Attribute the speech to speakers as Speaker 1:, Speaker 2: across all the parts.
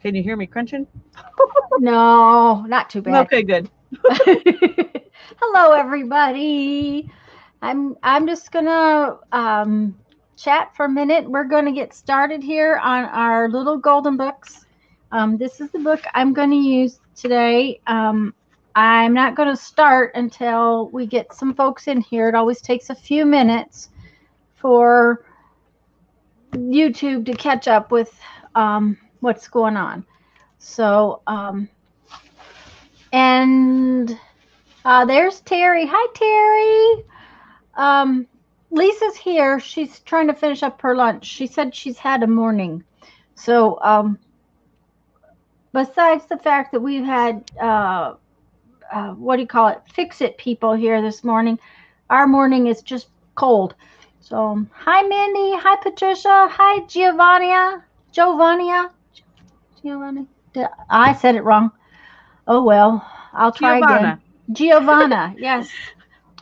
Speaker 1: Can you hear me crunching?
Speaker 2: No, not too bad.
Speaker 1: Okay, good.
Speaker 2: Hello, everybody. I'm just gonna chat for a minute. We're gonna get started here on our little golden books. This is the book I'm going to use today. I'm not going to start until we get some folks in here. It always takes a few minutes for YouTube to catch up with what's going on. So, and there's Terry. Hi, Terry. Lisa's here. She's trying to finish up her lunch. She said she's had a morning. So, besides the fact that we've had, what do you call it, fix-it people here this morning, our morning is just cold. So, hi, Mindy. Hi, Patricia. Hi, Giovanni. I said it wrong. Oh, well, I'll try again. Giovanna, yes.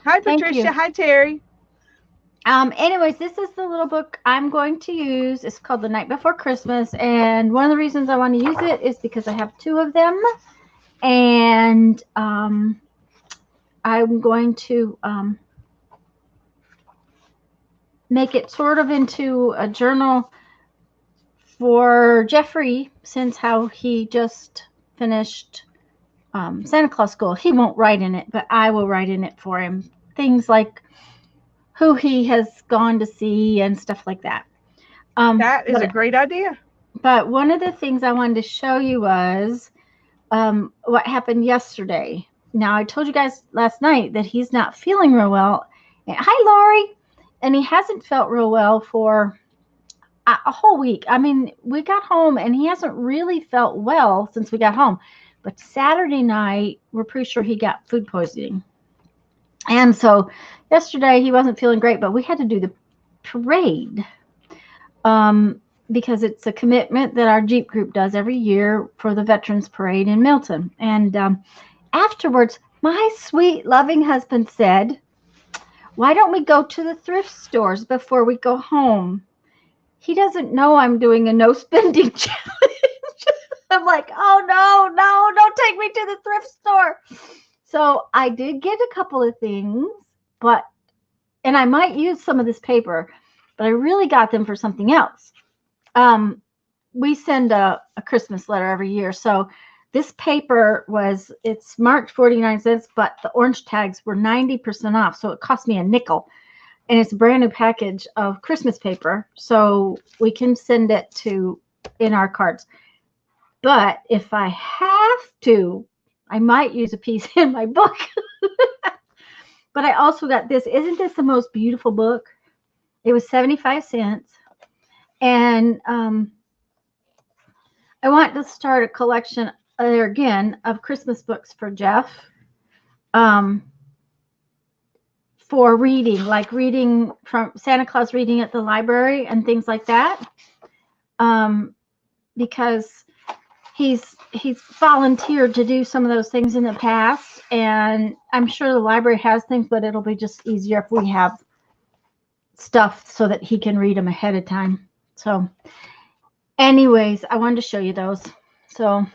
Speaker 1: Hi, Patricia. Hi, Terry.
Speaker 2: Anyways, this is the little book I'm going to use. It's called The Night Before Christmas, and one of the reasons I want to use it is because I have two of them, and I'm going to make it sort of into a journal for Jeffrey, since how he just finished Santa Claus School. He won't write in it, but I will write in it for him. Things like who he has gone to see and stuff like that.
Speaker 1: That is a great idea.
Speaker 2: But one of the things I wanted to show you was what happened yesterday. Now, I told you guys last night that he's not feeling real well. Hi, Lori. And he hasn't felt real well for a whole week. I mean, we got home and he hasn't really felt well since we got home. But Saturday night, we're pretty sure he got food poisoning. And so yesterday he wasn't feeling great, but we had to do the parade because it's a commitment that our Jeep group does every year for the Veterans Parade in Milton. And afterwards, my sweet, loving husband said, why don't we go to the thrift stores before we go home? He doesn't know I'm doing a no spending challenge. I'm like, oh, no, don't take me to the thrift store. So I did get a couple of things, and I might use some of this paper, but I really got them for something else. We send a Christmas letter every year. So this paper it's marked 49 cents, but the orange tags were 90% off. So it cost me a nickel, and it's a brand new package of Christmas paper. So we can send it in our cards. But if I have to, I might use a piece in my book. But I also got this. Isn't this the most beautiful book? It was 75 cents. And I want to start a collection there again of Christmas books for Jeff. For reading, like reading from Santa Claus reading at the library and things like that. Because he's volunteered to do some of those things in the past, and I'm sure the library has things, but it'll be just easier if we have stuff so that he can read them ahead of time. So anyways, I wanted to show you those. So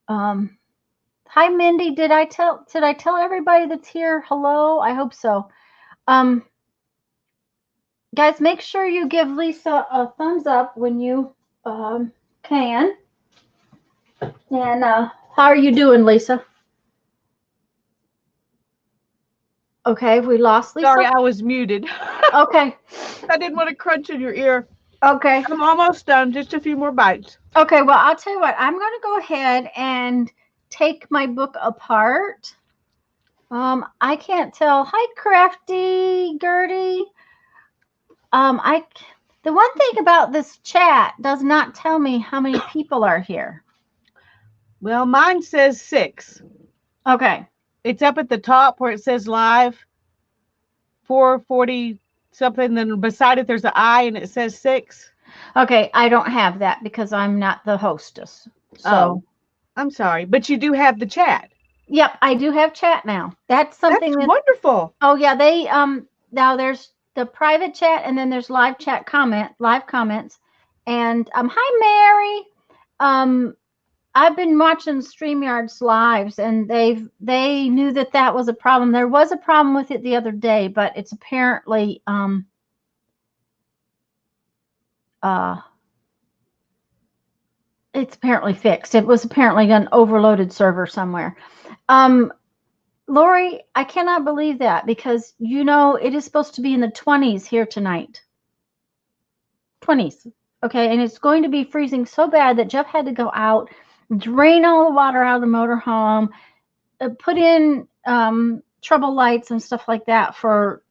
Speaker 2: hi, Mindy. Did I tell everybody that's here hello? I hope so. Guys, make sure you give Lisa a thumbs up when you can. And how are you doing, Lisa? Okay, we lost Lisa.
Speaker 1: Sorry, I was muted.
Speaker 2: Okay.
Speaker 1: I didn't want to crunch in your ear.
Speaker 2: Okay.
Speaker 1: I'm almost done. Just a few more bites.
Speaker 2: Okay, well, I'll tell you what. I'm going to go ahead and take my book apart. I can't tell. Hi, Crafty Gertie. The one thing about this chat does not tell me how many people are here.
Speaker 1: Well, mine says 6.
Speaker 2: Okay.
Speaker 1: It's up at the top where it says live, 440 something. Then beside it, there's an I and it says 6.
Speaker 2: Okay. I don't have that because I'm not the hostess. So
Speaker 1: I'm sorry, but you do have the chat.
Speaker 2: Yep. I do have chat now. That's something
Speaker 1: that's wonderful.
Speaker 2: Oh yeah. They, now there's the private chat and then there's live comments. And, hi, Mary. I've been watching StreamYard's lives, and they knew that was a problem. There was a problem with it the other day, but it's apparently fixed. It was apparently an overloaded server somewhere. Lori, I cannot believe that, because it is supposed to be in the 20s here tonight. 20s. Okay, and it's going to be freezing so bad that Jeff had to go out, drain all the water out of the motorhome, put in trouble lights and stuff like that for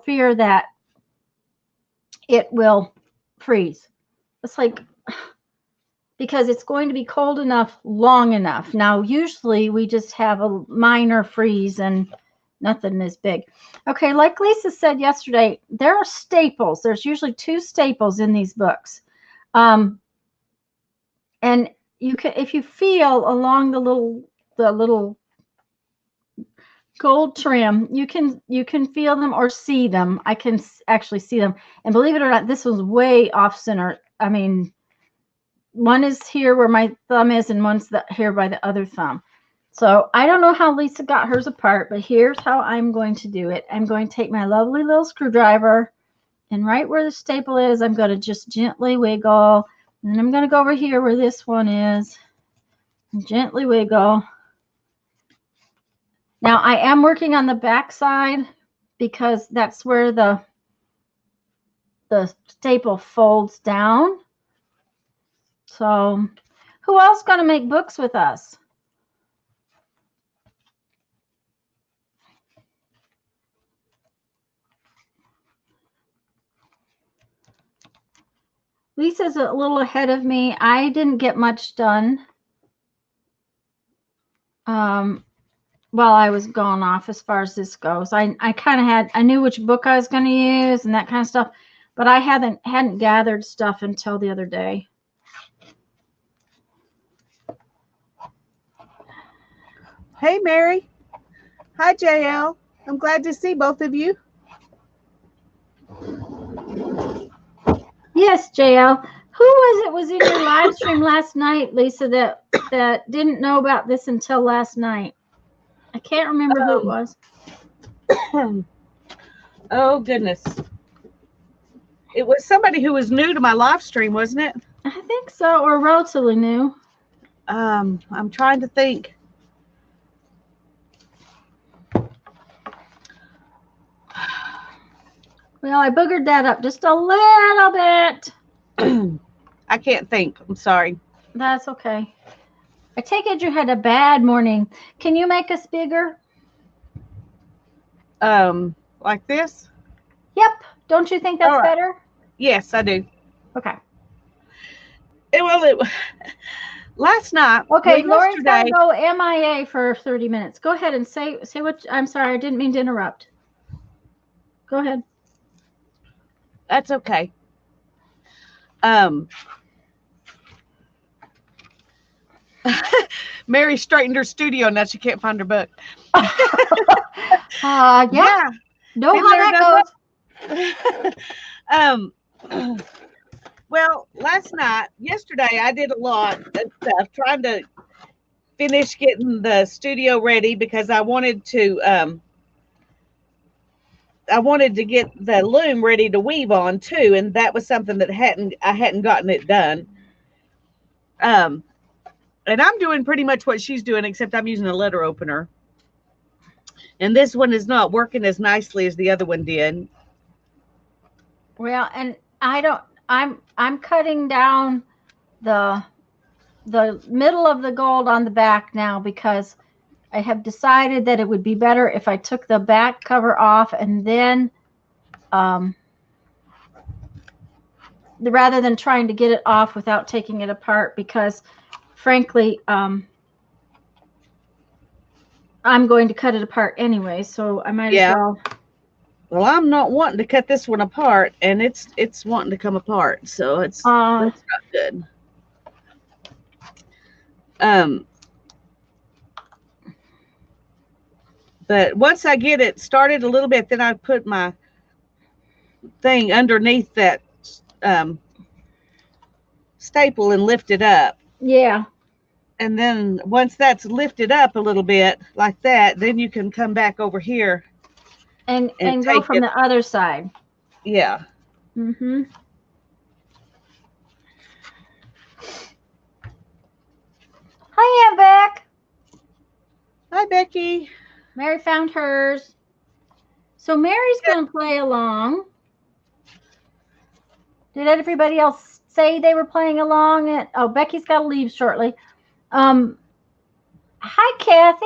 Speaker 2: fear that it will freeze. It's like, because it's going to be cold enough long enough. Now, usually we just have a minor freeze and nothing is big. Okay, like Lisa said yesterday, there are staples. There's usually 2 staples in these books. And you can, if you feel along the little gold trim, you can feel them or see them. I can actually see them. And believe it or not, this was way off center. I mean, one is here where my thumb is, and one's here by the other thumb. So I don't know how Lisa got hers apart, but here's how I'm going to do it. I'm going to take my lovely little screwdriver, and right where the staple is, I'm going to just gently wiggle. And then I'm going to go over here where this one is and gently wiggle. Now I am working on the back side because that's where the staple folds down. So who else going to make books with us? Lisa's a little ahead of me. I didn't get much done while I was going off as far as this goes. I knew which book I was going to use and that kind of stuff, but I hadn't gathered stuff until the other day.
Speaker 1: Hey, Mary. Hi, JL. I'm glad to see both of you.
Speaker 2: Yes, JL. Who was in your live stream last night, Lisa, that didn't know about this until last night? I can't remember who it was.
Speaker 1: Oh, goodness. It was somebody who was new to my live stream, wasn't it?
Speaker 2: I think so, or relatively new.
Speaker 1: I'm trying to think.
Speaker 2: Well, I boogered that up just a little bit.
Speaker 1: I can't think. I'm sorry.
Speaker 2: That's okay. I take it you had a bad morning. Can you make us bigger?
Speaker 1: Like this?
Speaker 2: Yep. Don't you think that's better?
Speaker 1: Yes, I do.
Speaker 2: Okay.
Speaker 1: Last night.
Speaker 2: Okay, Lori's got to go MIA for 30 minutes. Go ahead and say what. I'm sorry, I didn't mean to interrupt. Go ahead.
Speaker 1: That's okay. Mary straightened her studio, now she can't find her book.
Speaker 2: Yeah. Know how that
Speaker 1: goes. Well, yesterday I did a lot of stuff trying to finish getting the studio ready because I wanted to get the loom ready to weave on too, and that was something that I hadn't gotten it done. And I'm doing pretty much what she's doing, except I'm using a letter opener. And this one is not working as nicely as the other one did.
Speaker 2: Well, and I'm cutting down the middle of the gold on the back now because I have decided that it would be better if I took the back cover off and then rather than trying to get it off without taking it apart, because frankly, I'm going to cut it apart anyway, so I might as well.
Speaker 1: Well, I'm not wanting to cut this one apart, and it's wanting to come apart, so that's not good. But once I get it started a little bit, then I put my thing underneath that staple and lift it up.
Speaker 2: Yeah.
Speaker 1: And then once that's lifted up a little bit like that, then you can come back over here and
Speaker 2: And go
Speaker 1: take
Speaker 2: from
Speaker 1: it.
Speaker 2: the other side.
Speaker 1: Yeah.
Speaker 2: Mm-hmm. Hi, Aunt Beck.
Speaker 1: Hi, Becky.
Speaker 2: Mary found hers. So Mary's going to play along. Did everybody else say they were playing along? Oh, Becky's got to leave shortly. Hi, Kathy.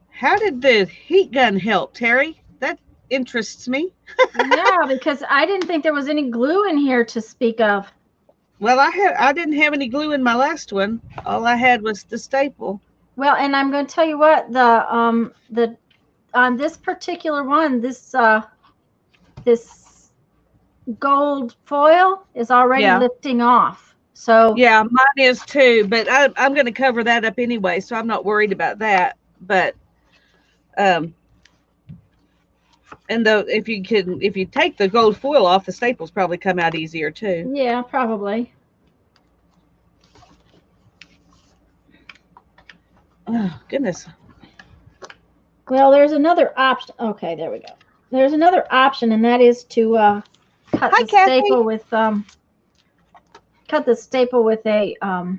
Speaker 1: How did the heat gun help, Terry? That interests me.
Speaker 2: Yeah, because I didn't think there was any glue in here to speak of.
Speaker 1: Well, I didn't have any glue in my last one. All I had was the staple.
Speaker 2: Well, and I'm going to tell you what, the on this particular one, this gold foil is already
Speaker 1: Yeah.
Speaker 2: lifting off. So,
Speaker 1: Yeah, mine is too, but I'm going to cover that up anyway, so I'm not worried about that. But um, and though if you take the gold foil off, the staples probably come out easier too.
Speaker 2: yeah, probably.
Speaker 1: Oh goodness.
Speaker 2: Well, there's another option. Okay, there we go. There's another option, and that is to cut
Speaker 1: Hi,
Speaker 2: the
Speaker 1: Kathy.
Speaker 2: staple with cut the staple with a
Speaker 1: I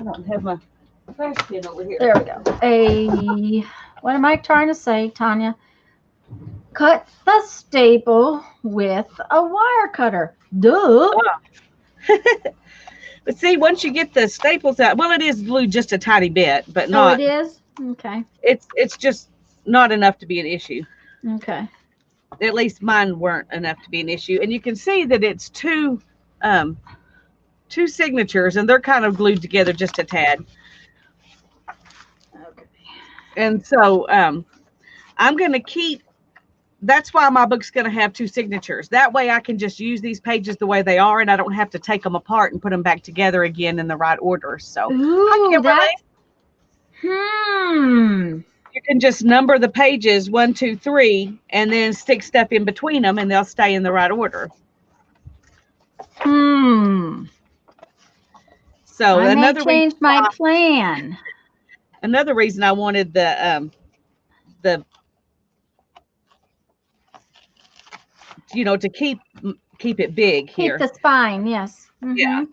Speaker 1: don't have my trash can over here.
Speaker 2: there we go. A what am I trying to say, Tanya? Cut the staple with a wire cutter. Duh.
Speaker 1: But see, once you get the staples out, well, it is glued just a tiny bit, but
Speaker 2: Oh, it
Speaker 1: not.
Speaker 2: is? Okay.
Speaker 1: It's just not enough to be an issue.
Speaker 2: Okay.
Speaker 1: At least mine weren't enough to be an issue. And you can see that it's um, two signatures, and they're kind of glued together just a tad.
Speaker 2: Okay.
Speaker 1: And so I'm going to keep. That's why my book's going to have two signatures. That way I can just use these pages the way they are, and I don't have to take them apart and put them back together again in the right order. So, hi,
Speaker 2: Ooh,
Speaker 1: Kimberly.
Speaker 2: that's hmm.
Speaker 1: You can just number the pages 1, 2, 3, and then stick stuff in between them, and they'll stay in the right order. So
Speaker 2: I may change my plan.
Speaker 1: Another reason I wanted the to keep it big
Speaker 2: Keep
Speaker 1: here.
Speaker 2: the spine, yes.
Speaker 1: Yeah.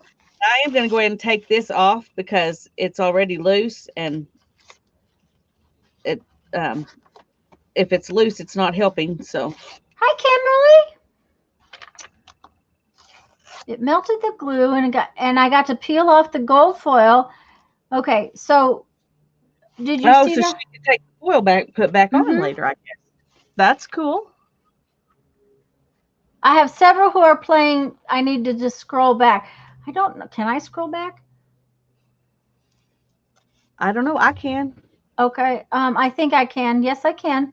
Speaker 1: I am going to go ahead and take this off because it's already loose, and it if it's loose, it's not helping. So,
Speaker 2: Hi, Kimberly. It melted the glue, and I got to peel off the gold foil. Okay, so did you see
Speaker 1: so
Speaker 2: that?
Speaker 1: she can take the foil put back on later, I guess. That's cool.
Speaker 2: I have several who are playing. I need to just scroll back. I don't know. Can I scroll back?
Speaker 1: I don't know. I can.
Speaker 2: Okay. I think I can. Yes, I can.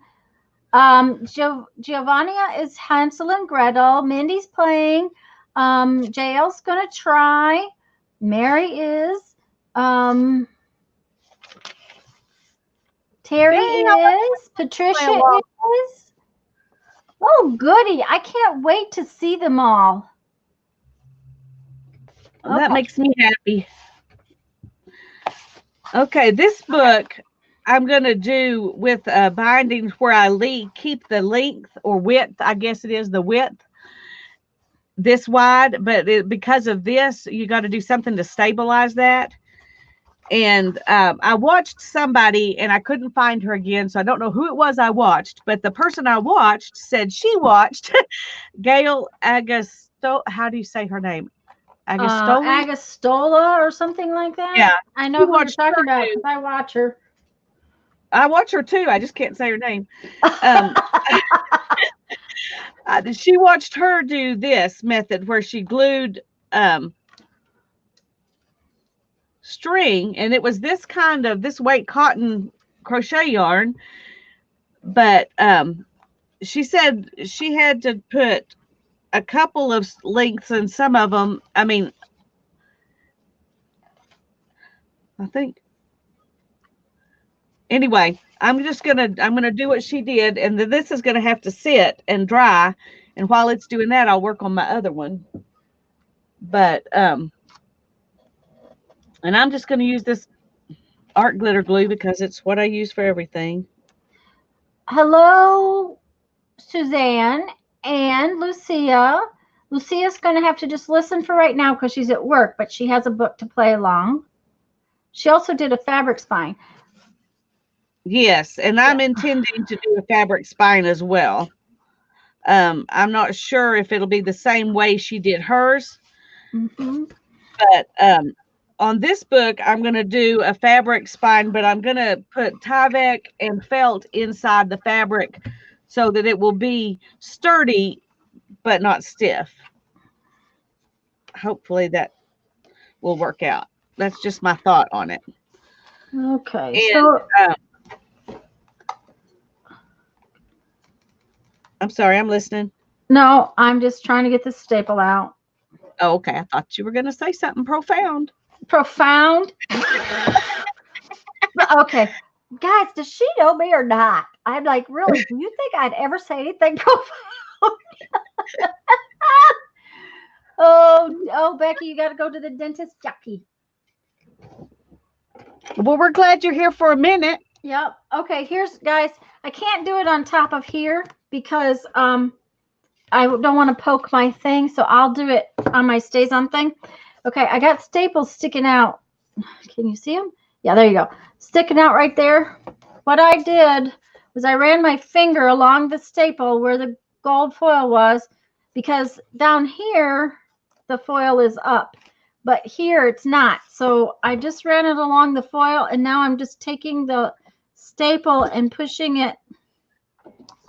Speaker 2: Giovannia is Hansel and Gretel. Mindy's playing. JL's gonna try. Mary is. Terry
Speaker 1: Yay,
Speaker 2: is. Patricia is. Oh, goody. I can't wait to see them all.
Speaker 1: Okay. That makes me happy. Okay, this book I'm going to do with bindings where I keep the length or width, I guess it is the width, this wide, but because of this, you got to do something to stabilize that. And I watched somebody, and I couldn't find her again, so I don't know who it was I watched, but the person I watched said she watched Gail Agasto. How do you say her name?
Speaker 2: Agastola or something like that.
Speaker 1: Yeah,
Speaker 2: I know who you're talking about because I watch her.
Speaker 1: I watch her too. I just can't say her name. She watched her do this method where she glued string, and it was this weight cotton crochet yarn, but she said she had to put a couple of lengths in some of them. I mean, I think anyway, I'm gonna do what she did, and then this is gonna have to sit and dry, And while it's doing that, I'll work on my other one. But and I'm just going to use this art glitter glue because it's what I use for everything.
Speaker 2: Hello, Suzanne and Lucia. Lucia's going to have to just listen for right now because she's at work, but she has a book to play along. She also did a fabric spine.
Speaker 1: Yes, and I'm intending to do a fabric spine as well. I'm not sure if it'll be the same way she did hers, but on this book, I'm going to do a fabric spine, but I'm going to put Tyvek and felt inside the fabric so that it will be sturdy but not stiff. Hopefully that will work out. That's just my thought on it.
Speaker 2: Okay,
Speaker 1: And,
Speaker 2: so
Speaker 1: I'm sorry, I'm listening.
Speaker 2: no, I'm just trying to get the staple out.
Speaker 1: Oh, okay, I thought you were going to say something profound.
Speaker 2: Profound. Okay, guys, does she know me or not? I'm like, really? Do you think I'd ever say anything profound? Oh, Becky, you got to go to the dentist, Jackie.
Speaker 1: Well, we're glad you're here for a minute.
Speaker 2: Yep. Okay, here's, guys, I can't do it on top of here because I don't want to poke my thing, so I'll do it on my stays on thing. Okay, I got staples sticking out. Can you see them? Yeah, there you go. Sticking out right there. What I did was I ran my finger along the staple where the gold foil was, because down here the foil is up, but here it's not. So I just ran it along the foil, and now I'm just taking the staple and pushing it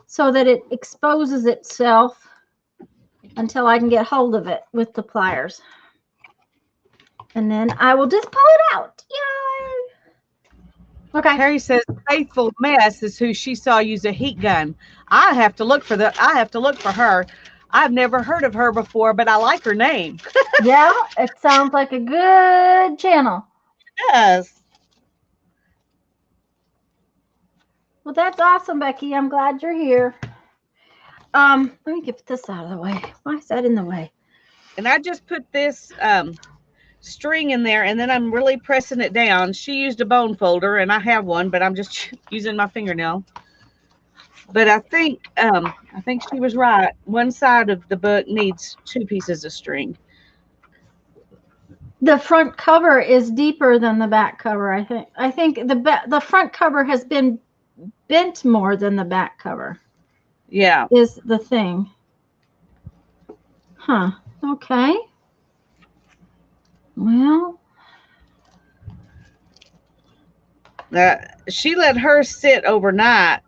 Speaker 2: so that it exposes itself until I can get hold of it with the pliers. And then I will just pull it out. Yay! Okay.
Speaker 1: Harry says Faithful Mess is who she saw use a heat gun. I have to look for her. I've never heard of her before, but I like her name.
Speaker 2: Yeah, it sounds like a good channel.
Speaker 1: Yes.
Speaker 2: Well, that's awesome, Becky. I'm glad you're here. Let me get this out of the way. Why is that in the way?
Speaker 1: And I just put this string in there, and then I'm really pressing it down. She used a bone folder, and I have one, but I'm just using my fingernail. But I think she was right. One side of the book needs 2 pieces of string.
Speaker 2: The front cover is deeper than the back cover, I think. I think the front cover has been bent more than the back cover.
Speaker 1: Yeah.
Speaker 2: Is the thing. Huh. Okay. Well.
Speaker 1: She let hers sit overnight,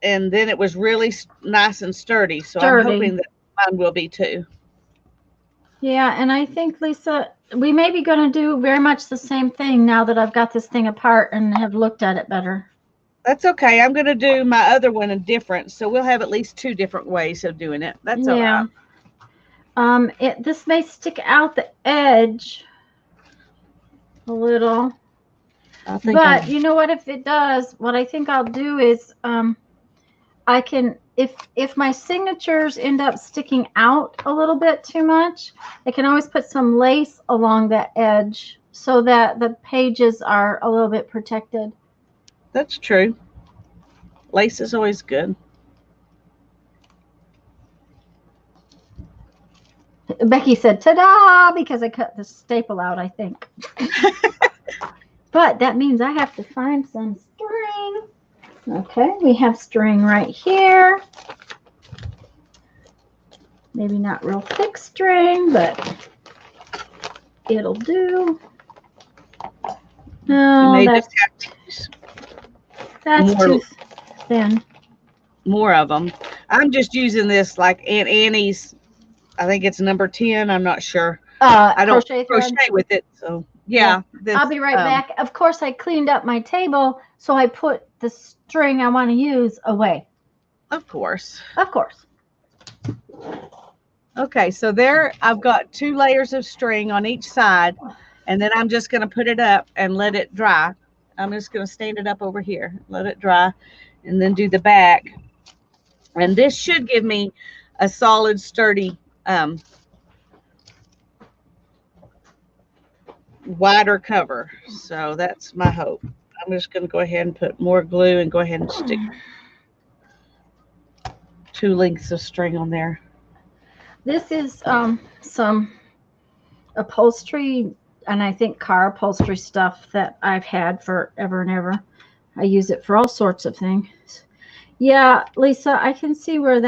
Speaker 1: and then it was really nice and sturdy. So I'm hoping that mine will be too.
Speaker 2: Yeah, and I think, Lisa, we may be going to do very much the same thing now that I've got this thing apart and have looked at it better.
Speaker 1: That's okay. I'm going to do my other one in different, so we'll have at least 2 different ways of doing it. That's all right.
Speaker 2: This may stick out the edge a little. But you know what? If it does, what I think I'll do is I can, if my signatures end up sticking out a little bit too much, I can always put some lace along that edge so that the pages are a little bit protected.
Speaker 1: That's true. Lace is always good.
Speaker 2: Becky said, ta-da, because I cut the staple out, I think. But that means I have to find some string. Okay, we have string right here. Maybe not real thick string, but it'll do. No, that's too thin.
Speaker 1: More of them. I'm just using this like Aunt Annie's. I think it's number 10. I'm not sure. I don't crochet with it, so yeah.
Speaker 2: I'll be right back. Of course, I cleaned up my table, so I put the string I want to use away.
Speaker 1: Of course.
Speaker 2: Of course.
Speaker 1: Okay, so there I've got 2 layers of string on each side, and then I'm just going to put it up and let it dry. I'm just going to stand it up over here, let it dry, and then do the back. And this should give me a solid, sturdy, wider cover. So that's my hope. I'm just going to go ahead and put more glue and go ahead and stick 2 lengths of string on there.
Speaker 2: This is some upholstery and I think car upholstery stuff that I've had forever and ever. I use it for all sorts of things. Yeah, Lisa, I can see where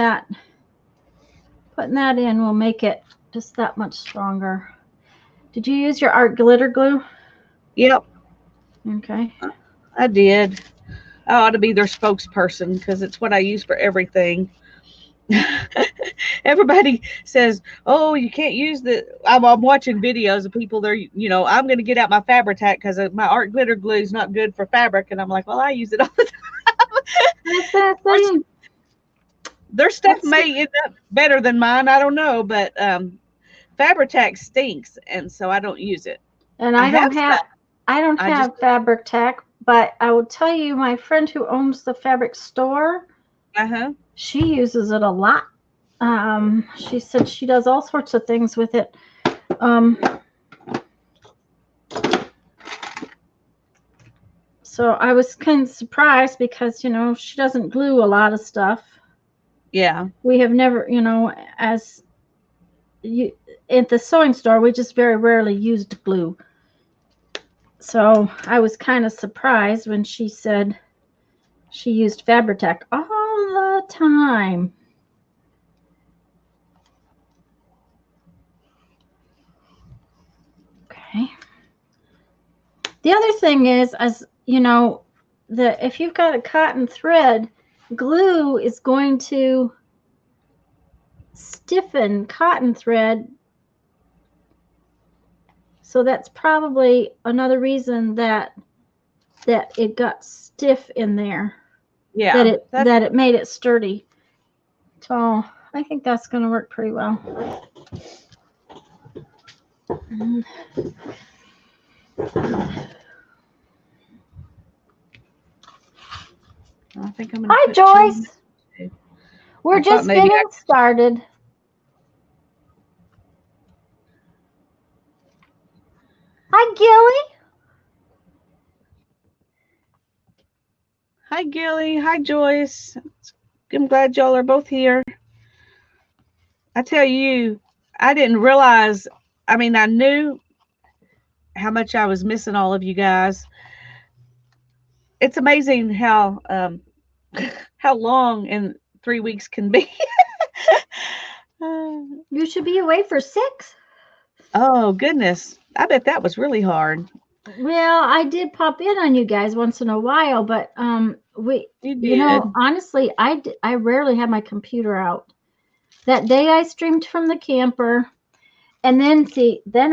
Speaker 2: putting that in will make it just that much stronger. Did you use your art glitter glue?
Speaker 1: Yep,
Speaker 2: Okay.
Speaker 1: I did. I ought to be their spokesperson because it's what I use for everything. Everybody says, "Oh, you can't use the." I'm watching videos of people. I'm going to get out my Fabri-Tac because my art glitter glue is not good for fabric, and I'm like, well, I use it all the
Speaker 2: That's that thing.
Speaker 1: Their stuff may end up better than mine. I don't know, but Fabri-Tac stinks, and so I don't use it.
Speaker 2: And
Speaker 1: I
Speaker 2: I don't
Speaker 1: have
Speaker 2: have
Speaker 1: some.
Speaker 2: I don't
Speaker 1: I just
Speaker 2: have Fabri-Tac, but I will tell you, my friend who owns the fabric store,
Speaker 1: uh-huh.
Speaker 2: she uses it a lot. She said she does all sorts of things with it. So I was kind of surprised because, she doesn't glue a lot of stuff.
Speaker 1: Yeah.
Speaker 2: We have never, as you at the sewing store, we just very rarely used glue. So I was kind of surprised when she said she used Fabri-Tac all the time. Okay. The other thing is, as you know, if you've got a cotton thread, glue is going to stiffen cotton thread. So that's probably another reason that it got stiff in there.
Speaker 1: Yeah.
Speaker 2: That it made it sturdy. So I think that's going to work pretty well.
Speaker 1: I think I'm going to.
Speaker 2: Hi, Joyce. We're just getting started. Hi, Gilly.
Speaker 1: Hi, Gilly. Hi, Joyce. I'm glad y'all are both here. I tell you, I didn't realize. I mean, I knew how much I was missing all of you guys. It's amazing how how long in 3 weeks can be.
Speaker 2: You should be away for 6.
Speaker 1: Oh goodness, I bet that was really hard.
Speaker 2: Well, I did pop in on you guys once in a while, but honestly, I rarely have my computer out. That day I streamed from the camper, and then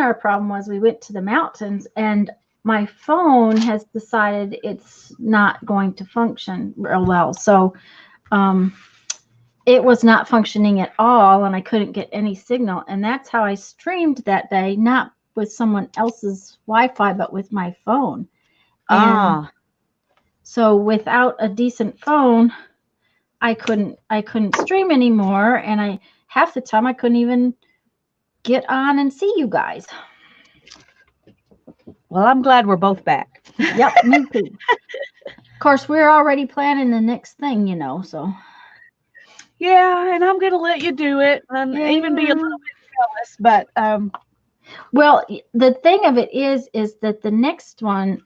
Speaker 2: our problem was we went to the mountains, and my phone has decided it's not going to function real well. So, it was not functioning at all, and I couldn't get any signal, and that's how I streamed that day, not with someone else's Wi-Fi, but with my phone. And so without a decent phone, I couldn't stream anymore, and half the time I couldn't even get on and see you guys.
Speaker 1: Well, I'm glad we're both back.
Speaker 2: Yep, me too. Of course, we're already planning the next thing, so.
Speaker 1: Yeah, and I'm gonna let you do it, and even be a little bit jealous, but
Speaker 2: well, the thing of it is that the next one,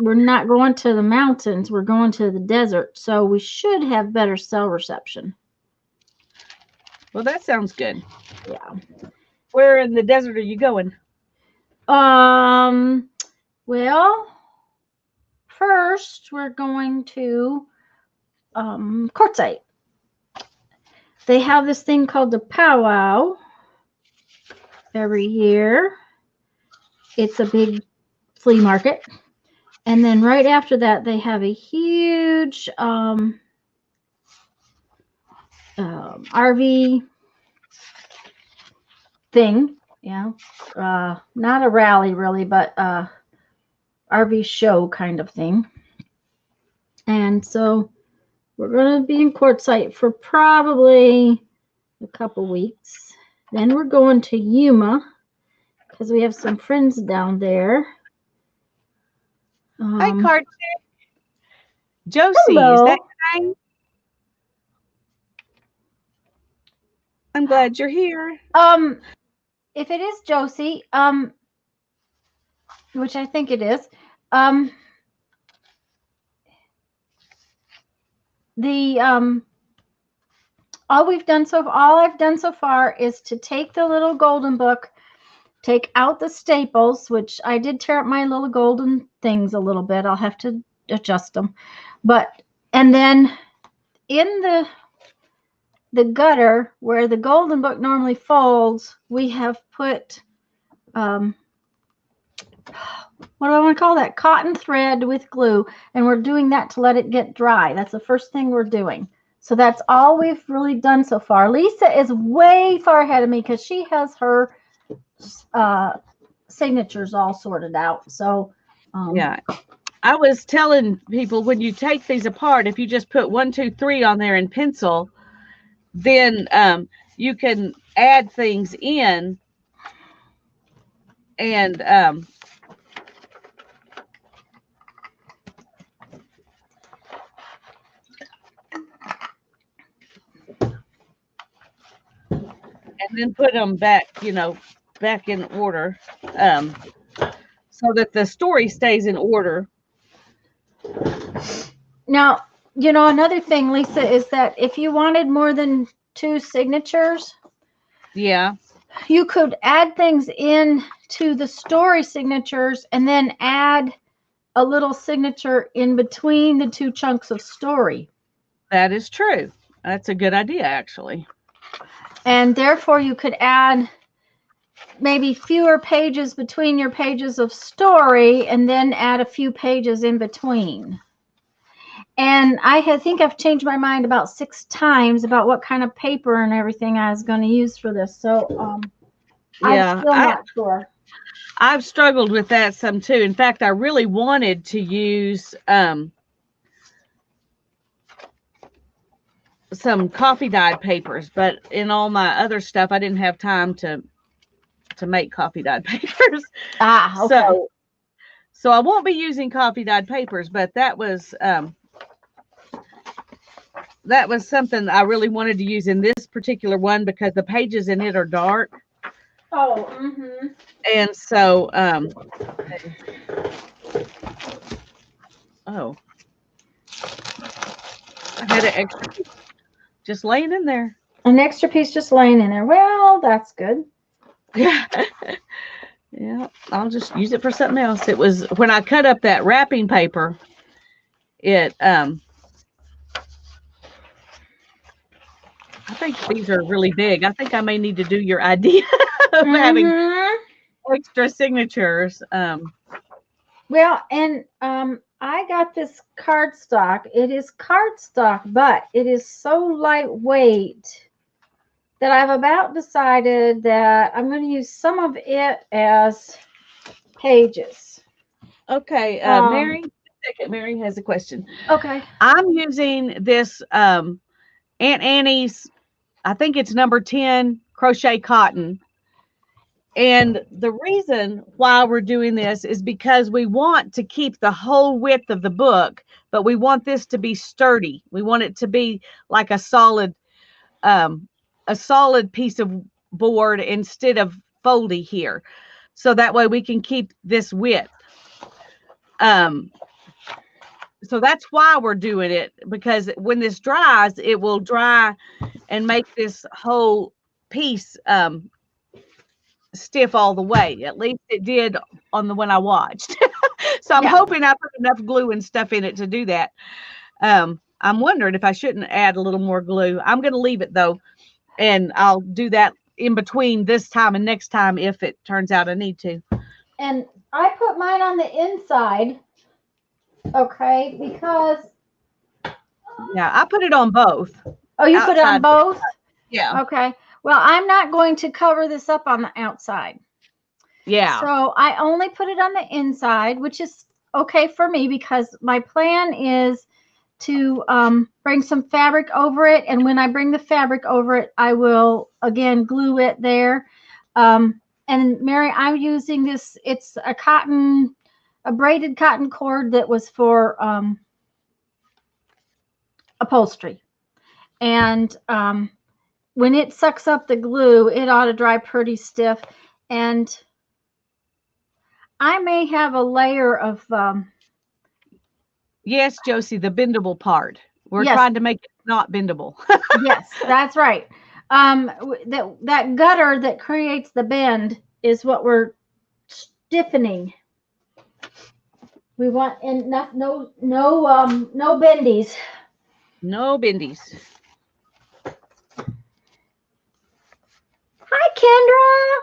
Speaker 2: we're not going to the mountains, we're going to the desert, so we should have better cell reception.
Speaker 1: Well, that sounds good.
Speaker 2: Yeah.
Speaker 1: Where in the desert are you going?
Speaker 2: Well, first we're going to Quartzsite. They have this thing called the powwow every year. It's a big flea market. And then right after that, they have a huge RV thing. Not a rally really, but RV show kind of thing. And so we're going to be in Quartzsite for probably a couple weeks. Then we're going to Yuma because we have some friends down there.
Speaker 1: Hi, Cart. Josie, is that
Speaker 2: Hello.
Speaker 1: your name? I'm glad you're here.
Speaker 2: Um, if it is Josie, which I think it is, um, the all I've done so far is to take the little golden book, take out the staples, which I did tear up my little golden things a little bit. I'll have to adjust them, but and then in the gutter where the golden book normally folds, we have put what do I want to call that? Cotton thread with glue, and we're doing that to let it get dry. That's the first thing we're doing. So that's all we've really done so far. Lisa is way far ahead of me because she has her uh, signatures all sorted out. So,
Speaker 1: Yeah. I was telling people when you take these apart, if you just put 1, 2, 3 on there in pencil, then you can add things in and then put them back, back in order, um, so that the story stays in order.
Speaker 2: now, another thing, Lisa, is that if you wanted more than 2 signatures,
Speaker 1: Yeah,
Speaker 2: you could add things in to the story signatures and then add a little signature in between the 2 chunks of story.
Speaker 1: that is true. That's a good idea, actually.
Speaker 2: And therefore, you could add maybe fewer pages between your pages of story and then add a few pages in between. And I think I've changed my mind about 6 times about what kind of paper and everything I was going to use for this. So I'm
Speaker 1: Yeah,
Speaker 2: still not sure.
Speaker 1: I've struggled with that some too. In fact, I really wanted to use some coffee dyed papers, but in all my other stuff, I didn't have time to make coffee dyed papers.
Speaker 2: Ah, okay.
Speaker 1: So I won't be using coffee dyed papers, but that was something I really wanted to use in this particular one because the pages in it are dark.
Speaker 2: Oh, mm-hmm.
Speaker 1: And so oh, I had an extra piece just laying in there.
Speaker 2: An extra piece just laying in there. Well, that's good.
Speaker 1: Yeah. Yeah, I'll just use it for something else. It was when I cut up that wrapping paper, it I think these are really big. I think I may need to do your idea of having
Speaker 2: Mm-hmm.
Speaker 1: extra signatures.
Speaker 2: Well, and I got this cardstock. It is cardstock, but it is so lightweight that I've about decided that I'm going to use some of it as pages.
Speaker 1: Okay, Mary, second, Mary has a question.
Speaker 2: Okay.
Speaker 1: I'm using this Aunt Annie's, I think it's number 10 crochet cotton. And the reason why we're doing this is because we want to keep the whole width of the book, but we want this to be sturdy. We want it to be like um, a solid piece of board instead of foldy here. So that way we can keep this width. Um, so that's why we're doing it, because when this dries, it will dry and make this whole piece stiff all the way. At least it did on the one I watched. So I'm
Speaker 2: Yeah.
Speaker 1: hoping I put enough glue and stuff in it to do that. I'm wondering if I shouldn't add a little more glue. I'm going to leave it though, and I'll do that in between this time and next time if it turns out I need to.
Speaker 2: And I put mine on the inside, okay, because
Speaker 1: Yeah, I put it on both.
Speaker 2: oh, you put it on
Speaker 1: Outside.
Speaker 2: both?
Speaker 1: Yeah.
Speaker 2: Okay. Well, I'm not going to cover this up on the outside.
Speaker 1: Yeah.
Speaker 2: So I only put it on the inside, which is okay for me because my plan is to bring some fabric over it. And when I bring the fabric over it, I will again glue it there. And Mary, I'm using this. It's a braided cotton cord that was for upholstery. And when it sucks up the glue, it ought to dry pretty stiff. And I may have a layer of
Speaker 1: Yes, Josie, the bendable part. We're
Speaker 2: yes,
Speaker 1: trying to make it not bendable.
Speaker 2: yes, that's right. That gutter that creates the bend is what we're stiffening. We want and no bendies.
Speaker 1: No bendies.
Speaker 2: Hi, Kendra.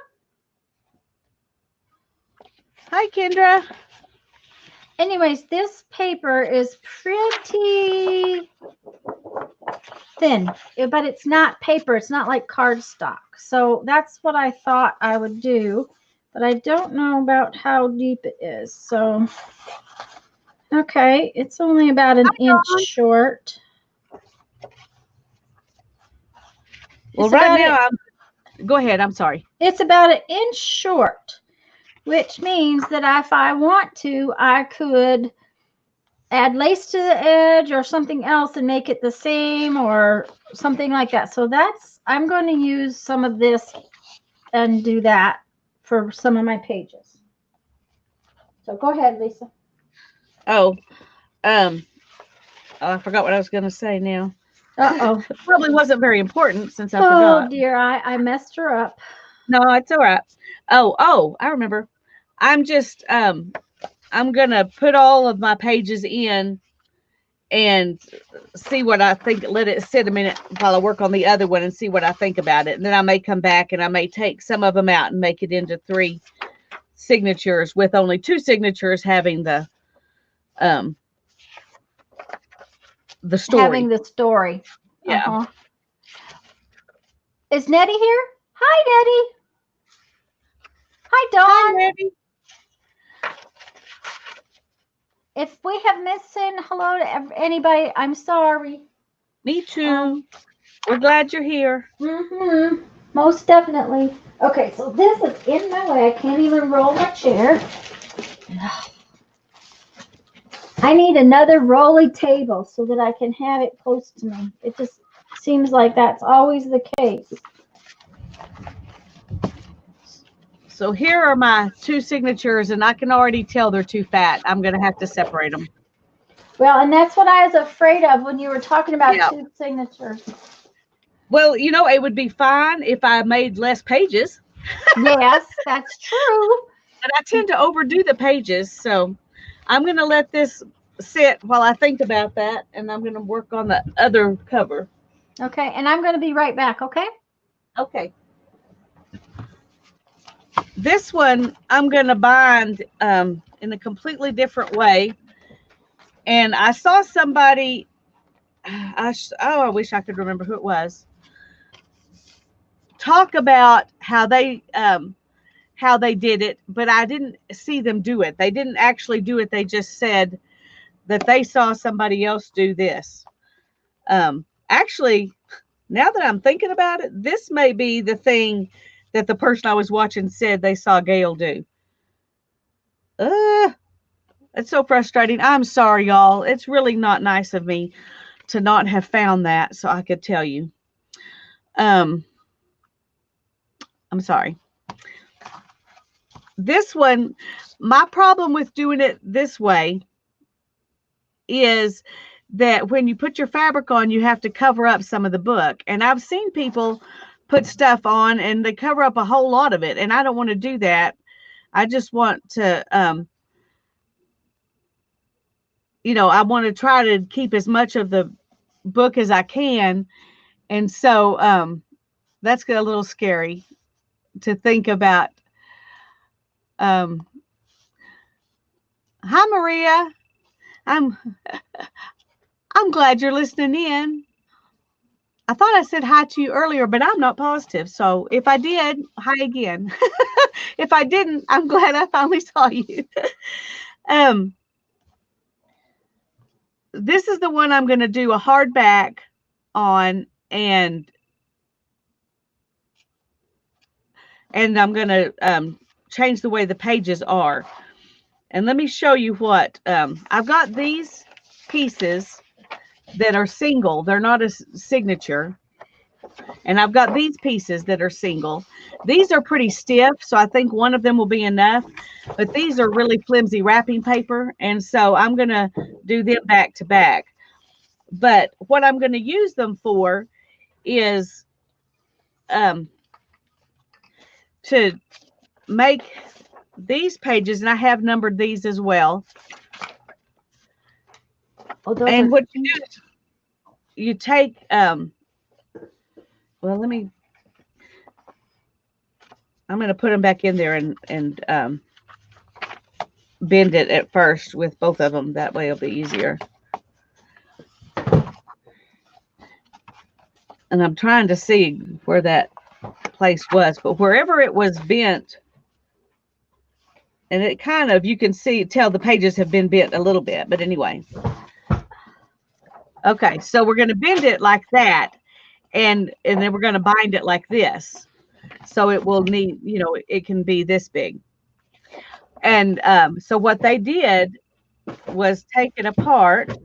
Speaker 1: Hi, Kendra.
Speaker 2: Anyways, this paper is pretty thin, but it's not paper. It's not like cardstock. So that's what I thought I would do, but I don't know about how deep it is. So, okay, it's only about an inch short.
Speaker 1: Well, right now, go ahead. I'm sorry.
Speaker 2: It's about an inch short, which means that if I want to, I could add lace to the edge or something else and make it the same or something like that. So I'm going to use some of this and do that for some of my pages. So go ahead, Lisa.
Speaker 1: Oh, I forgot what I was going to say now.
Speaker 2: Uh-oh.
Speaker 1: It probably wasn't very important since I forgot.
Speaker 2: Oh, dear. I messed her up.
Speaker 1: No, it's all right. Oh, I remember. I'm just, I'm going to put all of my pages in and see what I think. Let it sit a minute while I work on the other one and see what I think about it. And then I may come back and I may take some of them out and make it into 3 signatures with only 2 signatures having the story.
Speaker 2: Having the story.
Speaker 1: Yeah.
Speaker 2: Uh-huh. Is Nettie here? Hi, Nettie. Hi, Dawn.
Speaker 1: Hi, Nettie.
Speaker 2: If we have missing hello to anybody, I'm sorry.
Speaker 1: Me too. We're glad you're here.
Speaker 2: Mm-hmm. Most definitely. Okay, so this is in my way. I can't even roll my chair. I need another rolly table so that I can have it close to me. It just seems like that's always the case.
Speaker 1: So here are my 2 signatures, and I can already tell they're too fat. I'm going to have to separate them.
Speaker 2: Well, and that's what I was afraid of when you were talking about 2 signatures.
Speaker 1: Well, it would be fine if I made less pages.
Speaker 2: Yes, that's true.
Speaker 1: But I tend to overdo the pages, so I'm going to let this sit while I think about that, and I'm going to work on the other cover.
Speaker 2: Okay, and I'm going to be right back, okay?
Speaker 1: Okay. This one I'm going to bind in a completely different way. And I saw somebody, I wish I could remember who it was, talk about how they did it, but I didn't see them do it. They didn't actually do it. They just said that they saw somebody else do this. Actually, now that I'm thinking about it, this may be the thing that the person I was watching said they saw Gail do. It's so frustrating. I'm sorry, y'all. It's really not nice of me to not have found that so I could tell you. I'm sorry. This one, my problem with doing it this way is that when you put your fabric on, you have to cover up some of the book. And I've seen people put stuff on and they cover up a whole lot of it. And I don't want to do that. I just want to, I want to try to keep as much of the book as I can. And so that's a little scary to think about. Hi, Maria. I'm glad you're listening in. I thought I said hi to you earlier, but I'm not positive. So if I did, hi again. If I didn't, I'm glad I finally saw you. this is the one I'm going to do a hardback on, and I'm going to change the way the pages are. And let me show you what I've got. These pieces that are single, they're not a signature. And I've got these pieces that are single. These are pretty stiff, so I think one of them will be enough. But these are really flimsy wrapping paper, and so I'm going to do them back to back. But what I'm going to use them for is to make these pages, and I have numbered these as well.
Speaker 2: Oh, those
Speaker 1: and
Speaker 2: are
Speaker 1: what you do is you take, well, I'm going to put them back in there and bend it at first with both of them. That way it'll be easier. And I'm trying to see where that place was, but wherever it was bent, and it kind of, you can tell the pages have been bent a little bit, but anyway. Okay, so we're going to bend it like that, and then we're going to bind it like this. So it will need, it can be this big. And so what they did was take it apart,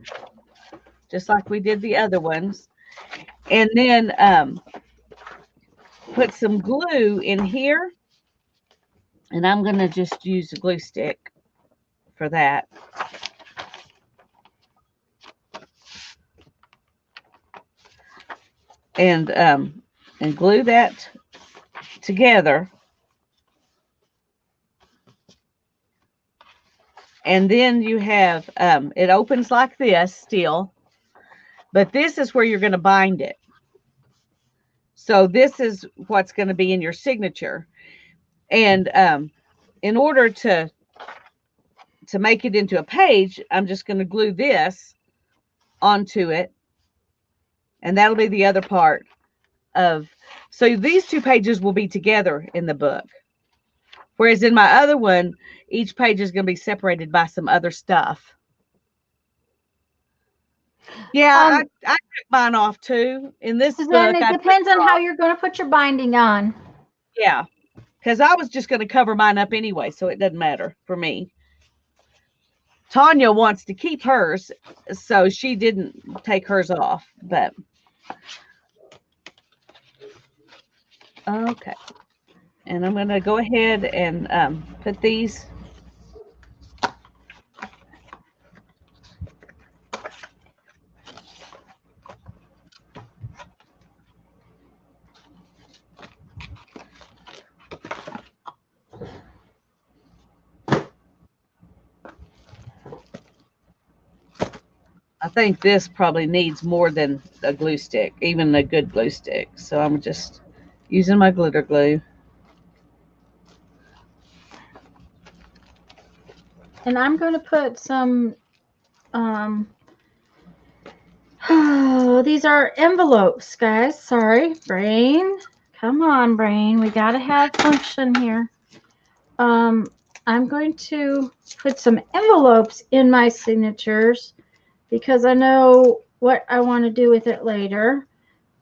Speaker 1: just like we did the other ones, and then put some glue in here. And I'm going to just use a glue stick for that. And glue that together. And then you have, it opens like this still, but this is where you're going to bind it. So this is what's going to be in your signature. And in order to make it into a page, I'm just going to glue this onto it. And that'll be the other part of, so these two pages will be together in the book. Whereas in my other one, each page is going to be separated by some other stuff. Yeah, I took mine off too. In this book,
Speaker 2: then it depends on how you're going to put your binding on.
Speaker 1: Yeah, because I was just going to cover mine up anyway, so it doesn't matter for me. Tanya wants to keep hers, so she didn't take hers off. But okay, and I'm going to go ahead and put these. I think this probably needs more than a glue stick, even a good glue stick. So I'm just using my glitter glue.
Speaker 2: And I'm going to put some, these are envelopes, guys. Sorry, brain. Come on, brain. We got to have function here. I'm going to put some envelopes in my signatures because I know what I want to do with it later.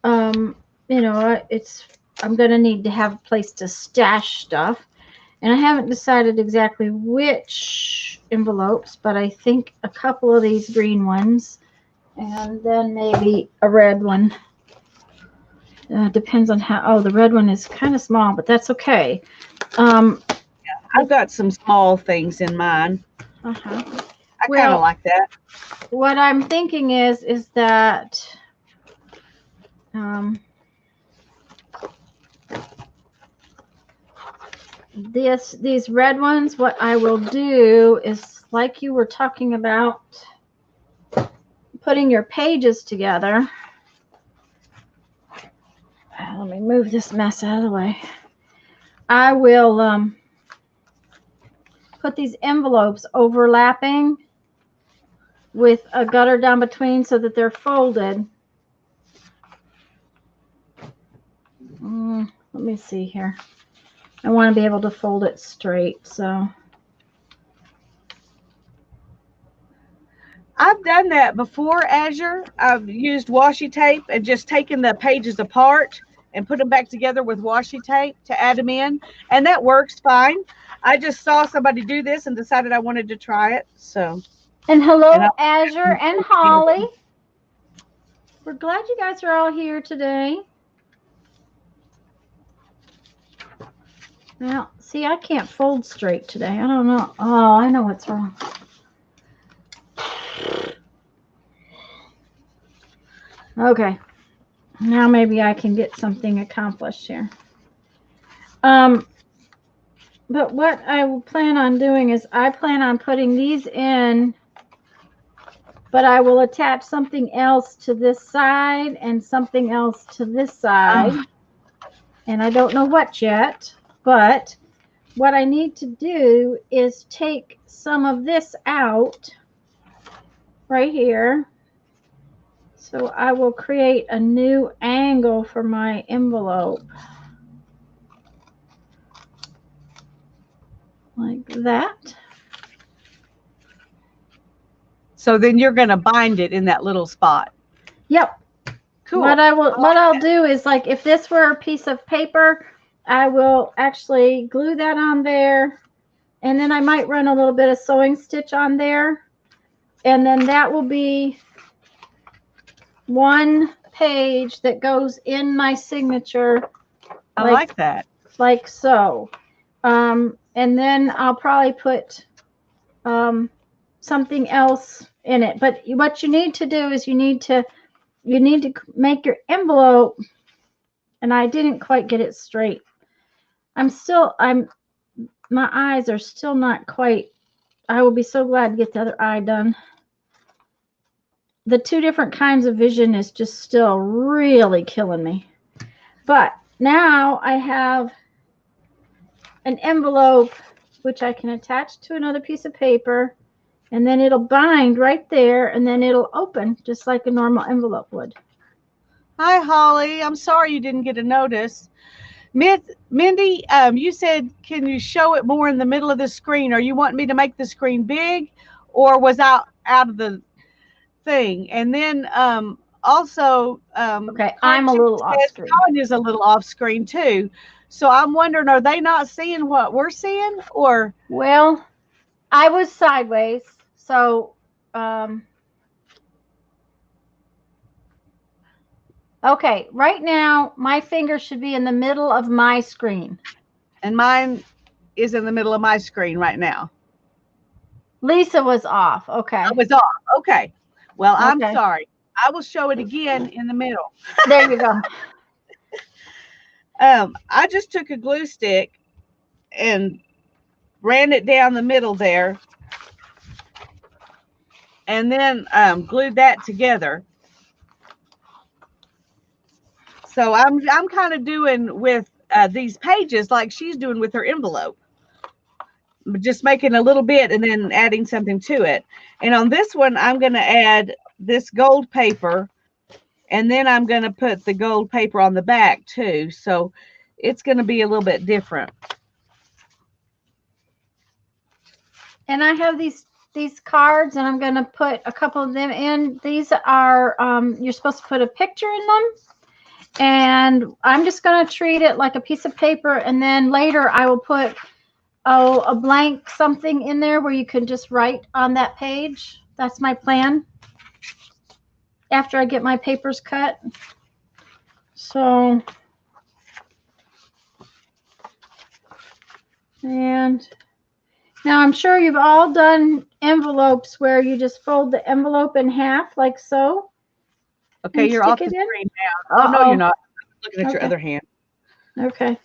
Speaker 2: I'm going to need to have a place to stash stuff. And I haven't decided exactly which envelopes, but I think a couple of these green ones and then maybe a red one. Depends on how, the red one is kind of small, but that's okay.
Speaker 1: I've got some small things in mine. I kind of like that.
Speaker 2: What I'm thinking is that these red ones, what I will do is, like you were talking about, putting your pages together. Let me move this mess out of the way. I will put these envelopes overlapping with a gutter down between so that they're folded. Let me see here. I want to be able to fold it straight, so.
Speaker 1: I've done that before, Azure. I've used washi tape and just taken the pages apart and put them back together with washi tape to add them in, and that works fine. I just saw somebody do this and decided I wanted to try it. So,
Speaker 2: And
Speaker 1: and
Speaker 2: hello,
Speaker 1: I'll
Speaker 2: Azure and Holly. We're glad you guys are all here today. Now, see, I can't fold straight today. I don't know. Oh, I know what's wrong. Okay. Now maybe I can get something accomplished here. But what I will plan on doing is I plan on putting these in, but I will attach something else to this side and something else to this side. And I don't know what yet, but what I need to do is take some of this out right here. So I will create a new angle for my envelope. Like that.
Speaker 1: So then you're going to bind it in that little spot.
Speaker 2: Yep.
Speaker 1: Cool.
Speaker 2: What I'll do is, like, if this were a piece of paper, I will actually glue that on there, and then I might run a little bit of sewing stitch on there, and then that will be one page that goes in my signature.
Speaker 1: I like that.
Speaker 2: Like so. And then I'll probably put something else in it. But what you need to do is you need to make your envelope, and I didn't quite get it straight. My eyes are still not quite. I will be so glad to get the other eye done. The two different kinds of vision is just still really killing me. But now I have an envelope which I can attach to another piece of paper, and then it'll bind right there, and then it'll open just like a normal envelope would.
Speaker 1: Hi, Holly. I'm sorry you didn't get a notice. Mindy, you said, can you show it more in the middle of the screen? Are you wanting me to make the screen big, or was out of the thing? And then also,
Speaker 2: okay, I'm a little off screen.
Speaker 1: Colin is a little off screen too. So I'm wondering, are they not seeing what we're seeing, or?
Speaker 2: Well, I was sideways, so okay, right now my finger should be in the middle of my screen.
Speaker 1: And mine is in the middle of my screen right now.
Speaker 2: Lisa was off. Okay.
Speaker 1: I was off. Okay. Well, I'm sorry. I will show it again in the middle.
Speaker 2: There you go.
Speaker 1: I just took a glue stick and ran it down the middle there, and then glued that together. So I'm kind of doing with these pages like she's doing with her envelope, just making a little bit and then adding something to it. And on this one, I'm going to add this gold paper, and then I'm going to put the gold paper on the back too. So it's going to be a little bit different.
Speaker 2: And I have these cards, and I'm going to put a couple of them in. These are, you're supposed to put a picture in them. And I'm just going to treat it like a piece of paper. And then later I will put a blank something in there where you can just write on that page. That's my plan after I get my papers cut. So, and now I'm sure you've all done envelopes where you just fold the envelope in half like so.
Speaker 1: Okay, you're off the screen now. Oh, no, you're not. I'm looking at your other hand.
Speaker 2: Okay.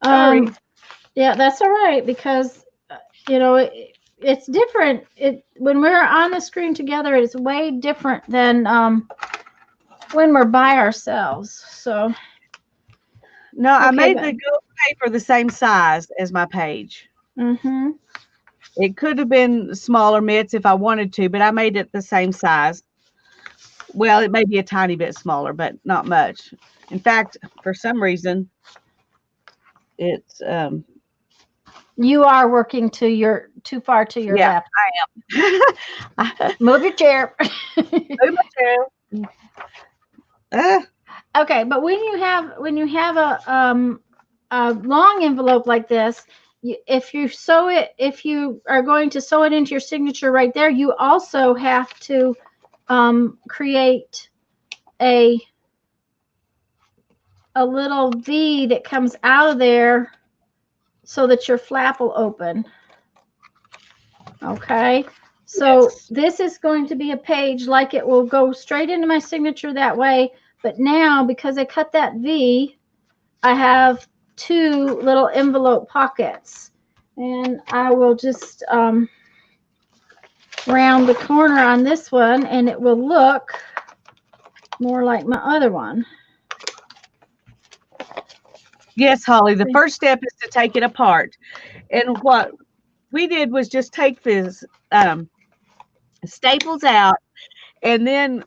Speaker 1: Sorry.
Speaker 2: Yeah, that's all right, because, you know, it's different. When we're on the screen together, it's way different than when we're by ourselves. So.
Speaker 1: No, I made the gold paper the same size as my page.
Speaker 2: Mm-hmm.
Speaker 1: It could have been smaller mitts if I wanted to, but I made it the same size. Well, it may be a tiny bit smaller, but not much. In fact, for some reason, it's
Speaker 2: You are working too far to your
Speaker 1: Yeah,
Speaker 2: left.
Speaker 1: I am.
Speaker 2: Move your chair.
Speaker 1: Move my chair.
Speaker 2: Okay, but when you have a long envelope like this, if you are going to sew it into your signature right there, you also have to create a little V that comes out of there so that your flap will open. Okay, so
Speaker 1: Yes.
Speaker 2: this is going to be a page like it will go straight into my signature that way. But now, because I cut that V, I have two little envelope pockets. And I will just round the corner on this one, and it will look more like my other one.
Speaker 1: Yes, Holly. The first step is to take it apart. And what we did was just take this staples out and then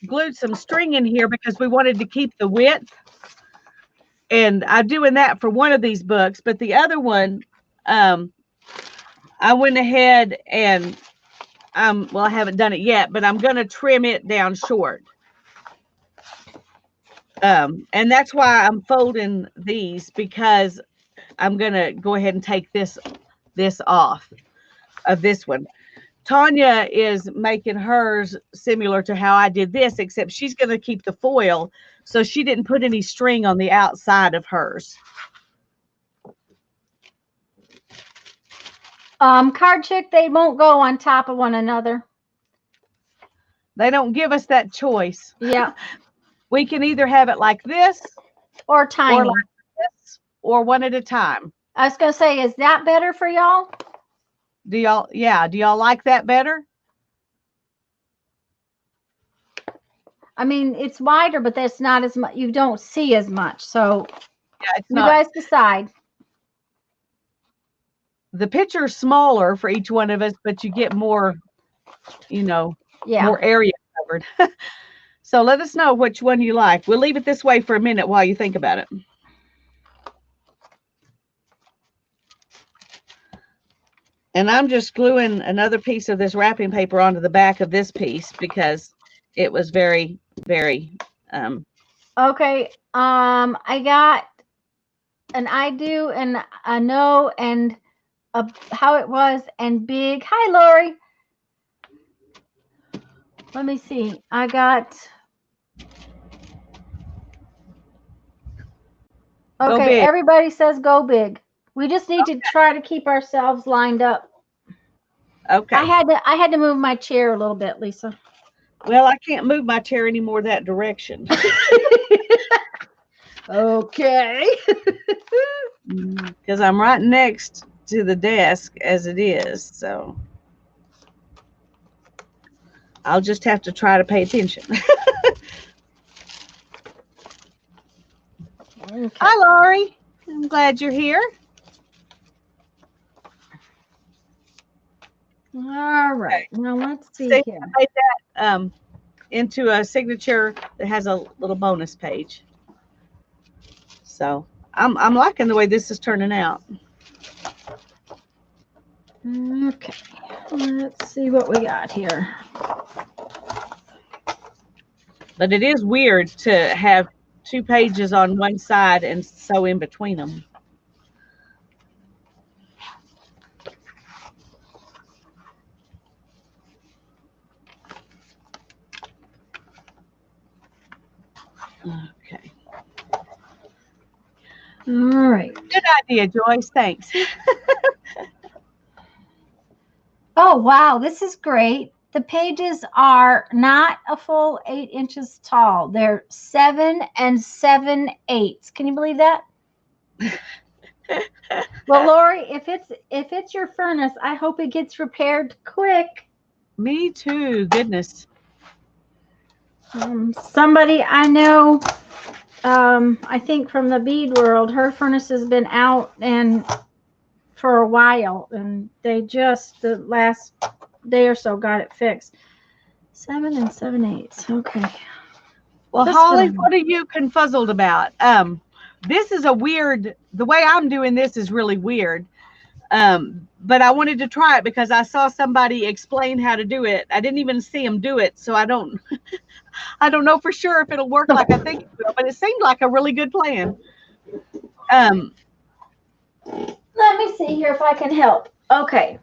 Speaker 1: glued some string in here because we wanted to keep the width. And I'm doing that for one of these books, but the other one, I went ahead and well, I haven't done it yet, but I'm going to trim it down short. And that's why I'm folding these, because I'm going to go ahead and take this off of this one. Tanya is making hers similar to how I did this, except she's going to keep the foil, so she didn't put any string on the outside of hers.
Speaker 2: Card Chick, they won't go on top of one another.
Speaker 1: They don't give us that choice.
Speaker 2: Yeah.
Speaker 1: We can either have it like this,
Speaker 2: or tiny,
Speaker 1: or like this, or one at a time.
Speaker 2: I was going to say, is that better for y'all?
Speaker 1: Do y'all like that better?
Speaker 2: I mean, it's wider, but that's not as much. You don't see as much. So
Speaker 1: Yeah, it's
Speaker 2: you
Speaker 1: not.
Speaker 2: guys decide.
Speaker 1: The picture's smaller for each one of us, but you get more, more area covered. So let us know which one you like. We'll leave it this way for a minute while you think about it. And I'm just gluing another piece of this wrapping paper onto the back of this piece because it was very, very.
Speaker 2: Okay. I got an I do and a no and how it was and big. Hi, Lori. Let me see. I got. Okay, everybody says go big. We just need to try to keep ourselves lined up.
Speaker 1: Okay.
Speaker 2: I had to move my chair a little bit, Lisa.
Speaker 1: Well, I can't move my chair anymore that direction.
Speaker 2: Okay.
Speaker 1: Because I'm right next to the desk as it is, so I'll just have to try to pay attention. Okay. Hi, Laurie. I'm glad you're here.
Speaker 2: All right. Now let's see here.
Speaker 1: I made that into a signature that has a little bonus page. So I'm liking the way this is turning out.
Speaker 2: Okay. Let's see what we got here.
Speaker 1: But it is weird to have two pages on one side and sew in between them. Okay.
Speaker 2: All right.
Speaker 1: Good idea, Joyce. Thanks.
Speaker 2: Oh, wow. This is great. The pages are not a full 8 inches tall. They're 7 7/8. Can you believe that? Well, Lori, if it's your furnace, I hope it gets repaired quick.
Speaker 1: Me too. Goodness.
Speaker 2: Somebody I know, I think from the bead world, her furnace has been out and for a while, and they just the last day or so got it fixed. 7 7/8. Okay.
Speaker 1: Well, Holly, what are you confuzzled about? This is a weird. The way I'm doing this is really weird. But I wanted to try it because I saw somebody explain how to do it. I didn't even see them do it, so I don't know for sure if it'll work like I think it will. But it seemed like a really good plan. Um,
Speaker 2: Let me see here if I can help. Okay.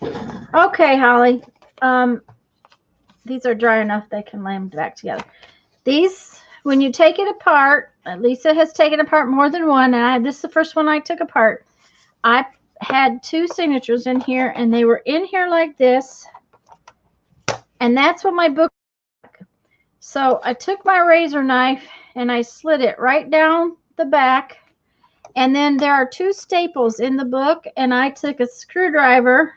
Speaker 2: Okay, Holly. These are dry enough they can lay them back together. These, when you take it apart, Lisa has taken apart more than one, and this is the first one I took apart. I had 2 signatures in here, and they were in here like this, and that's what my book. So I took my razor knife and I slid it right down the back, and then there are 2 staples in the book, and I took a screwdriver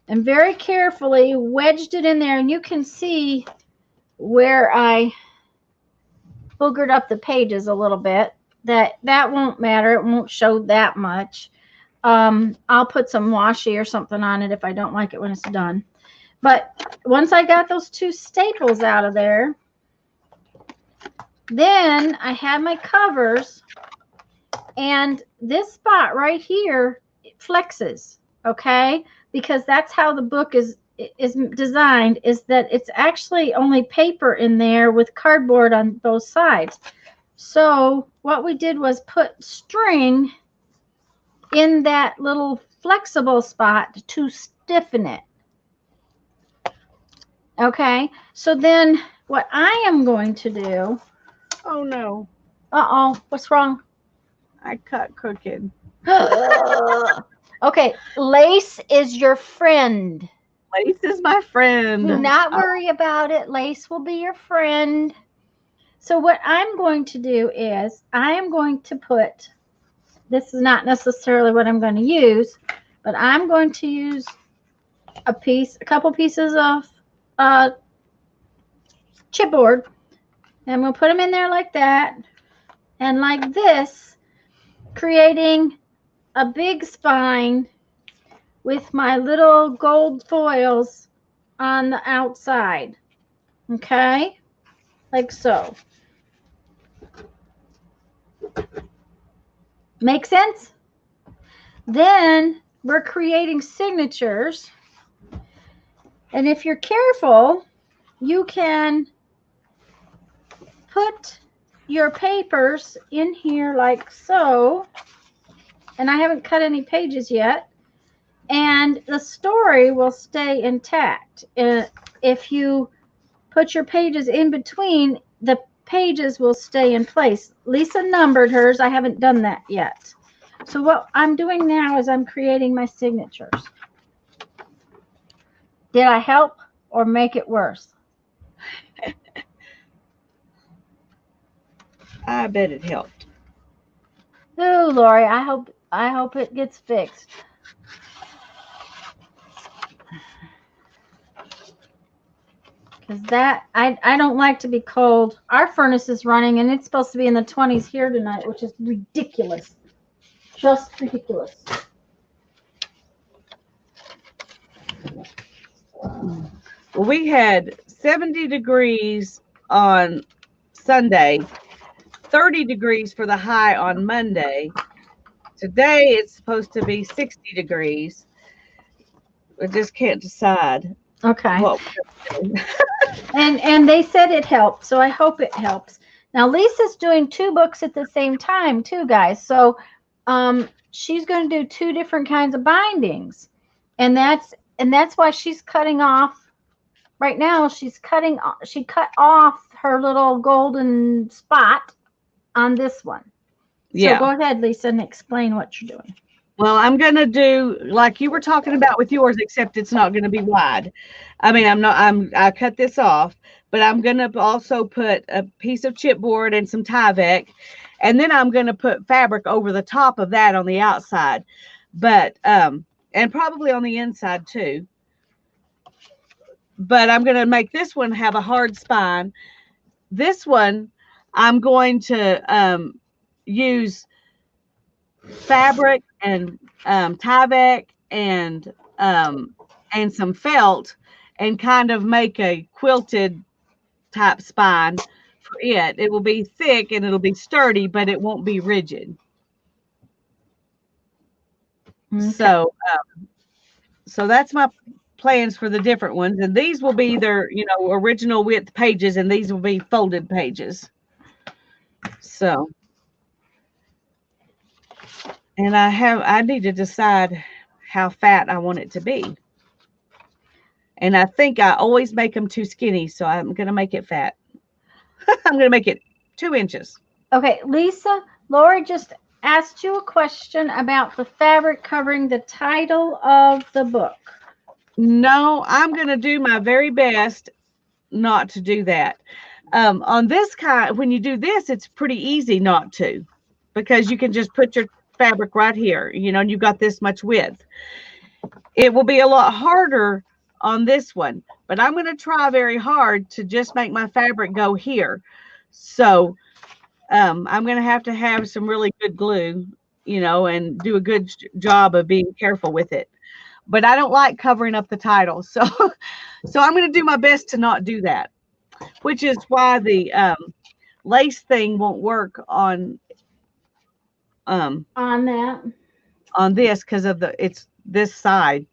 Speaker 2: and very carefully wedged it in there, and you can see where I boogered up the pages a little bit. That won't matter. It won't show that much. I'll put some washi or something on it if I don't like it when it's done. But once I got those 2 staples out of there, then I had my covers, and this spot right here flexes, okay? Because that's how the book is designed, is that it's actually only paper in there with cardboard on both sides. So what we did was put string in that little flexible spot to stiffen it. Okay, so then what I am going to do.
Speaker 1: oh no.
Speaker 2: Uh-oh, what's wrong?
Speaker 1: I cut crooked.
Speaker 2: Okay, lace is your friend.
Speaker 1: Lace is my friend.
Speaker 2: Do not worry about it. Lace will be your friend. So what I'm going to do is I am going to put, this is not necessarily what I'm going to use, but I'm going to use a couple pieces of chipboard, and we'll put them in there like that, and like this, creating a big spine with my little gold foils on the outside. Okay, like so. Make sense? Then we're creating signatures, and if you're careful, you can put your papers in here like so, and I haven't cut any pages yet, and the story will stay intact. If you put your pages in between, the pages will stay in place. Lisa numbered hers. I haven't done that yet. So what I'm doing now is I'm creating my signatures. Did I help or make it worse?
Speaker 1: I bet it helped.
Speaker 2: Ooh, Lori, I hope it gets fixed. Because that, I don't like to be cold. Our furnace is running, and it's supposed to be in the 20s here tonight, which is ridiculous. Just ridiculous.
Speaker 1: Well, we had 70 degrees on Sunday, 30 degrees for the high on Monday. Today it's supposed to be 60 degrees. I just can't decide.
Speaker 2: Okay.
Speaker 1: What
Speaker 2: and they said it helped, so I hope it helps. Now Lisa's doing 2 books at the same time too, guys. So she's going to do 2 different kinds of bindings, and that's why she's cutting off right now. She cut off her little golden spot on this one.
Speaker 1: Yeah.
Speaker 2: So go ahead, Lisa, and explain what you're doing.
Speaker 1: Well, I'm going to do like you were talking about with yours, except it's not going to be wide. I mean, I cut this off, but I'm going to also put a piece of chipboard and some Tyvek, and then I'm going to put fabric over the top of that on the outside, but, and probably on the inside too. But I'm going to make this one have a hard spine. This one, I'm going to use fabric and Tyvek and some felt, and kind of make a quilted type spine for it. It will be thick and it'll be sturdy, but it won't be rigid.
Speaker 2: Okay.
Speaker 1: So that's my plans for the different ones, and these will be their original width pages, and these will be folded pages. So, and I need to decide how fat I want it to be, and I think I always make them too skinny, so I'm gonna make it fat. I'm gonna make it 2 inches.
Speaker 2: Okay, Lisa, Laura just asked you a question about the fabric covering the title of the book.
Speaker 1: No, I'm gonna do my very best not to do that. On this kind, when you do this, it's pretty easy not to, because you can just put your fabric right here, and you've got this much width. It will be a lot harder on this one, but I'm going to try very hard to just make my fabric go here. So I'm going to have some really good glue, and do a good job of being careful with it. But I don't like covering up the title, so I'm going to do my best to not do that, which is why the lace thing won't work on
Speaker 2: that
Speaker 1: on this, because of it's this side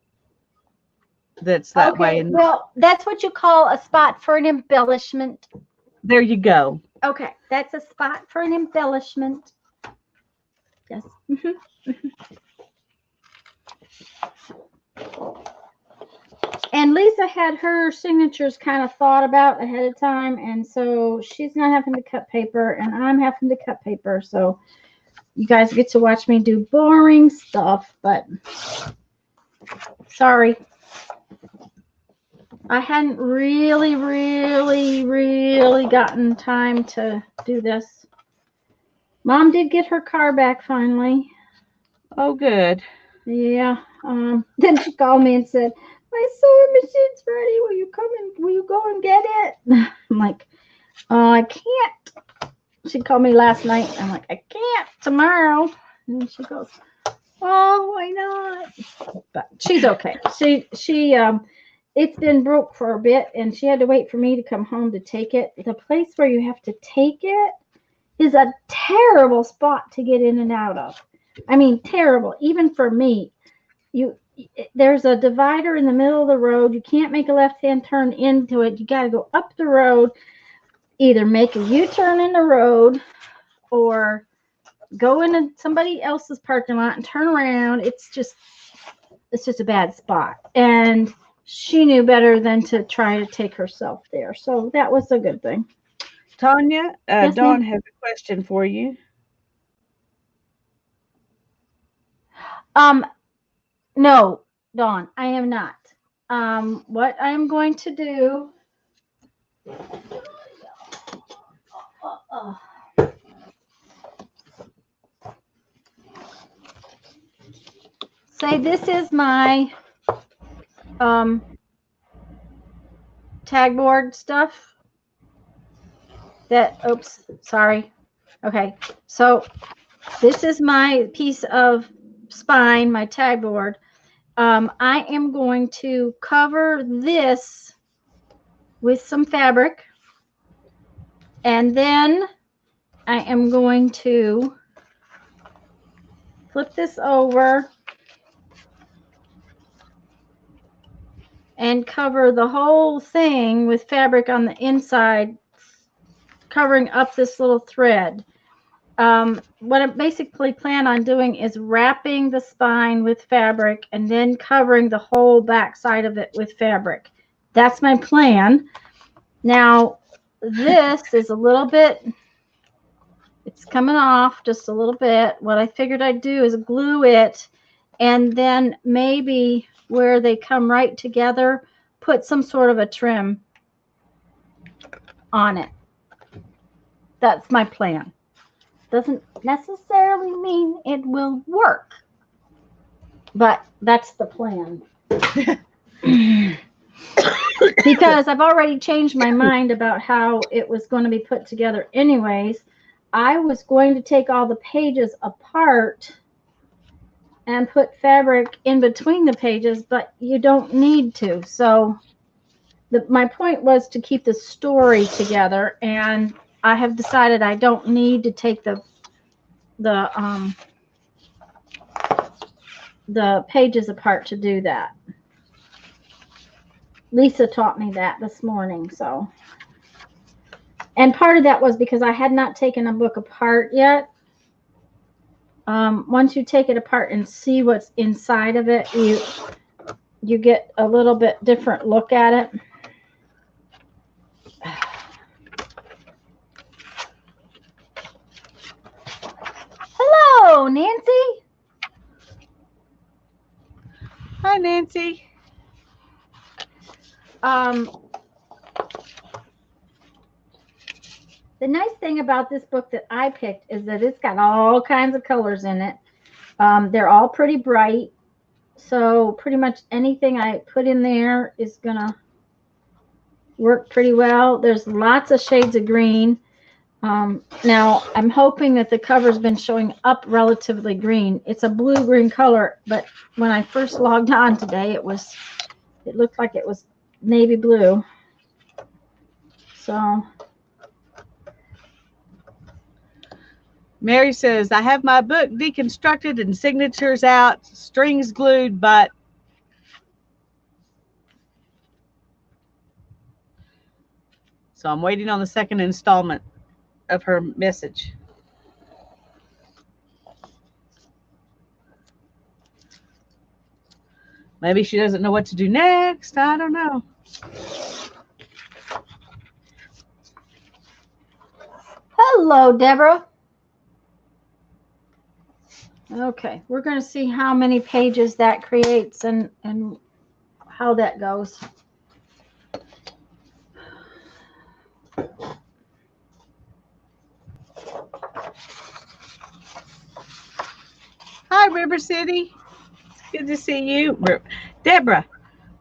Speaker 1: that's that way. And
Speaker 2: well, that's what you call a spot for an embellishment.
Speaker 1: there you go.
Speaker 2: Okay, that's a spot for an embellishment. Yes. And Lisa had her signatures kind of thought about ahead of time, and so she's not having to cut paper, and I'm having to cut paper. So you guys get to watch me do boring stuff, but sorry. I hadn't really gotten time to do this. Mom did get her car back finally.
Speaker 1: Oh, good.
Speaker 2: Yeah. Then she called me and said, "My sewing machine's ready. Will you go and get it?" I'm like, "I can't." She called me last night. I'm like, "I can't tomorrow." And she goes, "Oh, why not?" But she's okay. She it's been broke for a bit, and she had to wait for me to come home to take it. The place where you have to take it is a terrible spot to get in and out of. I mean, terrible. Even for me, there's a divider in the middle of the road. You can't make a left-hand turn into it. You got to go up the road, either make a U-turn in the road or go into somebody else's parking lot and turn around. It's just a bad spot. And she knew better than to try to take herself there. So that was a good thing.
Speaker 1: Tanya,
Speaker 2: Yes,
Speaker 1: Dawn
Speaker 2: ma'am?
Speaker 1: has a question for you.
Speaker 2: No, Dawn, I am not. What I'm going to do. Say this is my tag board stuff. Oops, sorry. Okay, so this is my piece of spine, my tag board. I am going to cover this with some fabric, and then I am going to flip this over and cover the whole thing with fabric on the inside, covering up this little thread. What I basically plan on doing is wrapping the spine with fabric and then covering the whole back side of it with fabric. That's my plan. Now, this is a little bit, it's coming off just a little bit. What I figured I'd do is glue it, and then maybe where they come right together, put some sort of a trim on it. That's my plan. Doesn't necessarily mean it will work, but that's the plan. Because I've already changed my mind about how it was going to be put together anyways. I was going to take all the pages apart and put fabric in between the pages, but you don't need to. So my point was to keep the story together, and I have decided I don't need to take the the pages apart to do that. Lisa taught me that this morning, so. And part of that was because I had not taken a book apart yet. Once you take it apart and see what's inside of it, you get a little bit different look at it. Hello, Nancy.
Speaker 1: Hi, Nancy.
Speaker 2: The nice thing about this book that I picked is that it's got all kinds of colors in it. They're all pretty bright. So pretty much anything I put in there is going to work pretty well. There's lots of shades of green. Now, I'm hoping that the cover's been showing up relatively green. It's a blue-green color, but when I first logged on today, it looked like it was navy blue. So...
Speaker 1: Mary says, I have my book deconstructed and signatures out, strings glued, but so I'm waiting on the second installment of her message. Maybe she doesn't know what to do next. I don't know.
Speaker 2: Hello, Deborah. Okay, we're going to see how many pages that creates and how that goes.
Speaker 1: Hi, River City. It's good to see you. Deborah,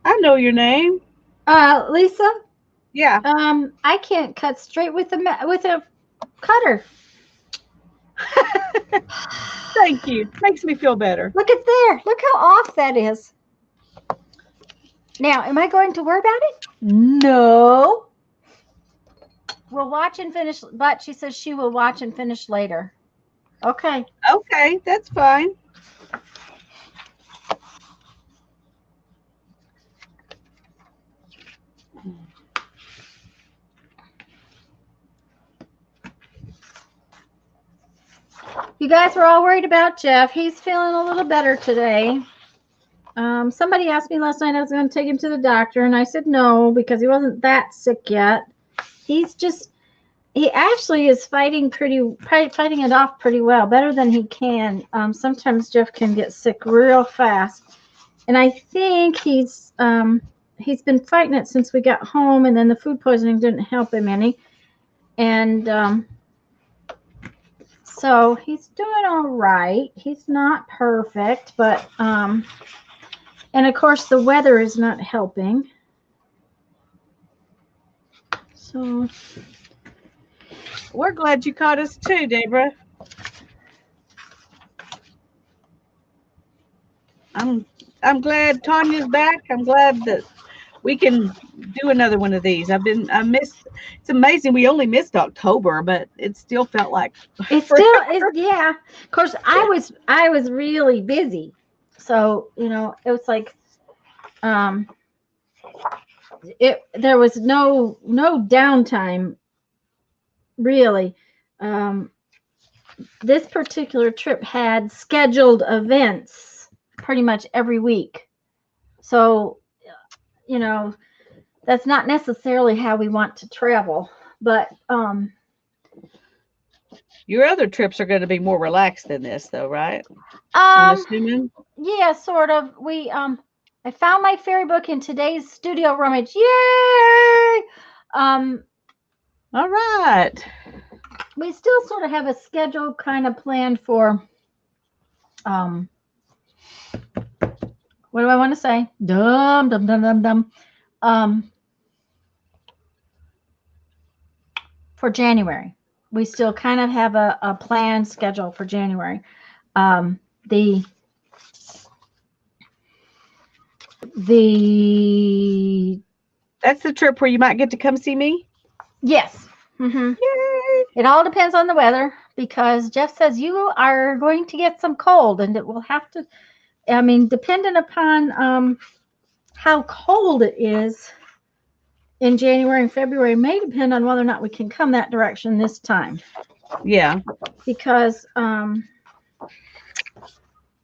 Speaker 1: I know your name.
Speaker 2: Lisa?
Speaker 1: Yeah.
Speaker 2: I can't cut straight with a cutter.
Speaker 1: Thank you. Makes me feel better.
Speaker 2: Look at there. Look how off that is. Now, am I going to worry about it? No. We'll watch and finish, but she says she will watch and finish later. Okay.
Speaker 1: Okay, that's fine.
Speaker 2: You guys were all worried about Jeff. He's feeling a little better today. Somebody asked me last night if I was going to take him to the doctor, and I said no because he wasn't that sick yet. He actually is fighting it off pretty well, better than he can. Sometimes Jeff can get sick real fast, and I think he's been fighting it since we got home, and then the food poisoning didn't help him any, and so he's doing all right. He's not perfect, but and of course the weather is not helping. So
Speaker 1: we're glad you caught us too, Deborah. I'm glad Tanya's back. I'm glad that we can do another one of these. It's amazing we only missed October, but it still felt like
Speaker 2: yeah. Of course, I was really busy, so it was like there was no downtime really. This particular trip had scheduled events pretty much every week, so that's not necessarily how we want to travel, but
Speaker 1: your other trips are going to be more relaxed than this, though, right? I'm assuming.
Speaker 2: Yeah, sort of. I found my fairy book in today's studio rummage. Yay!
Speaker 1: All right.
Speaker 2: We still sort of have a schedule kind of planned for what do I want to say? For January. We still kind of have a planned schedule for January. The
Speaker 1: That's the trip where you might get to come see me?
Speaker 2: Yes. Mm-hmm. Yay. It all depends on the weather because Jeff says you are going to get some cold and it will have to I mean, depending upon how cold it is in January and February may depend on whether or not we can come that direction this time.
Speaker 1: Yeah.
Speaker 2: Because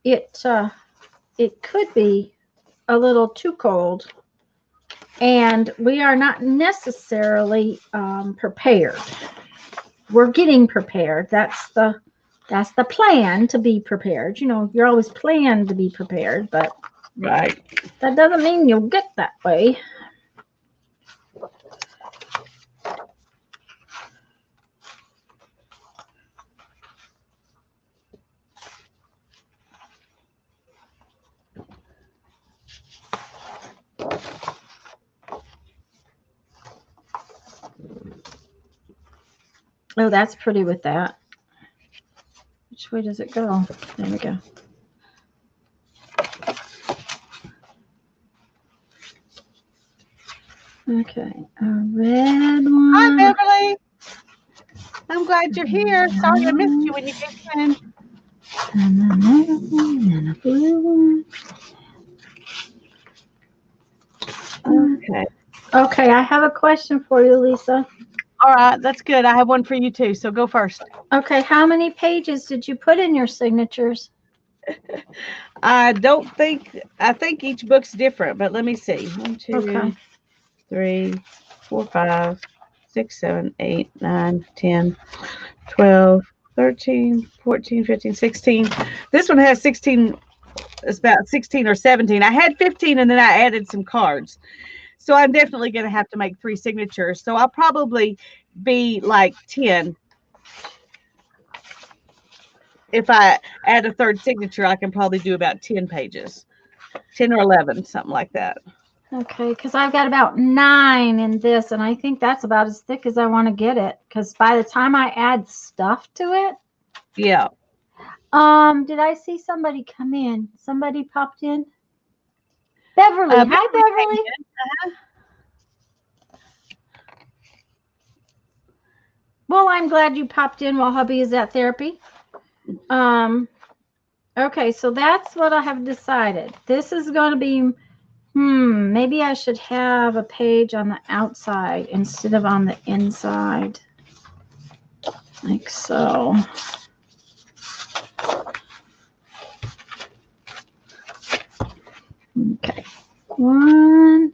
Speaker 2: it could be a little too cold, and we are not necessarily prepared. We're getting prepared. That's the plan, to be prepared. You know, you're always planned to be prepared, but
Speaker 1: Right.
Speaker 2: that doesn't mean you'll get that way. Oh, that's pretty with that. Which way does it go? There we go. Okay, a red one.
Speaker 1: Hi, Beverly. I'm glad you're here. Sorry I missed you when you came in.
Speaker 2: And another one, and a blue one.
Speaker 1: Okay.
Speaker 2: Okay, I have a question for you, Lisa.
Speaker 1: All right, that's good. I have one for you too, so go first.
Speaker 2: Okay, how many pages did you put in your signatures?
Speaker 1: I think each book's different, but let me see. 1, 2, 3, 4, 5, 6, 7, 8, 9, 10, 12, 13, 14, 15, 16. This one has 16. It's about 16 or 17. I had 15 and then I added some cards. So I'm definitely going to have to make 3 signatures. So I'll probably be like 10. If I add a third signature, I can probably do about 10 pages. 10 or 11, something like that.
Speaker 2: Okay, because I've got about 9 in this, and I think that's about as thick as I want to get it. Because by the time I add stuff to it,
Speaker 1: yeah.
Speaker 2: Did I see somebody come in? Somebody popped in. Beverly, hi Beverly. Well, I'm glad you popped in while hubby is at therapy. Okay, so that's what I have decided. This is going to be, maybe I should have a page on the outside instead of on the inside. Like so. Okay. 1,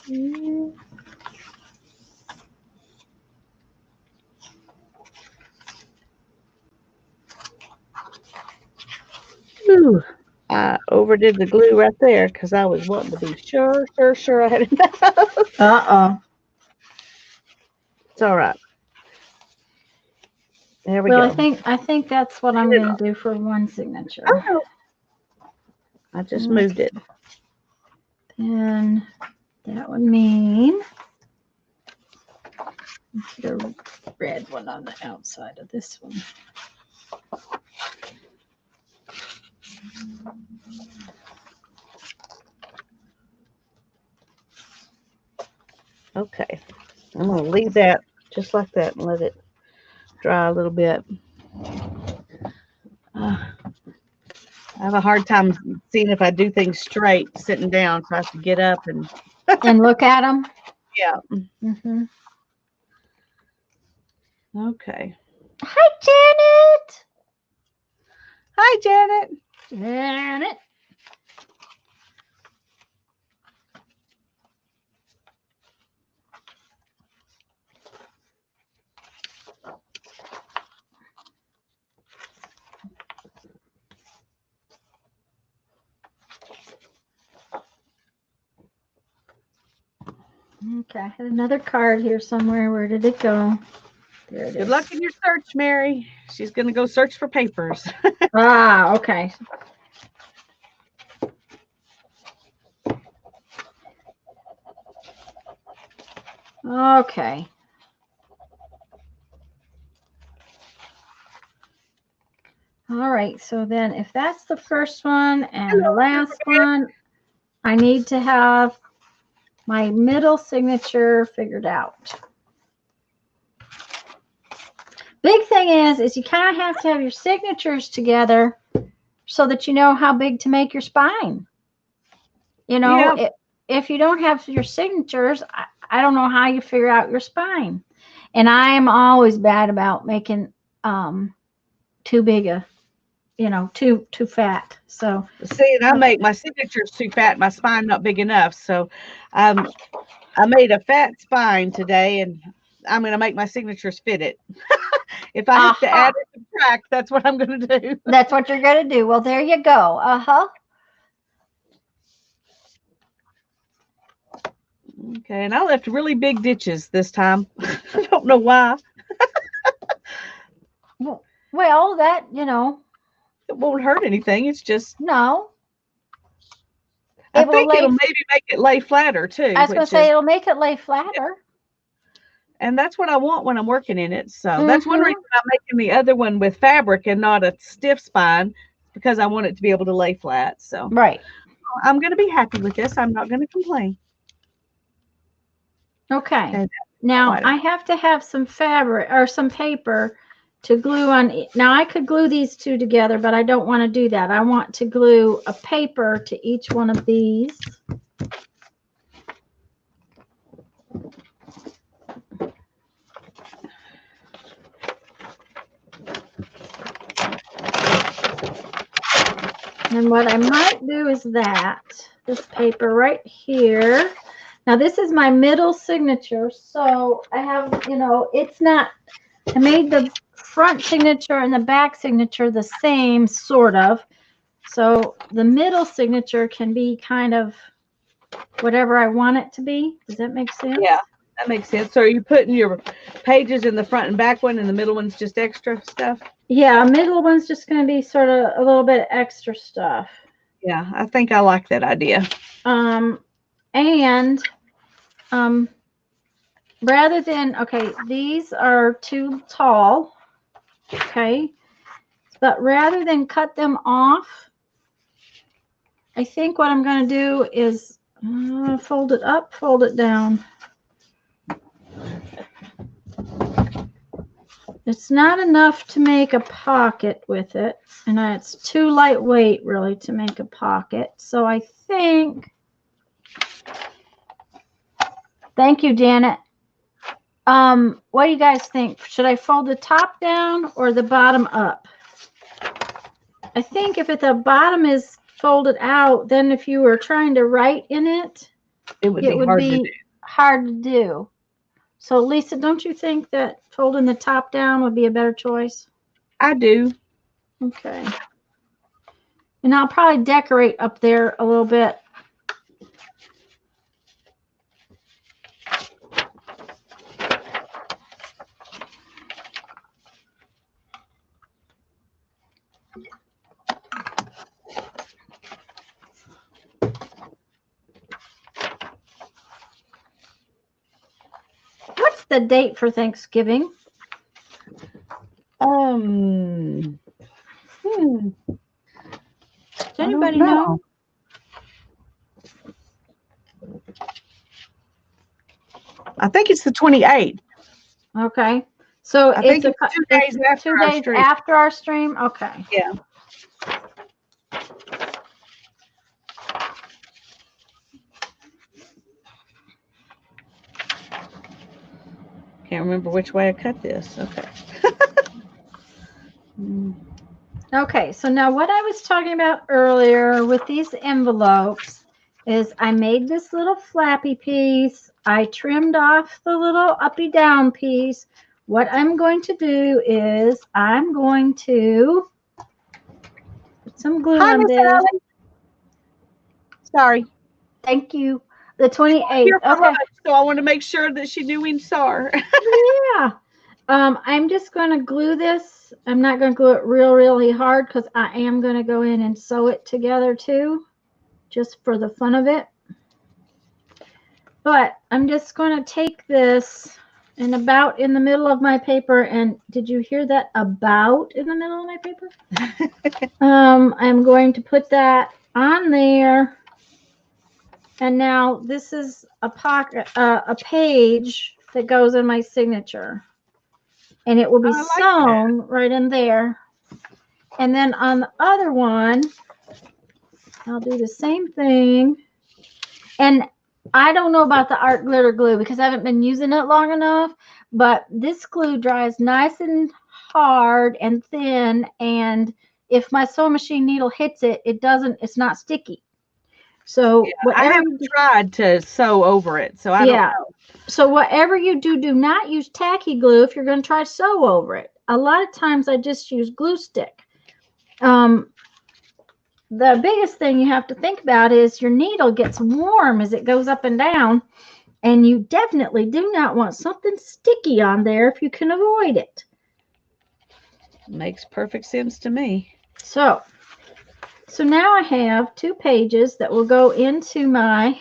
Speaker 2: 2.
Speaker 1: Ooh, I overdid the glue right there because I was wanting to be sure I had enough.
Speaker 2: Uh-oh.
Speaker 1: It's all right. There we
Speaker 2: Well,
Speaker 1: go.
Speaker 2: I think that's what I'm going to do for one signature.
Speaker 1: Oh, I just moved it.
Speaker 2: And that would mean the red one on the outside of this one.
Speaker 1: Okay. I'm going to leave that just like that and let it dry a little bit. I have a hard time seeing if I do things straight sitting down, so I have to get up and
Speaker 2: and look at them.
Speaker 1: Yeah.
Speaker 2: Mm-hmm.
Speaker 1: Okay.
Speaker 2: Hi, Janet.
Speaker 1: Hi, Janet.
Speaker 2: Janet. Okay, I had another card here somewhere. Where did it go? There it is.
Speaker 1: Good luck in your search, Mary. She's going to go search for papers.
Speaker 2: Okay. Okay. All right, so then if that's the first one and the last one, I need to have my middle signature figured out. Big thing is you kind of have to have your signatures together so that you know how big to make your spine. You know,
Speaker 1: Yeah.
Speaker 2: if you don't have your signatures, I don't know how you figure out your spine. And I am always bad about making too big a, too fat. So
Speaker 1: See, and I make my signatures too fat, my spine not big enough. So I made a fat spine today, and I'm going to make my signatures fit it. If I have to
Speaker 2: aha,
Speaker 1: add or subtract, that's what I'm going to do.
Speaker 2: that's what you're gonna do. Well, there you go.
Speaker 1: Okay, and I left really big ditches this time. I don't know why.
Speaker 2: Well, that
Speaker 1: It won't hurt anything. It's just
Speaker 2: no,
Speaker 1: I
Speaker 2: it will
Speaker 1: think it'll
Speaker 2: lay.
Speaker 1: maybe make it lay flatter
Speaker 2: I
Speaker 1: too,
Speaker 2: was gonna
Speaker 1: which
Speaker 2: say
Speaker 1: is
Speaker 2: it'll make it lay flatter.
Speaker 1: and that's what I want when I'm working in it. So that's one
Speaker 2: Mm-hmm.
Speaker 1: reason I'm making the other one with fabric and not a stiff spine because I want it to be able to lay flat. So
Speaker 2: Right.
Speaker 1: I'm going to be happy with this. I'm not going to complain.
Speaker 2: Okay.
Speaker 1: Okay,
Speaker 2: Now
Speaker 1: quite
Speaker 2: I have to have some fabric or some paper to glue on. Now I could glue these two together, but I don't want to do that. I want to glue a paper to each one of these. And what I might do is this paper right here. Now this is my middle signature. So I have, it's not, I made the front signature and the back signature the same, sort of. So the middle signature can be kind of whatever I want it to be. Does that make sense?
Speaker 1: Yeah, that makes sense. So are you putting your pages in the front and back one, and the middle one's just extra stuff?
Speaker 2: Yeah, middle one's just going to be sort of a little bit extra stuff.
Speaker 1: Yeah, I think I like that idea.
Speaker 2: And rather than, okay, these are too tall, okay, but rather than cut them off, I think what I'm going to do is fold it up, fold it down. It's not enough to make a pocket with it, and it's too lightweight really to make a pocket. So I think, thank you, Janet. What do you guys think? Should I fold the top down or the bottom up? I think if the bottom is folded out, then if you were trying to write in it,
Speaker 1: It would be
Speaker 2: hard to do. So Lisa, don't you think that folding the top down would be a better choice?
Speaker 1: I do.
Speaker 2: Okay. And I'll probably decorate up there a little bit. What's the date for Thanksgiving?
Speaker 1: Hmm.
Speaker 2: Does anybody know?
Speaker 1: I think it's the 28th.
Speaker 2: Okay. So
Speaker 1: I think it's 2 days after
Speaker 2: 2
Speaker 1: our
Speaker 2: days
Speaker 1: stream.
Speaker 2: after our stream? Okay.
Speaker 1: Yeah. Can't remember which way I cut this. Okay.
Speaker 2: Okay, so now what I was talking about earlier with these envelopes is I made this little flappy piece. I trimmed off the little uppy down piece. What I'm going to do is I'm going to put some glue
Speaker 1: Hi,
Speaker 2: on
Speaker 1: Miss
Speaker 2: this.
Speaker 1: Allie. Sorry.
Speaker 2: Thank you. The
Speaker 1: Here
Speaker 2: 28th.
Speaker 1: for
Speaker 2: Okay.
Speaker 1: lunch, so I want to make sure that she knew we saw her.
Speaker 2: Yeah. I'm just going to glue this. I'm not going to glue it really hard because I am going to go in and sew it together too, just for the fun of it. But I'm just going to take this and about in the middle of my paper. And did you hear that? About in the middle of my paper? I'm going to put that on there. And now this is a pocket, a page that goes in my signature. And it will be sewn right in there. And then on the other one, I'll do the same thing. And I don't know about the art glitter glue because I haven't been using it long enough, but this glue dries nice and hard and thin, and if my sewing machine needle hits it, it's not sticky. So
Speaker 1: I
Speaker 2: whatever
Speaker 1: haven't tried to sew over it, so I don't
Speaker 2: yeah.
Speaker 1: know.
Speaker 2: So whatever you do, do not use tacky glue if you're going to try to sew over it. A lot of times I just use glue stick. The biggest thing you have to think about is your needle gets warm as it goes up and down, and you definitely do not want something sticky on there if you can avoid it.
Speaker 1: Makes perfect sense to me.
Speaker 2: So now I have 2 pages that will go into my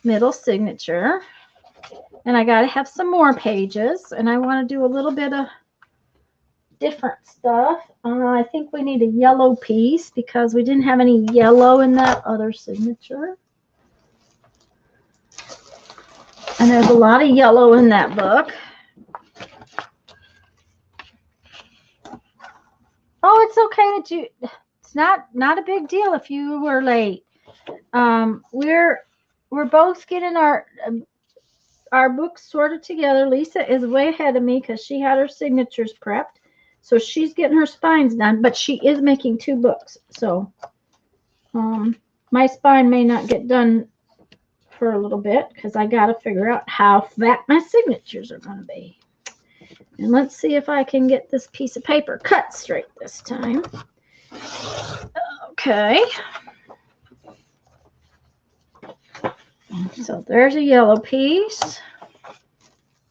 Speaker 2: middle signature, and I got to have some more pages, and I want to do a little bit of different stuff. I think we need a yellow piece because we didn't have any yellow in that other signature. And there's a lot of yellow in that book. Oh, it's okay that it's not a big deal if you were late. We're both getting our books sorted together. Lisa is way ahead of me because she had her signatures prepped. So she's getting her spines done, but she is making 2 books. So my spine may not get done for a little bit because I got to figure out how fat my signatures are going to be. And let's see if I can get this piece of paper cut straight this time. Okay. So there's a yellow piece.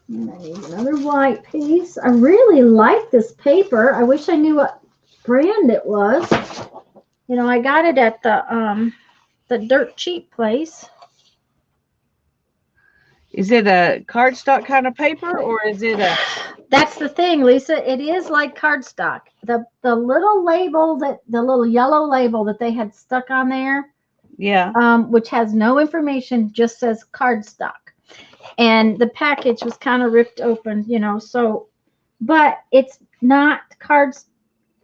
Speaker 2: And I need another white piece. I really like this paper. I wish I knew what brand it was. You know, I got it at the dirt cheap place.
Speaker 1: Is it a cardstock kind of paper, or is it a...
Speaker 2: That's the thing, Lisa. It is like cardstock. The little label the little yellow label that they had stuck on there,
Speaker 1: Yeah.
Speaker 2: Which has no information, just says cardstock. And the package was kind of ripped open, you know, so, but it's not cards.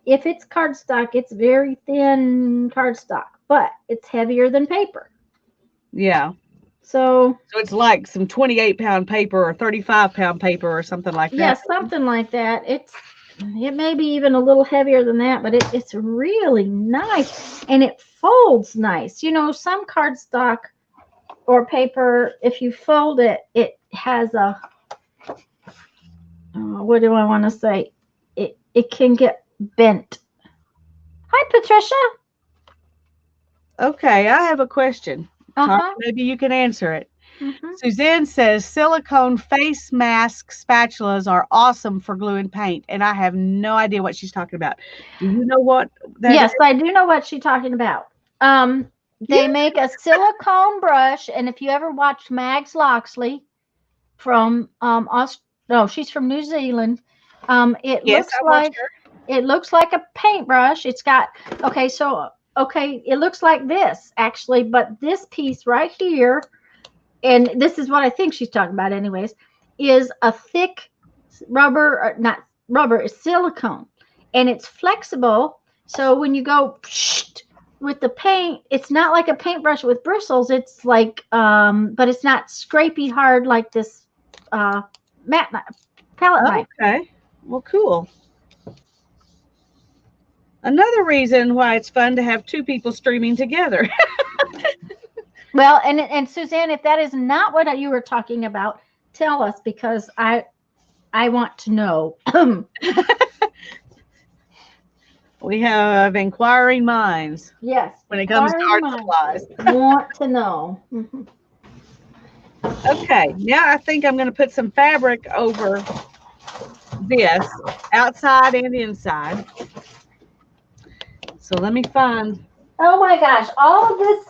Speaker 2: If it's cardstock, it's very thin cardstock, but it's heavier than paper.
Speaker 1: Yeah.
Speaker 2: So
Speaker 1: it's like some 28-pound paper or 35-pound paper or something like that.
Speaker 2: Yeah, something like that. It may be even a little heavier than that, but it's really nice, and it folds nice. You know, some cardstock or paper, if you fold it, it has a what do I want to say? It can get bent. Hi, Patricia.
Speaker 1: Okay, I have a question. Maybe you can answer it. Suzanne says silicone face mask spatulas are awesome for gluing paint, and I have no idea what she's talking about. Do you know what that
Speaker 2: Yes,
Speaker 1: is?
Speaker 2: I do know what she's talking about. They make a silicone brush, and if you ever watched Mags Loxley from no, she's from New Zealand. It looks like a paintbrush. It's got it looks like this actually, but this piece right here, and this is what I think she's talking about anyways, is a thick rubber, or not rubber, it's silicone, and it's flexible. So when you go with the paint, it's not like a paintbrush with bristles. It's like, but it's not scrapey hard like this palette knife.
Speaker 1: Okay, well, cool. Another reason why it's fun to have 2 people streaming together.
Speaker 2: Well, and Suzanne, if that is not what you were talking about, tell us, because I want to know.
Speaker 1: We have inquiring minds.
Speaker 2: Yes.
Speaker 1: When it comes to art supplies.
Speaker 2: Want to know.
Speaker 1: Okay, now I think I'm going to put some fabric over this, outside and inside. So let me find.
Speaker 2: Oh my gosh, all of this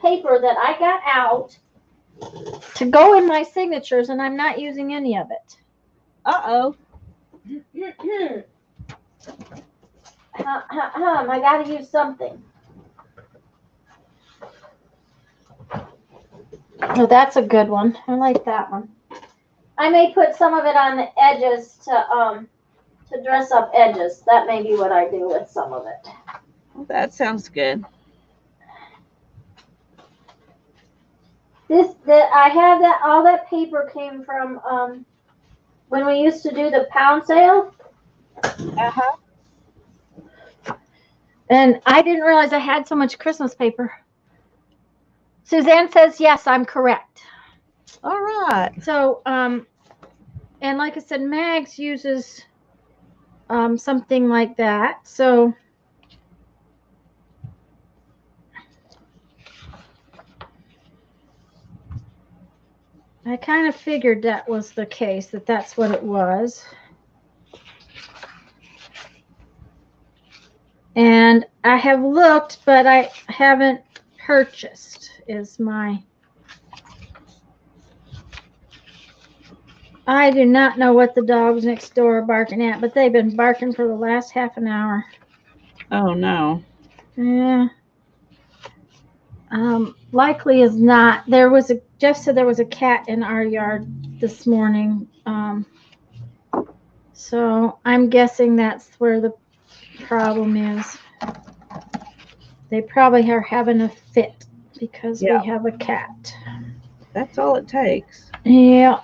Speaker 2: paper that I got out to go in my signatures, and I'm not using any of it.
Speaker 1: Uh-oh.
Speaker 2: I got to use something. Oh, that's a good one. I like that one. I may put some of it on the edges to to dress up edges. That may be what I do with some of it.
Speaker 1: Well, that sounds good.
Speaker 2: I have that. All that paper came from when we used to do the pound sale.
Speaker 1: Uh-huh.
Speaker 2: And I didn't realize I had so much Christmas paper. Suzanne says, yes, I'm correct.
Speaker 1: All right.
Speaker 2: So, and like I said, Mags uses something like that. So, I kind of figured that was the case, that's what it was. And I have looked, but I haven't purchased is my... I do not know what the dogs next door are barking at, but they've been barking for the last half an hour.
Speaker 1: Oh, no.
Speaker 2: Yeah. Likely is not. Jeff said there was a cat in our yard this morning. So I'm guessing that's where the problem is. They probably are having a fit because we have a cat.
Speaker 1: That's all it takes.
Speaker 2: Yeah.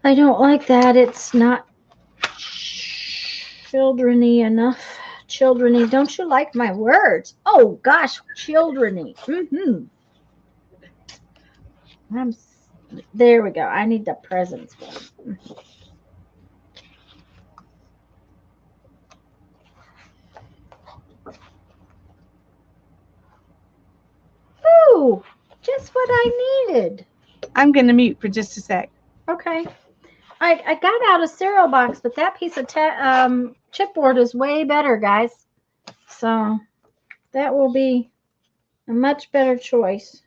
Speaker 2: I don't like that. It's not children-y enough. Children-y. Don't you like my words? Oh, gosh. Children-y. Mm-hmm. There we go. I need the presents one. Ooh, just what I needed.
Speaker 1: I'm going to mute for just a sec.
Speaker 2: Okay. I got out a cereal box, but that piece of chipboard is way better, guys. So that will be a much better choice.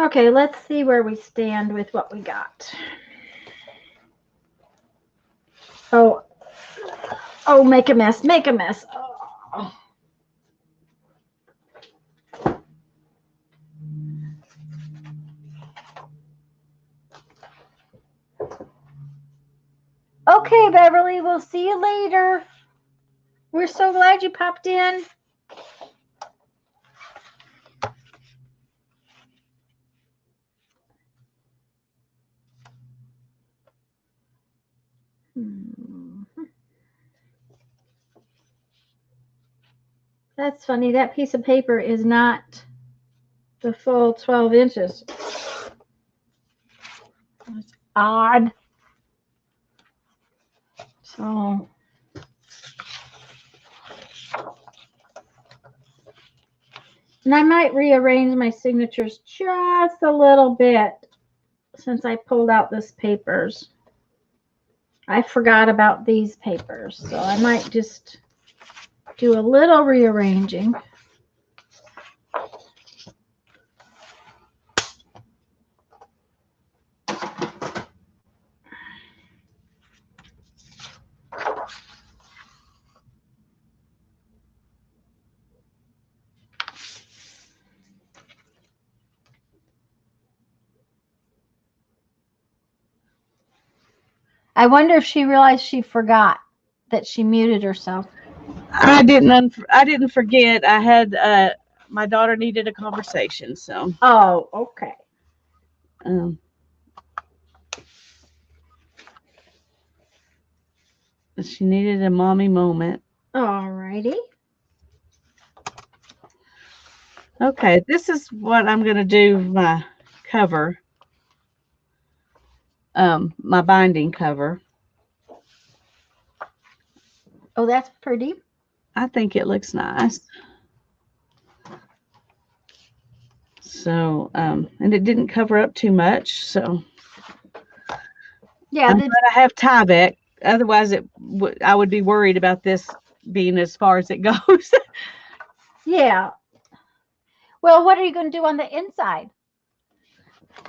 Speaker 2: Okay, let's see where we stand with what we got. Oh, make a mess, make a mess. Oh. Okay, Beverly, we'll see you later. We're so glad you popped in. That's funny. That piece of paper is not the full 12 inches. That's odd. So, and I might rearrange my signatures just a little bit since I pulled out this papers. I forgot about these papers, so I might just do a little rearranging. I wonder if she realized she forgot that she muted herself.
Speaker 1: I didn't forget. I had my daughter needed a conversation, so.
Speaker 2: Oh, okay.
Speaker 1: She needed a mommy moment.
Speaker 2: All righty.
Speaker 1: Okay, this is what I'm going to do my cover. My binding cover.
Speaker 2: Oh, that's pretty.
Speaker 1: I think it looks nice. So, and it didn't cover up too much, so.
Speaker 2: Yeah,
Speaker 1: I'm glad I have Tyvek. Otherwise, I would be worried about this being as far as it goes.
Speaker 2: Yeah. Well, what are you going to do on the inside?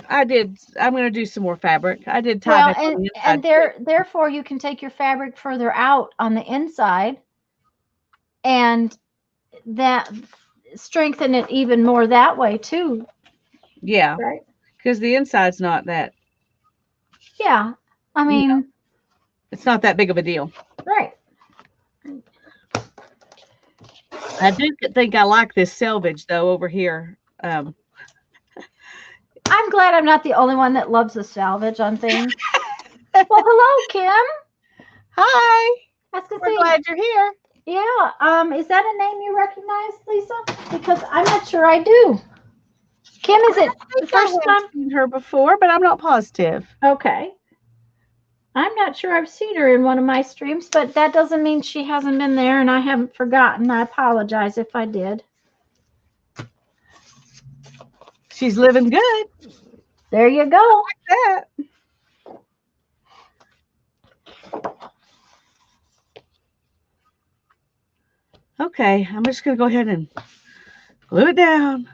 Speaker 1: I'm going to do some more fabric. I did Tyvek
Speaker 2: Well,
Speaker 1: on the inside.
Speaker 2: and therefore you can take your fabric further out on the inside and that strengthen it even more that way too,
Speaker 1: Yeah,
Speaker 2: right?
Speaker 1: because the inside's not that,
Speaker 2: Yeah, I
Speaker 1: you know,
Speaker 2: mean,
Speaker 1: it's not that big of a deal.
Speaker 2: right.
Speaker 1: I do think I like this selvage though over here.
Speaker 2: I'm glad I'm not the only one that loves the salvage on things. Well, hello, Kim.
Speaker 1: Hi,
Speaker 2: That's good
Speaker 1: we're
Speaker 2: thing.
Speaker 1: glad you're here.
Speaker 2: Yeah. Is that a name you recognize, Lisa? Because I'm not sure I do. Kim, is it
Speaker 1: I
Speaker 2: the
Speaker 1: think I
Speaker 2: first
Speaker 1: have
Speaker 2: time?
Speaker 1: seen her before, but I'm not positive.
Speaker 2: Okay. I'm not sure I've seen her in one of my streams, but that doesn't mean she hasn't been there and I haven't forgotten. I apologize if I did.
Speaker 1: She's living good.
Speaker 2: There you go.
Speaker 1: That. Okay, I'm just gonna go ahead and glue it down.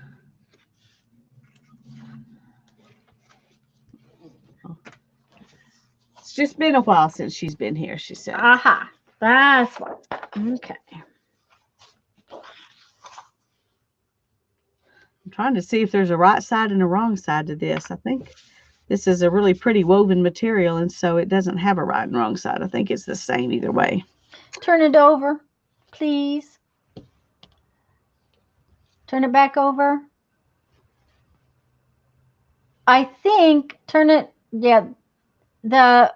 Speaker 1: It's just been a while since she's been here, she said.
Speaker 2: Aha. That's what. Okay.
Speaker 1: I'm trying to see if there's a right side and a wrong side to this. I think this is a really pretty woven material, and so it doesn't have a right and wrong side. I think it's the same either way.
Speaker 2: Turn it over, please. Turn it back over. I think turn it, yeah, the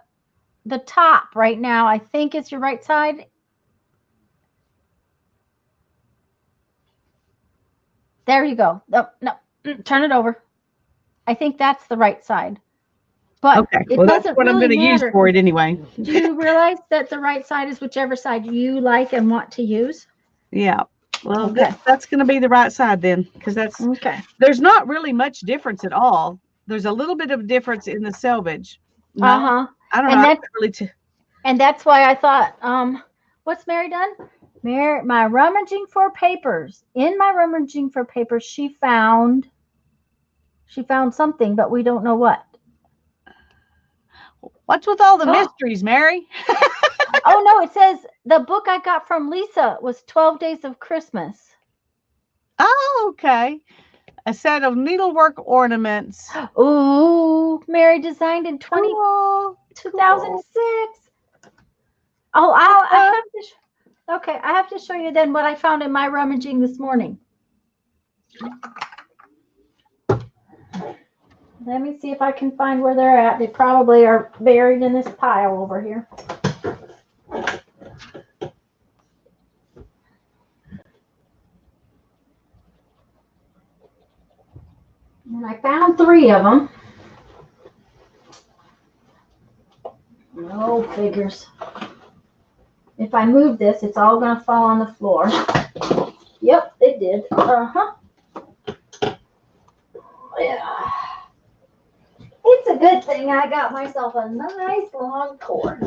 Speaker 2: top right now, I think it's your right side. There you go. No, no, turn it over. I think that's the right side. But
Speaker 1: Okay,
Speaker 2: it
Speaker 1: well, that's
Speaker 2: doesn't
Speaker 1: what I'm
Speaker 2: really
Speaker 1: going to use
Speaker 2: matter.
Speaker 1: for it anyway.
Speaker 2: Do you realize that the right side is whichever side you like and want to use?
Speaker 1: Yeah. Well,
Speaker 2: Okay.
Speaker 1: that's going to be the right side then, because
Speaker 2: Okay.
Speaker 1: there's not really much difference at all. There's a little bit of difference in the selvage. No,
Speaker 2: Uh-huh.
Speaker 1: I don't know.
Speaker 2: And
Speaker 1: I
Speaker 2: that's
Speaker 1: can't really
Speaker 2: and that's why I thought, what's Mary done? Mary, my rummaging for papers. In my rummaging for papers, she found something, but we don't know what.
Speaker 1: What's with all the mysteries, Mary?
Speaker 2: Oh no, it says the book I got from Lisa was 12 Days of Christmas.
Speaker 1: Oh, okay. A set of needlework ornaments.
Speaker 2: Ooh, Mary designed in
Speaker 1: Cool.
Speaker 2: 2006. Oh, I have to. Okay, I have to show you then what I found in my rummaging this morning. Let me see if I can find where they're at. They probably are buried in this pile over here. And I found 3 of them. No figures. If I move this, it's all going to fall on the floor. Yep, it did. Uh-huh. Yeah. It's a good thing I got myself a nice long cord.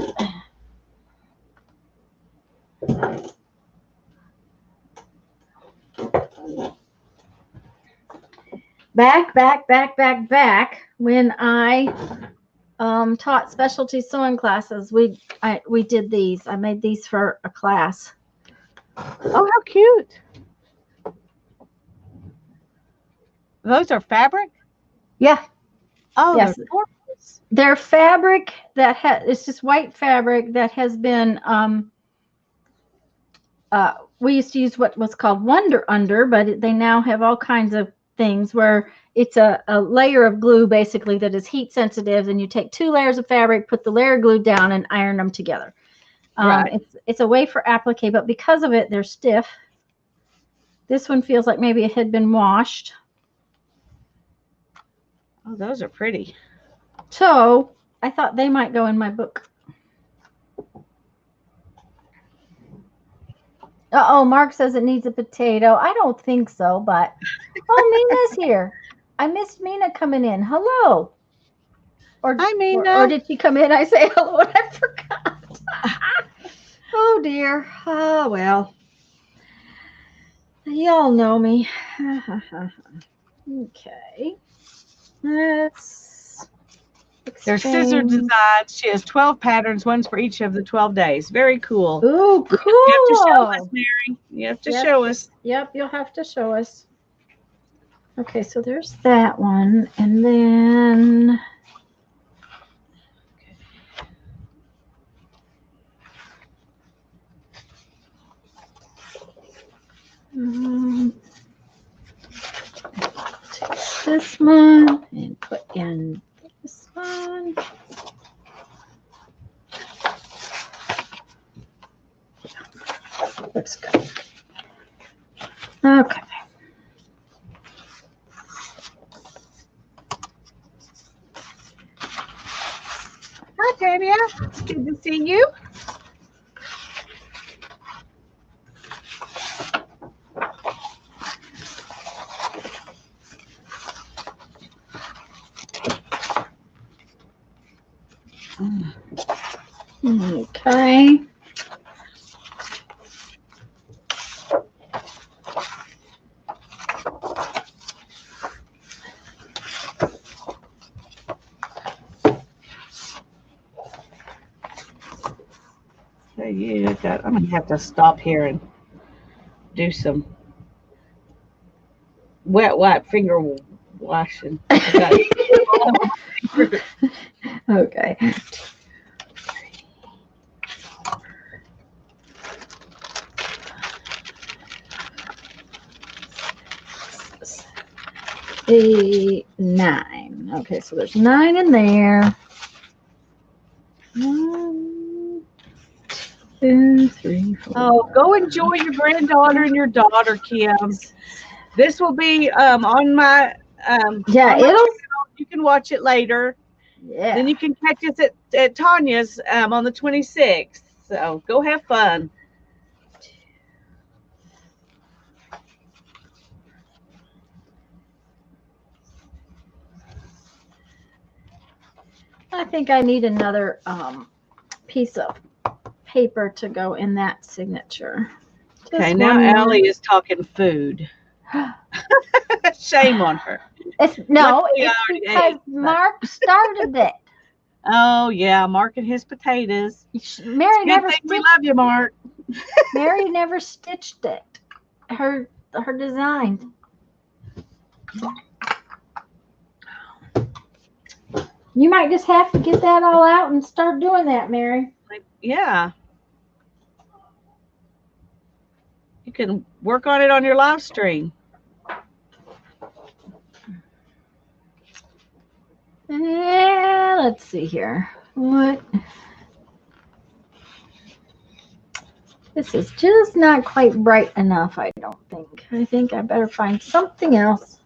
Speaker 2: Back when I taught specialty sewing classes, we did these. I made these for a class.
Speaker 1: Oh, how cute. Those are fabric?
Speaker 2: Yeah.
Speaker 1: Oh,
Speaker 2: Yes.
Speaker 1: they're gorgeous.
Speaker 2: They're fabric that it's just white fabric that has been we used to use what was called Wonder Under, but they now have all kinds of things where it's a layer of glue basically that is heat sensitive, and you take 2 layers of fabric, put the layer of glue down, and iron them together.
Speaker 1: Right.
Speaker 2: It's a way for applique, but because of it, they're stiff. This one feels like maybe it had been washed.
Speaker 1: Oh, those are pretty.
Speaker 2: So I thought they might go in my book. Uh-oh, Mark says it needs a potato. I don't think so, but oh, Mina's here. I missed Mina coming in. Hello.
Speaker 1: Hi,
Speaker 2: Or
Speaker 1: Mina.
Speaker 2: did she come in? I say hello and I forgot. Oh dear. Oh well. Y'all know me. Okay. Let's
Speaker 1: They're scissor
Speaker 2: Exchange.
Speaker 1: designs. She has 12 patterns, one's for each of the 12 days. Very cool.
Speaker 2: Ooh,
Speaker 1: You have to show us,
Speaker 2: cool.
Speaker 1: Mary. You have to
Speaker 2: Yep.
Speaker 1: show us.
Speaker 2: Yep, you'll have to show us. Okay, so there's that one. And then take this one and put in this one. Looks good. Okay.
Speaker 1: Hi, Tanya. It's good to see you.
Speaker 2: Okay.
Speaker 1: I'm gonna have to stop here and do some wet wipe finger washing.
Speaker 2: Okay. Eight, 9. Okay, so there's 9 in there. 1, 2, 3, 4.
Speaker 1: Oh, go enjoy your granddaughter and your daughter, Kim. This will be on my
Speaker 2: Yeah,
Speaker 1: on my
Speaker 2: it'll.
Speaker 1: channel. You can watch it later.
Speaker 2: Yeah.
Speaker 1: Then you can catch us at Tanya's on the 26th. So go have fun.
Speaker 2: I think I need another piece of paper to go in that signature. Just
Speaker 1: Okay, now
Speaker 2: one more.
Speaker 1: Allie is talking food. Shame on her.
Speaker 2: No,
Speaker 1: Luckily, I
Speaker 2: it's
Speaker 1: already
Speaker 2: because
Speaker 1: ate, but-
Speaker 2: Mark started it.
Speaker 1: Oh yeah, Mark and his potatoes.
Speaker 2: Mary
Speaker 1: Good
Speaker 2: never
Speaker 1: thing we
Speaker 2: stitched.
Speaker 1: love you, Mark.
Speaker 2: Mary never stitched it. Her design. You might just have to get that all out and start doing that, Mary.
Speaker 1: Yeah. You can work on it on your live stream.
Speaker 2: Yeah, let's see here. What? This is just not quite bright enough, I don't think. I think I better find something else.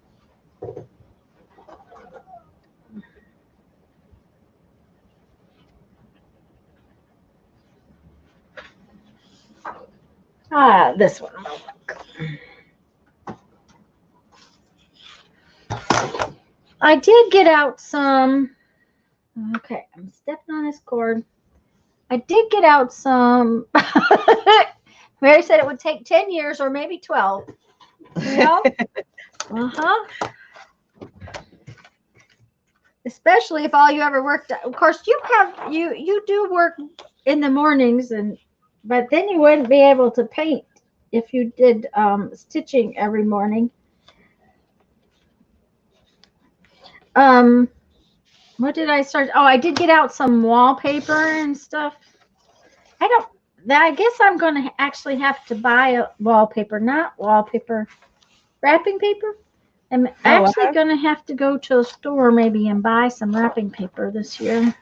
Speaker 2: This one will work. I did get out some. Okay, I'm stepping on this cord. I did get out some. Mary said it would take 10 years or maybe 12. Yeah. Especially if all you ever worked. Of course, you do work in the mornings, but then you wouldn't be able to paint if you did stitching every morning. What did I start? Oh, I did get out some wallpaper and stuff. I guess I'm going to actually have to buy a wallpaper, not wallpaper, wrapping paper. I'm actually going to have to go to a store maybe and buy some wrapping paper this year,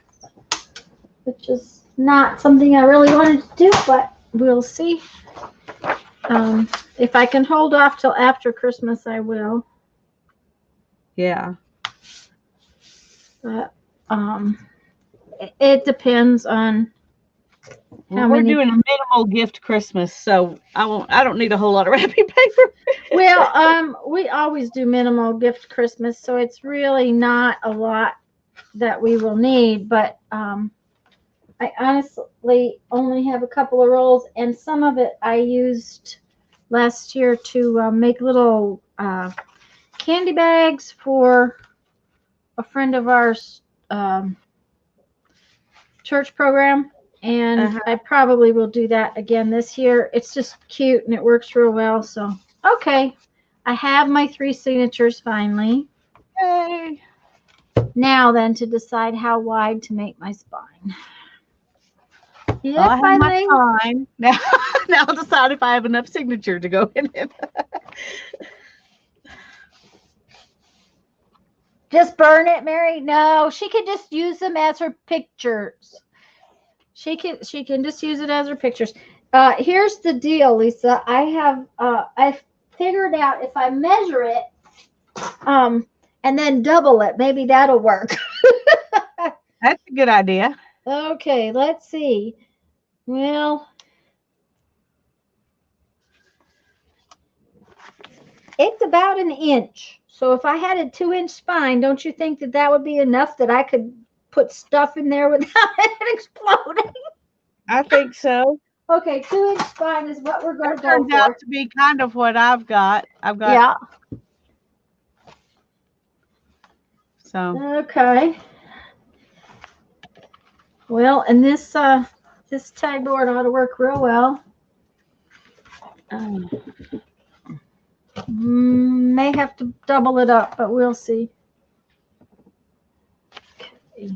Speaker 2: which is not something I really wanted to do, but we'll see. If I can hold off till after Christmas, I will.
Speaker 1: Yeah.
Speaker 2: But it depends on how
Speaker 1: We're
Speaker 2: many.
Speaker 1: doing a minimal gift Christmas, so I don't need a whole lot of wrapping paper.
Speaker 2: Well, we always do minimal gift Christmas, so it's really not a lot that we will need. But I honestly only have a couple of rolls, and some of it I used last year to make little candy bags for a friend of ours church program, and I probably will do that again this year. It's just cute and it works real well. So, okay, I have my 3 signatures finally.
Speaker 1: Yay.
Speaker 2: Now then, to decide how wide to make my spine.
Speaker 1: Well, I have my time. Now, now I'll decide if I have enough signature to go in it.
Speaker 2: Just burn it, Mary? No, she can just use them as her pictures. She can just use it as her pictures. Here's the deal, Lisa. I've figured out if I measure it, and then double it, maybe that'll work.
Speaker 1: That's a good idea.
Speaker 2: Okay, let's see. Well, it's about an inch. So if I had a 2-inch spine, don't you think that would be enough that I could put stuff in there without it exploding?
Speaker 1: I think so.
Speaker 2: Okay, 2-inch spine is what we're going to go for.
Speaker 1: Turns out to be kind of what I've got.
Speaker 2: Yeah.
Speaker 1: So.
Speaker 2: Okay. Well, and this tag board ought to work real well. May have to double it up, but we'll see. Okay.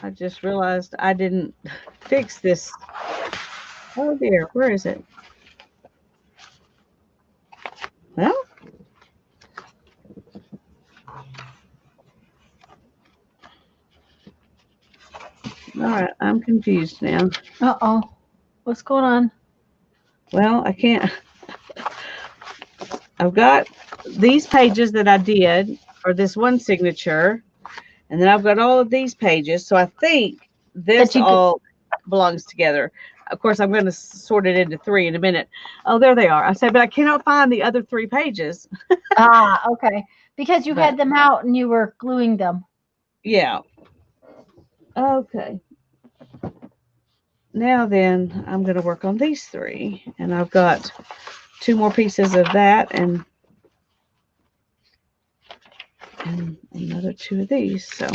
Speaker 1: I just realized I didn't fix this. Oh dear, where is it? Well, all right, I'm confused now.
Speaker 2: Uh-oh. What's going on?
Speaker 1: Well, I can't. I've got these pages that I did, or this one signature, and then I've got all of these pages. So I think this all belongs together. Of course, I'm going to sort it into 3 in a minute. Oh, there they are. I said, but I cannot find the other 3 pages.
Speaker 2: Okay. Because you had them out and you were gluing them.
Speaker 1: Yeah. Okay. Now then, I'm going to work on these 3. And I've got 2 more pieces of that and another 2 of these. So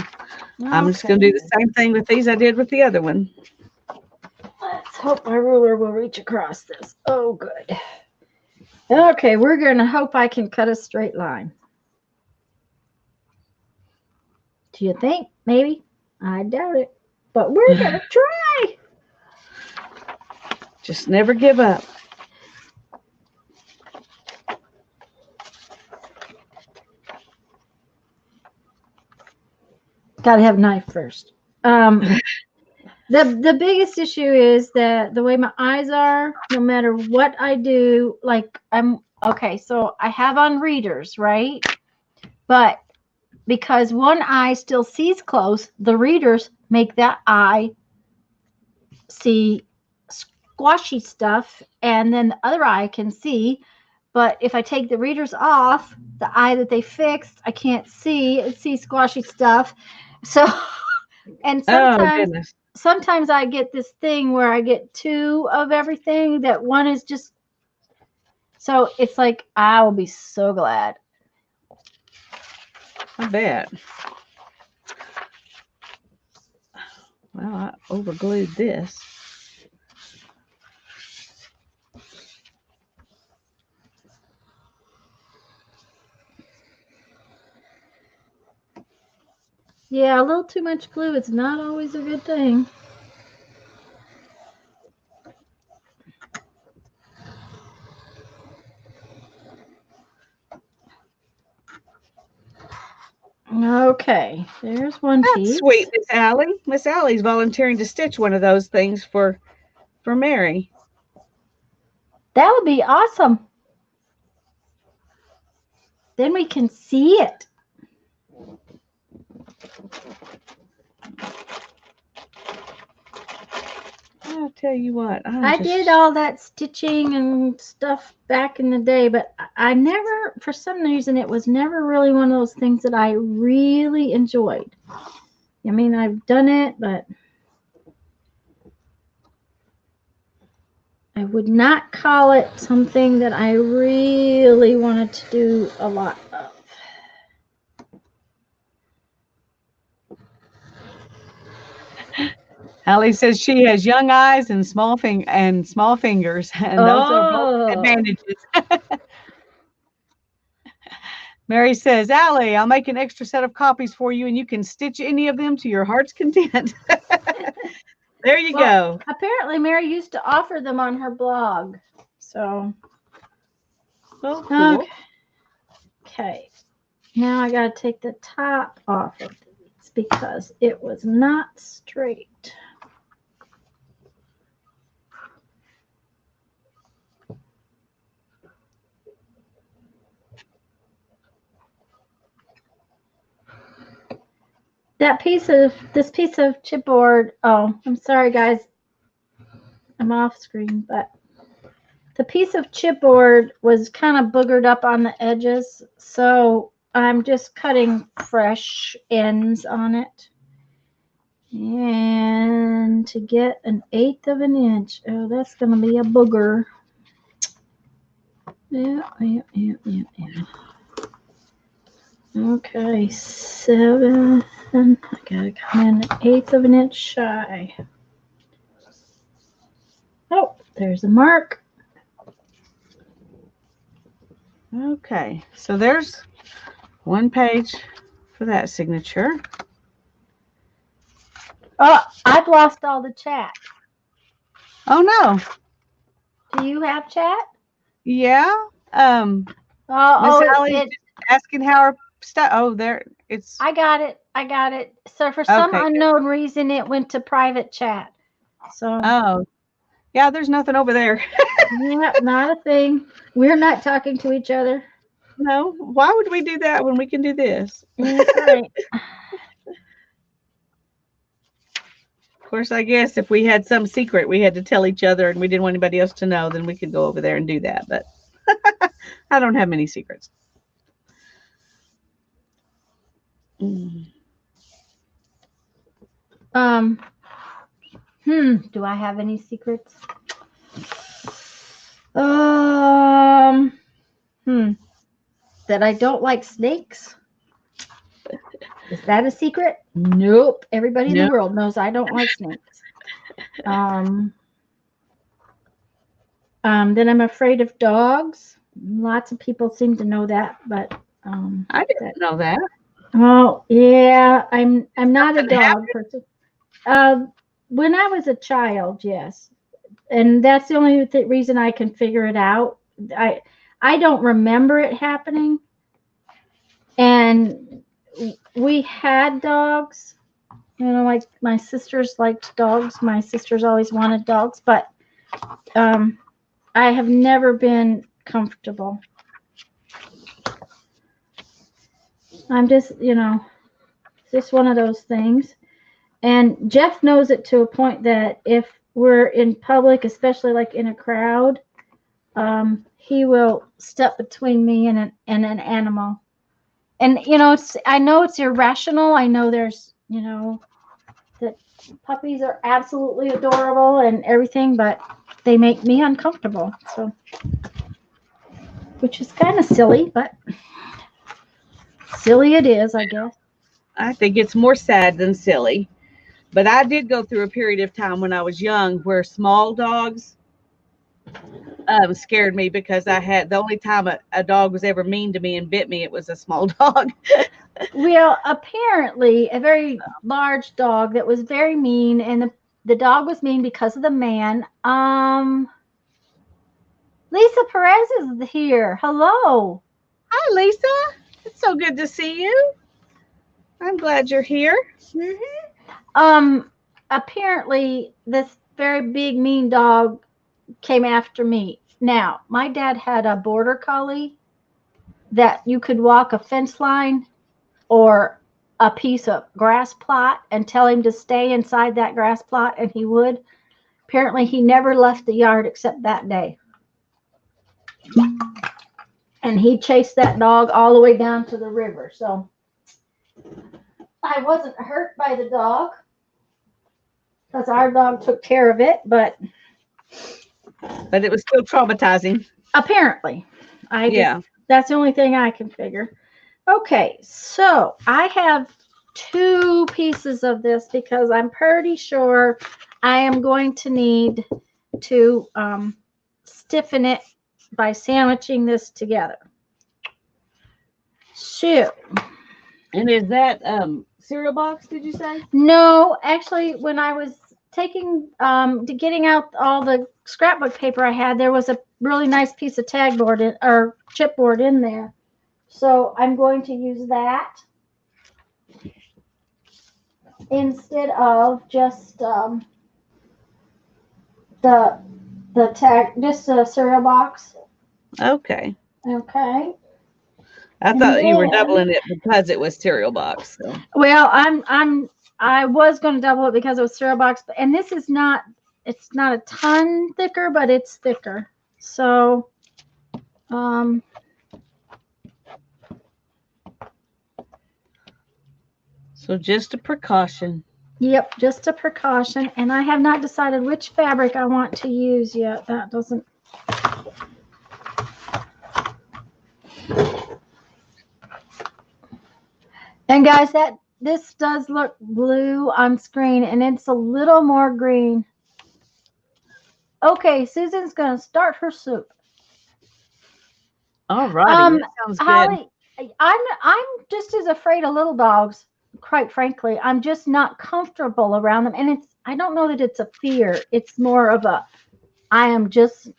Speaker 1: I'm just going to do the same thing with these I did with the other one.
Speaker 2: Let's hope my ruler will reach across this. Oh, good. Okay, we're going to hope I can cut a straight line. Do you think? Maybe? I doubt it. But we're going to try.
Speaker 1: Just never give up.
Speaker 2: Got to have a knife first. The biggest issue is that the way my eyes are, no matter what I do, like so I have on readers, right? But because one eye still sees close, the readers make that eye see squashy stuff, and then the other eye can see. But if I take the readers off, the eye that they fixed, I can't see. It sees squashy stuff. So, and sometimes I get this thing where I get 2 of everything, that one is just, so it's like, I will be so glad.
Speaker 1: I bet. Well, I overglued this.
Speaker 2: Yeah, a little too much glue is not always a good thing. Okay, there's one piece.
Speaker 1: That's sweet, Miss Allie. Miss Allie's volunteering to stitch one of those things for Mary.
Speaker 2: That would be awesome. Then we can see it.
Speaker 1: I'll tell you what.
Speaker 2: I did all that stitching and stuff back in the day, but I never, for some reason, it was never really one of those things that I really enjoyed. I mean, I've done it, but I would not call it something that I really wanted to do a lot of.
Speaker 1: Allie says she has young eyes and small fingers, and those are both
Speaker 2: Oh,
Speaker 1: advantages. Mary says, Allie, I'll make an extra set of copies for you, and you can stitch any of them to your heart's content. There you
Speaker 2: well,
Speaker 1: go.
Speaker 2: apparently Mary used to offer them on her blog. So,
Speaker 1: Oh, cool.
Speaker 2: okay. Now I got to take the top off of these because it was not straight. This piece of chipboard. Oh, I'm sorry, guys. I'm off screen, but the piece of chipboard was kind of boogered up on the edges, so I'm just cutting fresh ends on it. And to get 1/8 of an inch, oh, that's going to be a booger. Yeah. Okay, 7. I gotta come in 1/8 of an inch shy. Oh, there's a mark.
Speaker 1: Okay, so there's one page for that signature.
Speaker 2: Oh, I've lost all the chat.
Speaker 1: Oh no.
Speaker 2: Do you have chat?
Speaker 1: Yeah. Miss Allie
Speaker 2: It.
Speaker 1: asking how our stuff. Oh, there it's.
Speaker 2: I got it. So for some
Speaker 1: Okay.
Speaker 2: unknown reason, it went to private chat. So.
Speaker 1: Oh, yeah. There's nothing over there.
Speaker 2: Yeah, not a thing. We're not talking to each other.
Speaker 1: No. Why would we do that when we can do this?
Speaker 2: That's right.
Speaker 1: Of course, I guess if we had some secret we had to tell each other and we didn't want anybody else to know, then we could go over there and do that. But I don't have many secrets.
Speaker 2: Do I have any secrets? That I don't like snakes. Is that a secret? Nope. Everybody in the world knows I don't like snakes. Then I'm afraid of dogs. Lots of people seem to know that, but
Speaker 1: I didn't know that.
Speaker 2: Oh yeah, I'm not a dog person. When I was a child, yes, and that's the only reason I can figure it out. I don't remember it happening, and we had dogs. You know, like my sisters liked dogs. My sisters always wanted dogs, but I have never been comfortable. I'm just, just one of those things. And Jeff knows it to a point that if we're in public, especially like in a crowd, he will step between me and an animal. And I know it's irrational. I know there's that puppies are absolutely adorable and everything, but they make me uncomfortable. So, which is kind of silly, but silly it is, I guess.
Speaker 1: I think it's more sad than silly. But I did go through a period of time when I was young where small dogs scared me because the only time a dog was ever mean to me and bit me, it was a small dog.
Speaker 2: Well, apparently a very large dog that was very mean, and the dog was mean because of the man. Lisa Perez is here. Hello.
Speaker 1: Hi, Lisa. It's so good to see you. I'm glad you're here.
Speaker 2: Apparently this very big mean dog came after me. Now, my dad had a border collie that you could walk a fence line or a piece of grass plot and tell him to stay inside that grass plot, and he would. Apparently, he never left the yard except that day. And he chased that dog all the way down to the river. So I wasn't hurt by the dog because our dog took care of it, but
Speaker 1: it was still traumatizing.
Speaker 2: Apparently. That's the only thing I can figure. Okay, so I have 2 pieces of this because I'm pretty sure I am going to need to stiffen it by sandwiching this together. So,
Speaker 1: And is that cereal box, did you say?
Speaker 2: no, actually, when I was getting out all the scrapbook paper I had, there was a really nice piece of tag board or chipboard in there. So I'm going to use that instead of just the tag, just the cereal box.
Speaker 1: Okay.
Speaker 2: Okay.
Speaker 1: I
Speaker 2: And
Speaker 1: thought you were
Speaker 2: then,
Speaker 1: doubling it because it was cereal box. So.
Speaker 2: well, I was going to double it because it was cereal box, and this is not. It's not a ton thicker, but it's thicker. So,
Speaker 1: So just a precaution.
Speaker 2: yep, just a precaution. And I have not decided which fabric I want to use yet. That doesn't. And guys, this does look blue on screen, and it's a little more green. Okay, Susan's gonna start her soup.
Speaker 1: All righty, that sounds
Speaker 2: Holly, I'm just as afraid of little dogs. Quite frankly, I'm just not comfortable around them, and I don't know that it's a fear. It's more of a I am just.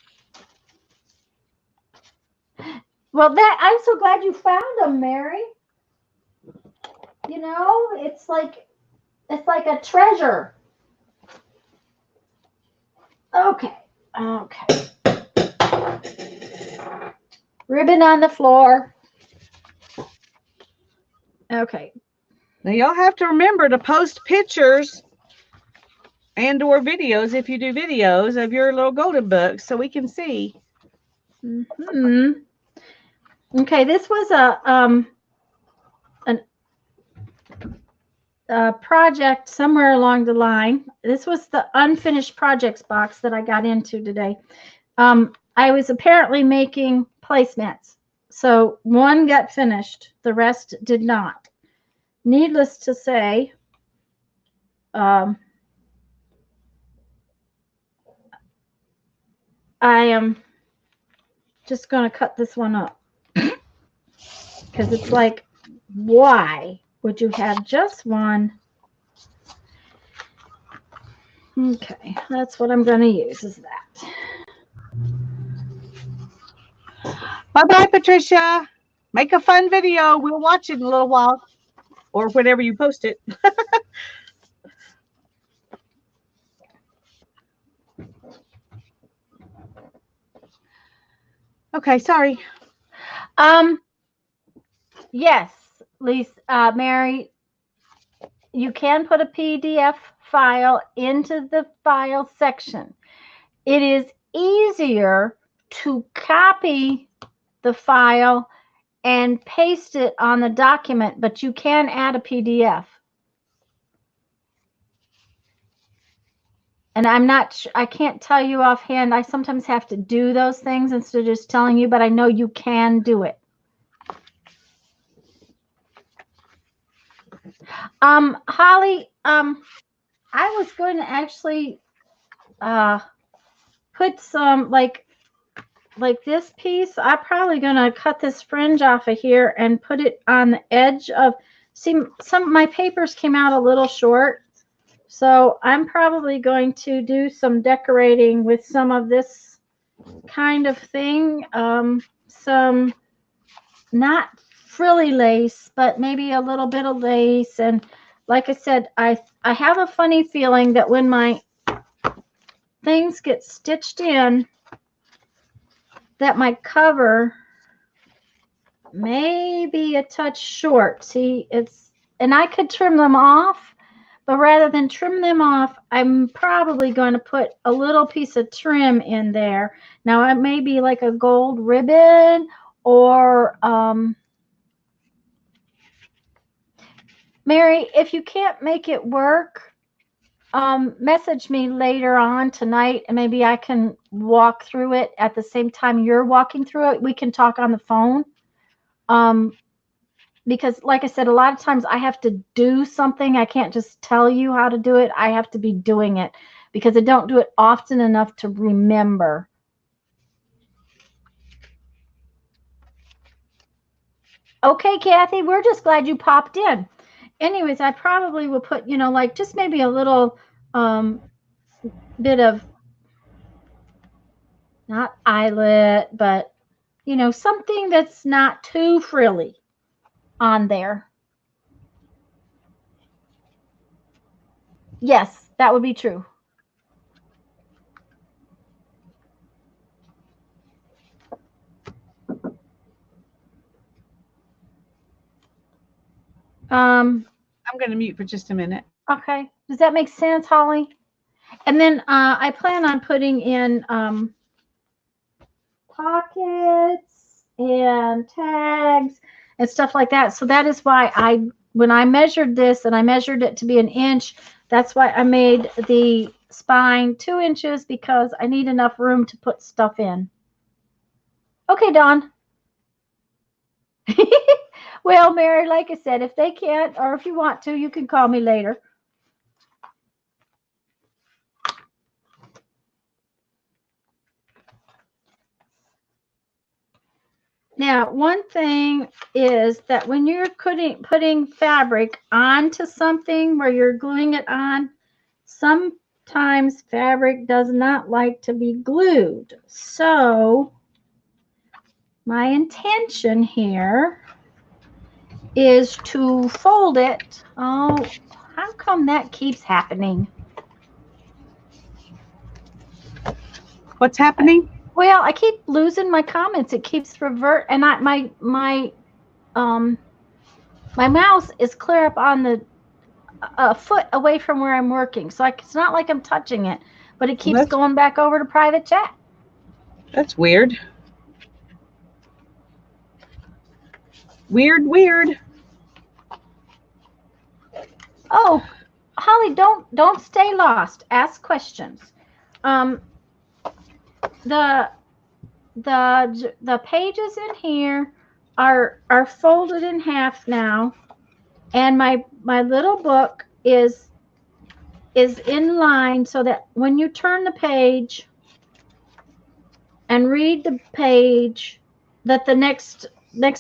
Speaker 2: Well, I'm so glad you found them, Mary. You know, it's like a treasure. Okay. Ribbon on the floor. Okay.
Speaker 1: Now y'all have to remember to post pictures and or videos if you do videos of your little golden books so we can see.
Speaker 2: Okay, this was a project somewhere along the line. This was the unfinished projects box that I got into today. I was apparently making placemats. So one got finished, the rest did not. Needless to say, I am just going to cut this one up because it's like, why would you have just one? Okay, that's what I'm going to use is that.
Speaker 1: Bye-bye, Patricia. Make a fun video. We'll watch it in a little while or whenever you post it. Okay, sorry.
Speaker 2: Yes, Lisa, Mary, you can put a PDF file into the file section. It is easier to copy the file and paste it on the document, but you can add a PDF. And I can't tell you offhand. I sometimes have to do those things instead of just telling you, but I know you can do it. Holly, I was going to actually put some like this piece. I'm probably going to cut this fringe off of here and put it on the edge of, see, some of my papers came out a little short. So I'm probably going to do some decorating with some of this kind of thing. Some not frilly lace, but maybe a little bit of lace. And like I said, I have a funny feeling that when my things get stitched in, that my cover may be a touch short. See, and I could trim them off, but rather than trim them off, I'm probably going to put a little piece of trim in there. Now, it may be like a gold ribbon or, Mary, if you can't make it work, message me later on tonight and maybe I can walk through it at the same time you're walking through it. We can talk on the phone. because like I said, a lot of times I have to do something. I can't just tell you how to do it. I have to be doing it because I don't do it often enough to remember. Okay, Kathy, we're just glad you popped in. Anyways, I probably will put, like just maybe a little um, bit of, not eyelet, but, something that's not too frilly on there. Yes, that would be true. Um,
Speaker 1: I'm going to mute for just a minute.
Speaker 2: okay. Does that make sense, Holly? And then I plan on putting in pockets and tags and stuff like that. So that is why when I measured this and I measured it to be 1 inch, that's why I made the spine 2 inches because I need enough room to put stuff in. Okay, Dawn. Well, Mary, like I said, if they can't, or if you want to, you can call me later. Now, one thing is that when you're putting fabric onto something where you're gluing it on, sometimes fabric does not like to be glued. So my intention here is to fold it. Oh, how come that keeps happening?
Speaker 1: What's happening?
Speaker 2: Well, I keep losing my comments. It keeps revert, and um my mouse is clear up on the a foot away from where I'm working. So it's not like I'm touching it, but it keeps going back over to private chat.
Speaker 1: That's weird. Weird.
Speaker 2: Oh, Holly, don't stay lost. Ask questions. Um, the the pages in here are folded in half now, and my little book is in line so that when you turn the page and read the page, that the next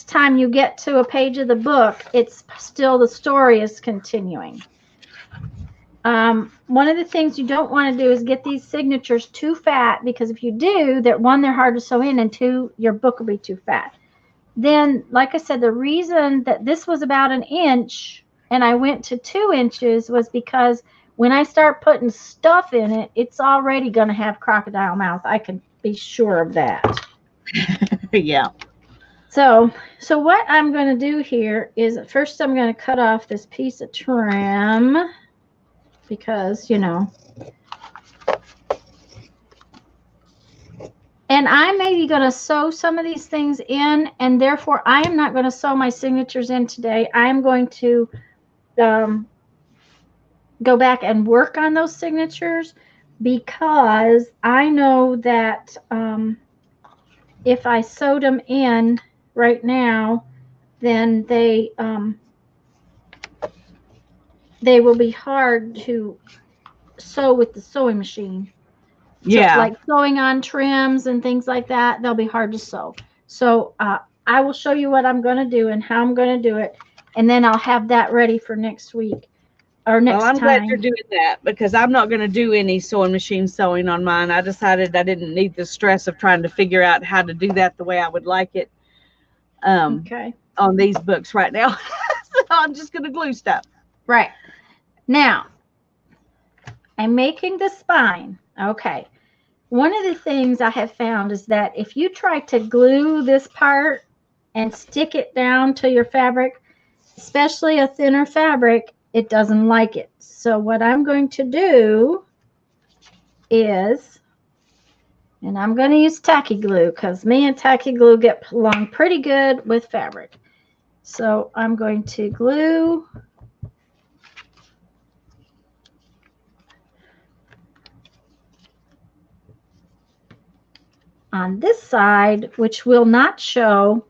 Speaker 2: time you get to a page of the book, it's still the story is continuing. One of the things you don't want to do is get these signatures too fat, because if you do, that one, they're hard to sew in, and two, your book will be too fat. Then, like I said, the reason that this was about 1 inch and I went to 2 inches was because when I start putting stuff in it, it's already going to have crocodile mouth. I can be sure of that.
Speaker 1: Yeah.
Speaker 2: So what I'm going to do here is first I'm going to cut off this piece of trim because, and I'm maybe going to sew some of these things in, and therefore I am not going to sew my signatures in today. I'm going to go back and work on those signatures because I know that if I sewed them in right now, then they will be hard to sew with the sewing machine.
Speaker 1: Yeah.
Speaker 2: So, like sewing on trims and things like that, they'll be hard to sew. So I will show you what I'm going to do and how I'm going to do it, and then I'll have that ready for next week or next time.
Speaker 1: Well, I'm glad you're doing that because I'm not going to do any sewing machine sewing on mine. I decided I didn't need the stress of trying to figure out how to do that the way I would like it
Speaker 2: Okay.
Speaker 1: on these books right now. So I'm just going to glue stuff.
Speaker 2: Right. Now, I'm making the spine. Okay. One of the things I have found is that if you try to glue this part and stick it down to your fabric, especially a thinner fabric, it doesn't like it. So what I'm going to do is, and I'm going to use tacky glue because me and tacky glue get along pretty good with fabric. So I'm going to glue on this side, which will not show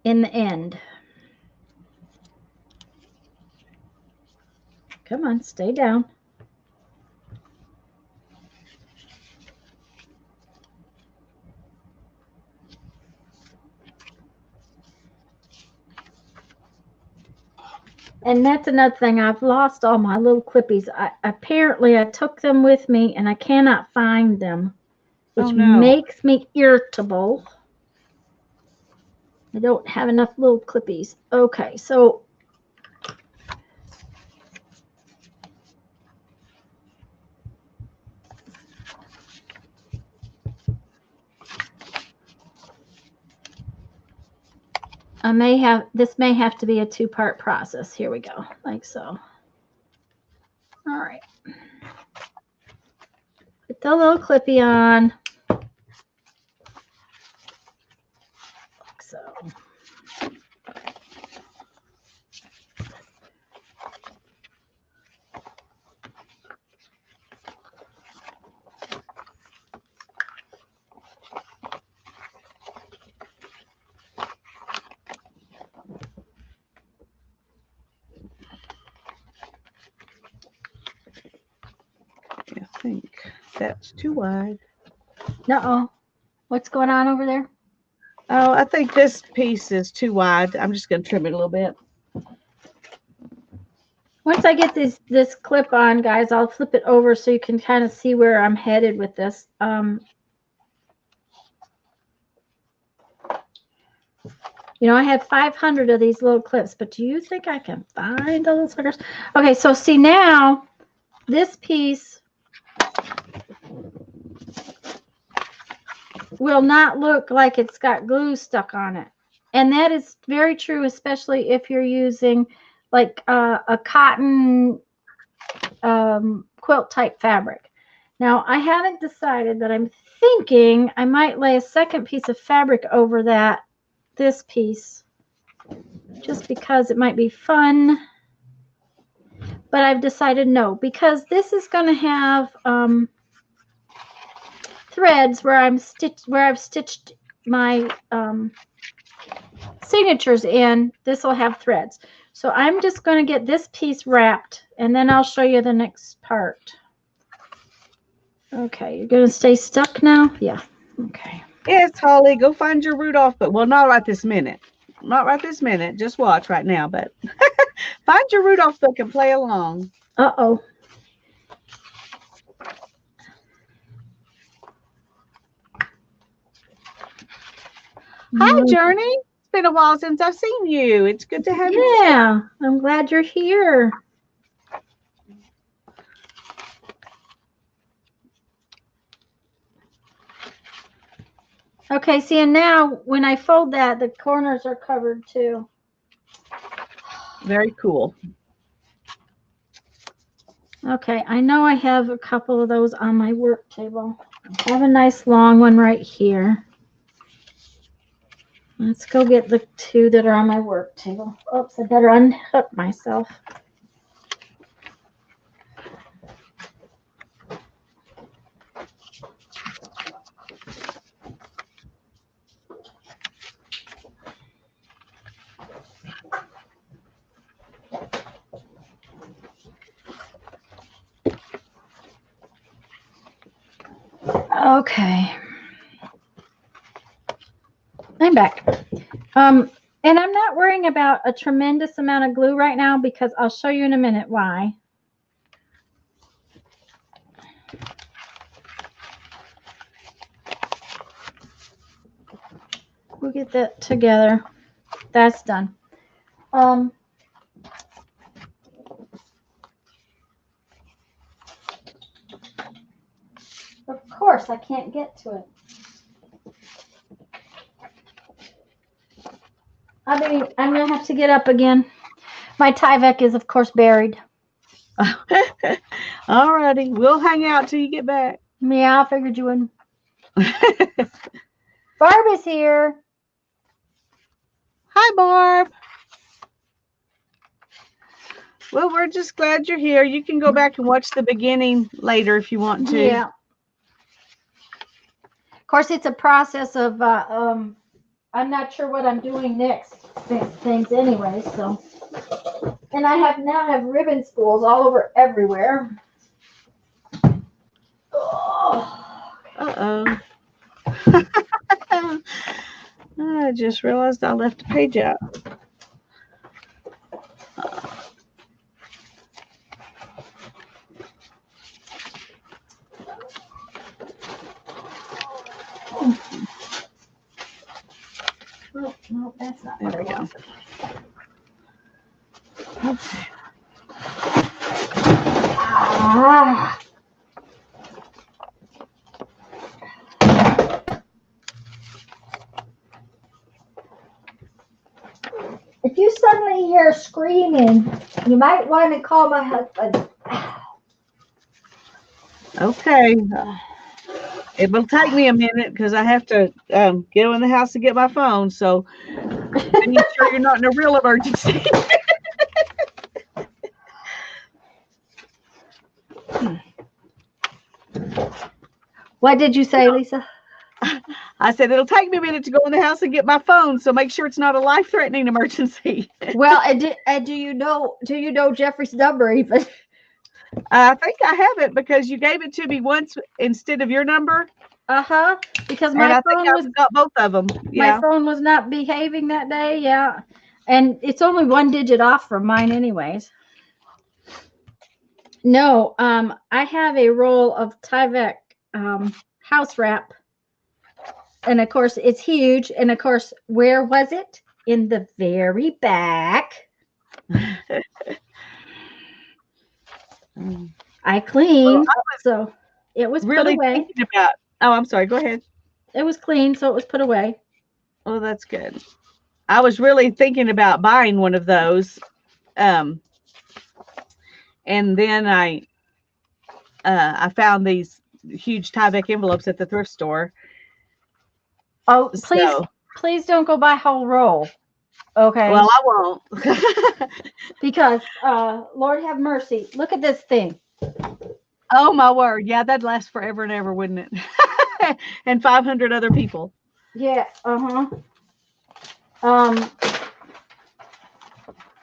Speaker 2: in the end. Come on, stay down. And that's another thing. I've lost all my little clippies. Apparently I took them with me and I cannot find them, which makes me irritable. I don't have enough little clippies. Okay, so this may have to be a two-part process. Here we go, like so. All right. Put the little clippy on. Like so.
Speaker 1: I think that's too wide.
Speaker 2: Uh-oh. What's going on over there?
Speaker 1: Oh, I think this piece is too wide. I'm just going to trim it a little bit.
Speaker 2: Once I get this clip on, guys, I'll flip it over so you can kind of see where I'm headed with this. You know, I have 500 of these little clips, but do you think I can find the little suckers? Okay, so see now, this piece will not look like it's got glue stuck on it. And that is very true, especially if you're using like a cotton quilt type fabric. Now, I haven't decided, but I'm thinking I might lay a second piece of fabric over this piece, just because it might be fun. But I've decided no, because this is going to have threads where I've stitched my signatures in. This will have threads. So I'm just going to get this piece wrapped, and then I'll show you the next part. Okay, you're going to stay stuck now? Yeah. Okay.
Speaker 1: Yes, Holly, go find your Rudolph, but well, not right this minute. Not right this minute. Just watch right now, but find your Rudolph book and play along.
Speaker 2: Uh-oh.
Speaker 1: Hi, Journey. It's been a while since I've seen you. It's good to have you.
Speaker 2: Yeah, I'm glad you're here. Okay, see, and now when I fold that, the corners are covered too.
Speaker 1: Very cool.
Speaker 2: Okay, I know I have a couple of those on my work table. I have a nice long one right here. Let's go get the two that are on my work table. Oops, I better unhook myself. Okay. I'm back. And I'm not worrying about a tremendous amount of glue right now because I'll show you in a minute why. We'll get that together. That's done. Of course, I can't get to it. I mean, I'm going to have to get up again. My Tyvek is, of course, buried.
Speaker 1: All righty. We'll hang out till you get back.
Speaker 2: Yeah, I figured you wouldn't. Barb is here.
Speaker 1: Hi, Barb. Well, we're just glad you're here. You can go back and watch the beginning later if you want to.
Speaker 2: Yeah. Of course, it's a process of, I'm not sure what I'm doing next. things anyway. So, and I now have ribbon spools all over everywhere. Oh.
Speaker 1: Uh-oh. I just realized I left a page out.
Speaker 2: No, that's not.
Speaker 1: There we go. Okay.
Speaker 2: Ah. If you suddenly hear screaming, you might want to call my husband.
Speaker 1: Okay. It will take me a minute because I have to get in the house to get my phone. So be sure you're not in a real emergency.
Speaker 2: What did you say, Lisa?
Speaker 1: I said it'll take me a minute to go in the house and get my phone. So make sure it's not a life-threatening emergency.
Speaker 2: Well, and do you know Jeffrey's number even?
Speaker 1: I think I have it because you gave it to me once instead of your number.
Speaker 2: Because
Speaker 1: And I think I've got both of them. Yeah.
Speaker 2: My phone was not behaving that day. Yeah, and it's only one digit off from mine, anyways. No, I have a roll of Tyvek house wrap, and of course it's huge. And of course, where was it? In the very back. I cleaned, so it was
Speaker 1: really
Speaker 2: put away.
Speaker 1: Thinking about. Oh, I'm sorry. Go ahead.
Speaker 2: It was clean, so it was put away.
Speaker 1: Oh, that's good. I was really thinking about buying one of those, and then I found these huge Tyvek envelopes at the thrift store.
Speaker 2: Oh, please don't go buy whole roll. Okay.
Speaker 1: Well, I won't.
Speaker 2: Because Lord have mercy. Look at this thing.
Speaker 1: Oh my word. Yeah, that'd last forever and ever, wouldn't it? And 500 other people.
Speaker 2: Yeah, and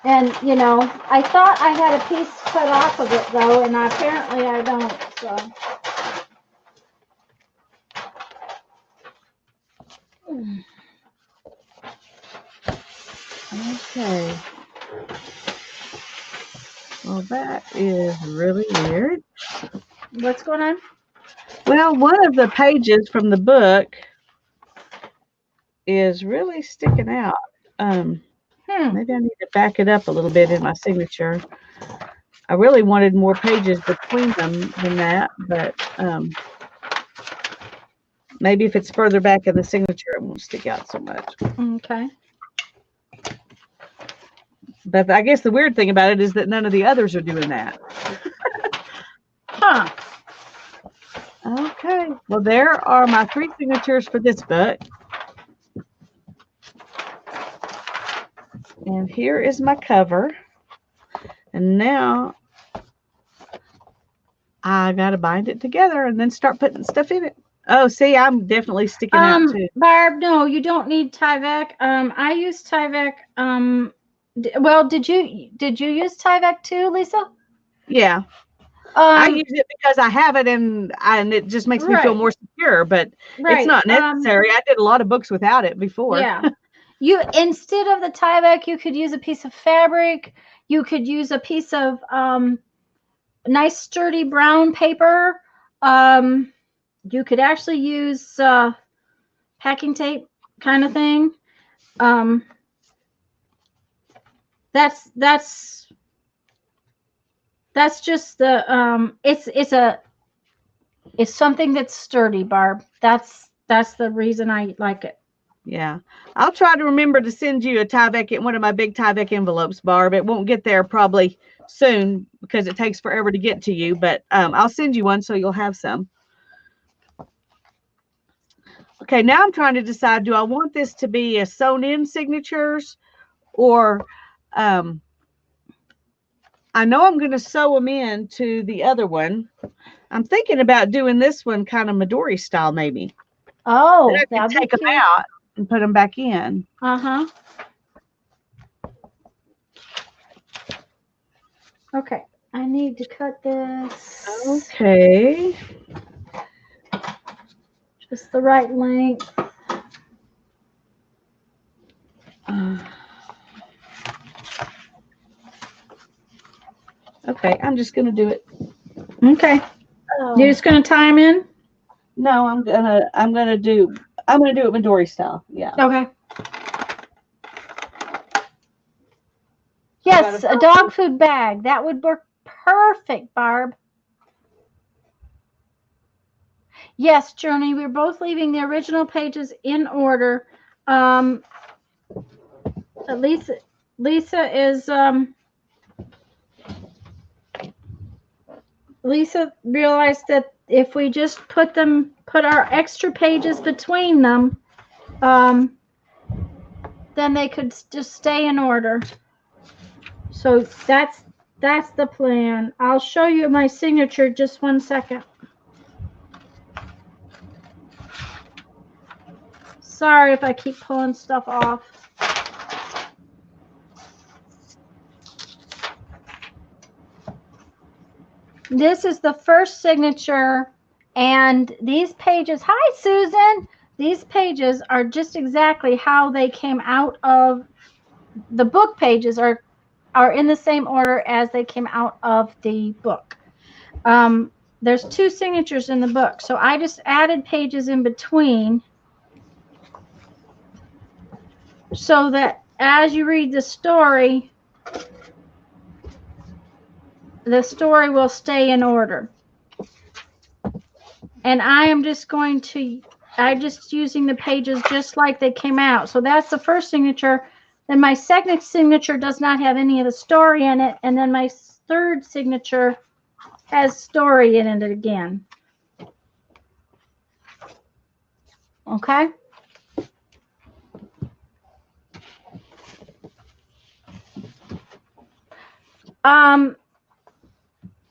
Speaker 2: I thought I had a piece cut off of it though, and apparently I don't, so.
Speaker 1: Okay. Well, that is really weird.
Speaker 2: What's going on?
Speaker 1: Well, one of the pages from the book is really sticking out. Maybe I need to back it up a little bit in my signature. I really wanted more pages between them than that, but maybe if it's further back in the signature, it won't stick out so much.
Speaker 2: Okay.
Speaker 1: But I guess the weird thing about it is that none of the others are doing that.
Speaker 2: Huh.
Speaker 1: Okay. Well, there are my 3 signatures for this book. And here is my cover. And now I got to bind it together and then start putting stuff in it. Oh, see, I'm definitely sticking out too.
Speaker 2: Barb, no, you don't need Tyvek. I use Tyvek. Well, did you use Tyvek too, Lisa?
Speaker 1: Yeah. I use it because I have it and it just makes me feel more secure, but it's not necessary. I did a lot of books without it before.
Speaker 2: Yeah. You, instead of the Tyvek, you could use a piece of fabric. You could use a piece of nice sturdy brown paper. You could actually use packing tape kind of thing. That's just the it's something that's sturdy, Barb. That's the reason I like it.
Speaker 1: Yeah. I'll try to remember to send you a Tyvek in one of my big Tyvek envelopes, Barb. It won't get there probably soon because it takes forever to get to you, but I'll send you one so you'll have some. Okay, now I'm trying to decide, do I want this to be a sewn in signatures or I know I'm going to sew them in to the other one. I'm thinking about doing this one kind of Midori style maybe.
Speaker 2: Oh,
Speaker 1: then I can take them out and put them back in.
Speaker 2: Uh-huh. Okay, I need to cut this
Speaker 1: Okay.
Speaker 2: just the right length.
Speaker 1: Okay, I'm just gonna do it.
Speaker 2: Okay, you're just gonna tie them in.
Speaker 1: No, I'm gonna do it Midori style. Yeah.
Speaker 2: Okay. Yes, a dog food bag. That would work perfect, Barb. Yes, Journey, we're both leaving the original pages in order. Lisa is Lisa realized that if we just put our extra pages between them, then they could just stay in order. So that's the plan. I'll show you my signature just one second. Sorry if I keep pulling stuff off. This is the first signature, and these pages, hi Susan, these pages are just exactly how they came out of the book. Pages are in the same order as they came out of the book. There's 2 signatures in the book, so I just added pages in between so that as you read the story will stay in order. And I'm just using the pages just like they came out. So that's the first signature. Then my second signature does not have any of the story in it. And then my third signature has story in it again. Okay.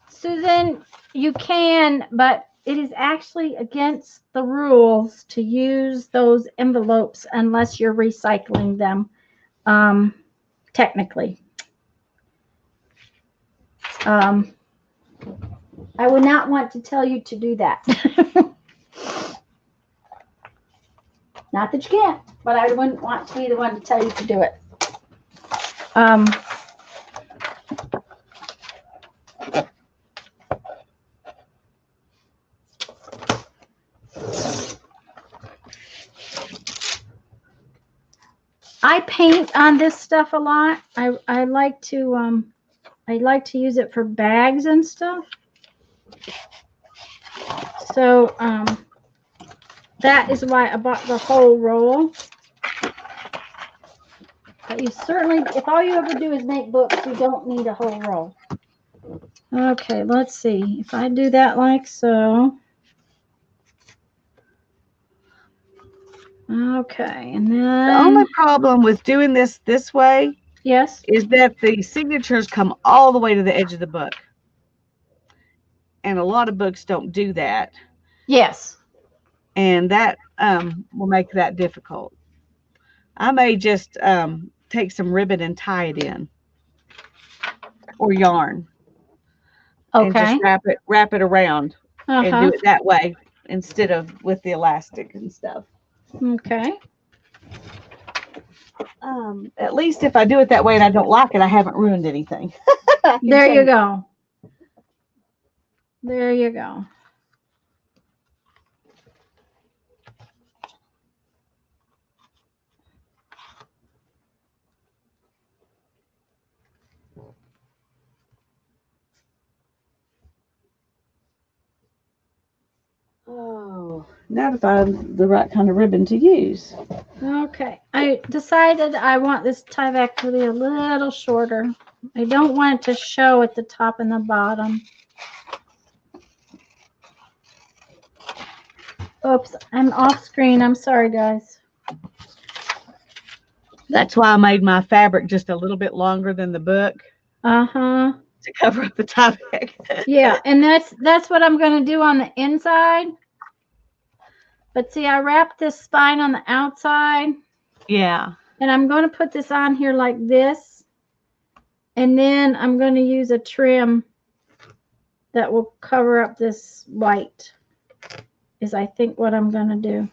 Speaker 2: Susan, you can, but it is actually against the rules to use those envelopes unless you're recycling them, technically. I would not want to tell you to do that. Not that you can't, but I wouldn't want to be the one to tell you to do it. I paint on this stuff a lot. I like to use it for bags and stuff. So that is why I bought the whole roll. But you certainly, if all you ever do is make books, you don't need a whole roll. Okay, let's see. If I do that like so. Okay, and then
Speaker 1: The only problem with doing this way,
Speaker 2: yes,
Speaker 1: is that the signatures come all the way to the edge of the book. And a lot of books don't do that.
Speaker 2: Yes.
Speaker 1: And that will make that difficult. I may just take some ribbon and tie it in, or yarn.
Speaker 2: Okay.
Speaker 1: And just wrap it around and do it that way instead of with the elastic and stuff.
Speaker 2: Okay.
Speaker 1: At least if I do it that way and I don't like it, I haven't ruined anything.
Speaker 2: There you go. There you go.
Speaker 1: Oh, now to find the right kind of ribbon to use.
Speaker 2: Okay, I decided I want this tie back to be a little shorter. I don't want it to show at the top and the bottom. Oops, I'm off screen. I'm sorry, guys.
Speaker 1: That's why I made my fabric just a little bit longer than the book.
Speaker 2: Uh-huh.
Speaker 1: To cover up the tie back.
Speaker 2: Yeah, and that's what I'm going to do on the inside. But see, I wrapped this spine on the outside.
Speaker 1: Yeah.
Speaker 2: And I'm going to put this on here like this. And then I'm going to use a trim that will cover up this white, is I think what I'm going to do.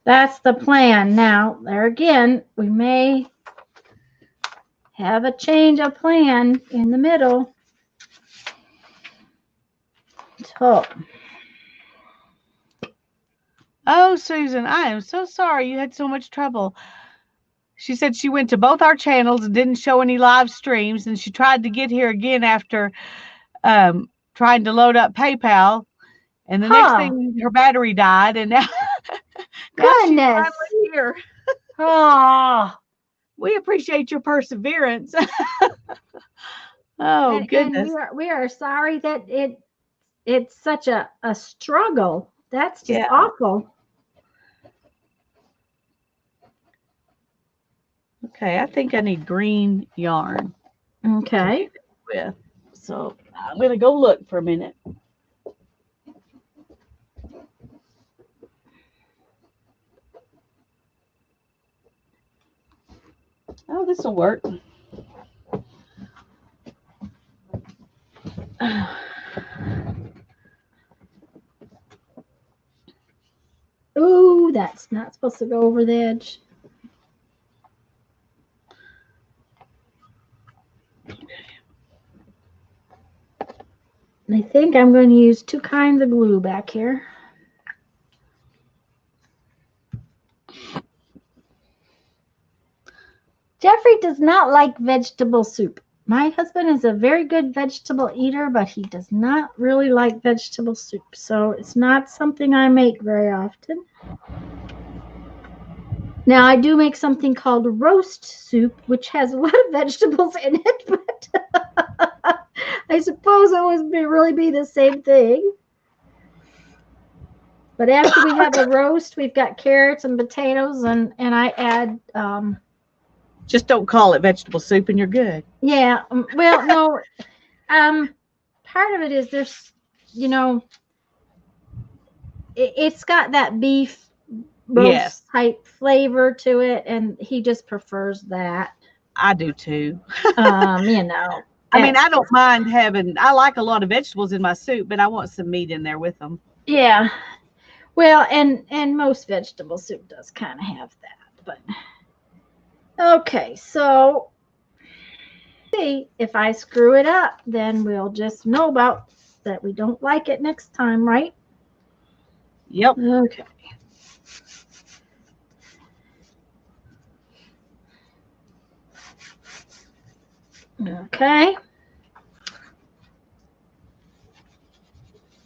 Speaker 2: That's the plan. Now, there again, we may have a change of plan in the middle. So,
Speaker 1: Oh, Susan, I am so sorry you had so much trouble. She said she went to both our channels and didn't show any live streams, and she tried to get here again after trying to load up PayPal, and the next thing her battery died, and now she's
Speaker 2: goodness.
Speaker 1: finally here.
Speaker 2: Oh,
Speaker 1: We appreciate your perseverance. Oh,
Speaker 2: and
Speaker 1: goodness.
Speaker 2: we are sorry that it's such a struggle. That's just
Speaker 1: Yeah.
Speaker 2: awful.
Speaker 1: Okay, I think I need green yarn.
Speaker 2: Okay.
Speaker 1: With. So I'm going to go look for a minute. Oh, this will work.
Speaker 2: Ooh, that's not supposed to go over the edge. I think I'm going to use 2 kinds of glue back here. Jeffrey does not like vegetable soup. My husband is a very good vegetable eater, but he does not really like vegetable soup. So it's not something I make very often. Now, I do make something called roast soup, which has a lot of vegetables in it, but I suppose it would really be the same thing. But after we have a roast, we've got carrots and potatoes, and I add...
Speaker 1: just don't call it vegetable soup and you're good.
Speaker 2: Yeah, well, no, part of it is there's, it's got that beef roast type flavor to it, and he just prefers that.
Speaker 1: I do too.
Speaker 2: I mean,
Speaker 1: I don't mind I like a lot of vegetables in my soup, but I want some meat in there with them.
Speaker 2: Yeah. Well, and most vegetable soup does kind of have that, but okay, so see, if I screw it up, then we'll just know about that we don't like it next time, right?
Speaker 1: Yep.
Speaker 2: Okay. Okay.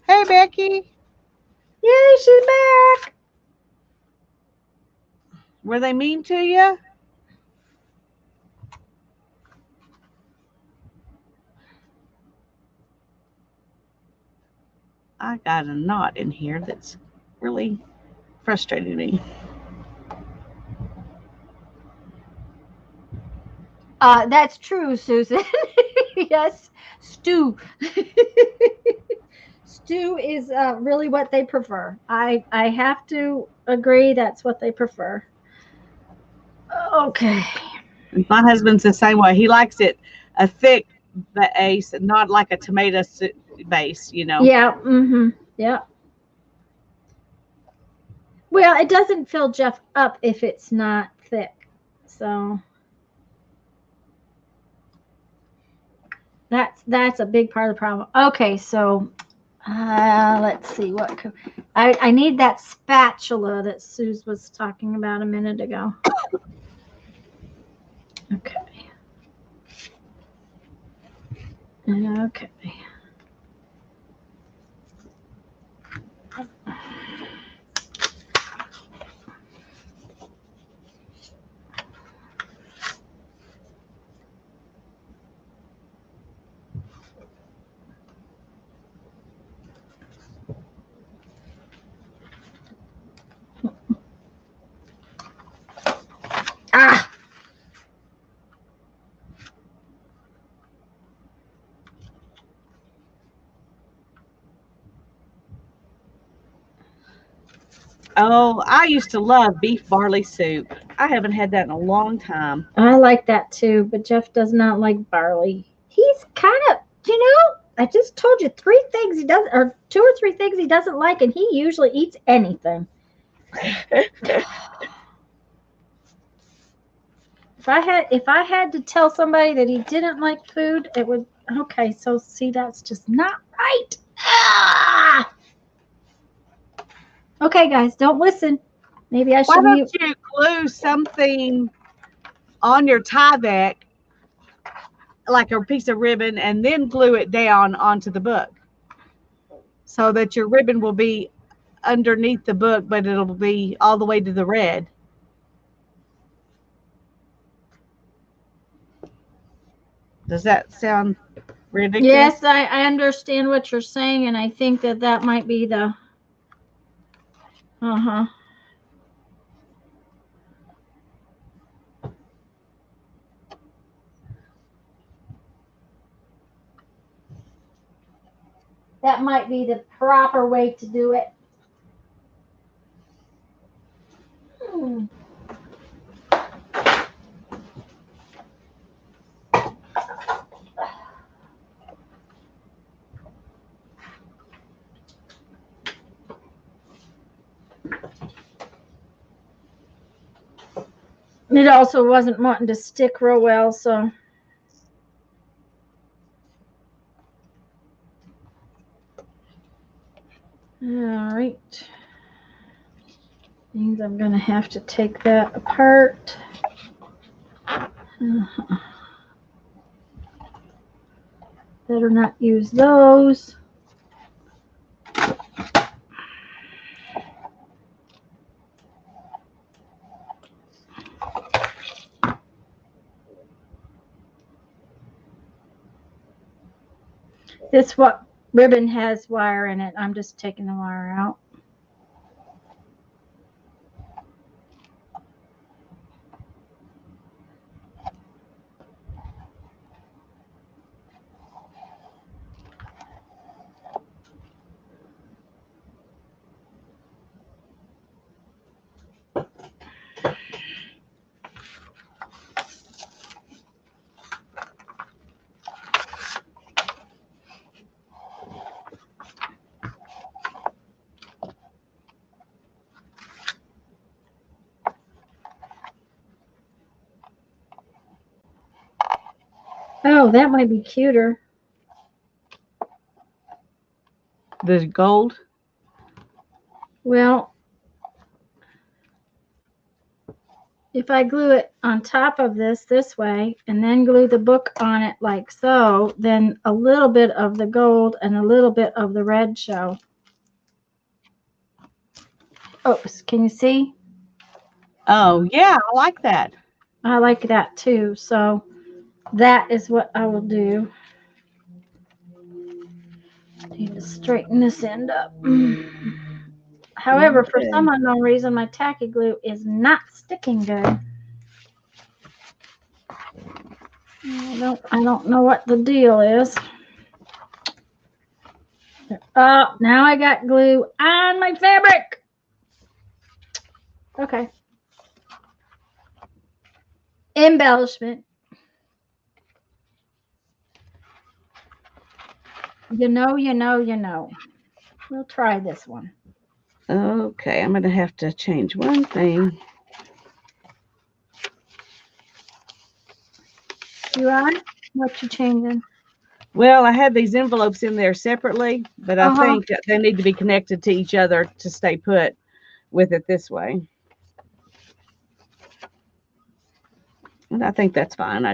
Speaker 1: Hey, Becky.
Speaker 2: Yay, she's back.
Speaker 1: Were they mean to you? I got a knot in here that's really frustrating me.
Speaker 2: That's true, Susan. Yes, stew. Stew is really what they prefer. I have to agree that's what they prefer. Okay.
Speaker 1: My husband's the same way. He likes it a thick base, not like a tomato base,
Speaker 2: Yeah. Mm-hmm. Yeah. Well, it doesn't fill Jeff up if it's not thick. So that's a big part of the problem. Okay, so let's see what I need that spatula that Suze was talking about a minute ago. Okay. Okay. Ah.
Speaker 1: Oh, I used to love beef barley soup. I haven't had that in a long time.
Speaker 2: I like that too, but Jeff does not like barley. He's kind of, I just told you three things he doesn't, or two or three things he doesn't like, and he usually eats anything. If I had to tell somebody that he didn't like food, it would. Okay, so see, that's just not right. Ah! Okay, guys, don't listen. Maybe I
Speaker 1: Why
Speaker 2: should
Speaker 1: don't
Speaker 2: mute.
Speaker 1: you glue something on your Tyvek, like a piece of ribbon, and then glue it down onto the book so that your ribbon will be underneath the book, but it'll be all the way to the red. Does that sound ridiculous?
Speaker 2: Yes, I understand what you're saying, and I think that that might be the. Uh huh. That might be the proper way to do it. Hmm. It also wasn't wanting to stick real well, so. All right. Means I'm going to have to take that apart. Better not use those. This what ribbon has wire in it. I'm just taking the wire out. Oh, that might be cuter.
Speaker 1: The gold?
Speaker 2: Well, if I glue it on top of this way and then glue the book on it like so, then a little bit of the gold and a little bit of the red show. Oops, can you see?
Speaker 1: Oh, yeah, I like that.
Speaker 2: I like that too. So that is what I will do. Need to straighten this end up. However, for some
Speaker 1: Okay.
Speaker 2: unknown reason, my tacky glue is not sticking good. I don't know what the deal is. Oh, now I got glue on my fabric. Okay. Embellishment. You know. We'll try this one.
Speaker 1: Okay, I'm going to have to change one thing.
Speaker 2: You on? What you changing?
Speaker 1: Well, I had these envelopes in there separately, but I
Speaker 2: Uh-huh.
Speaker 1: think they need to be connected to each other to stay put with it this way. And I think that's fine.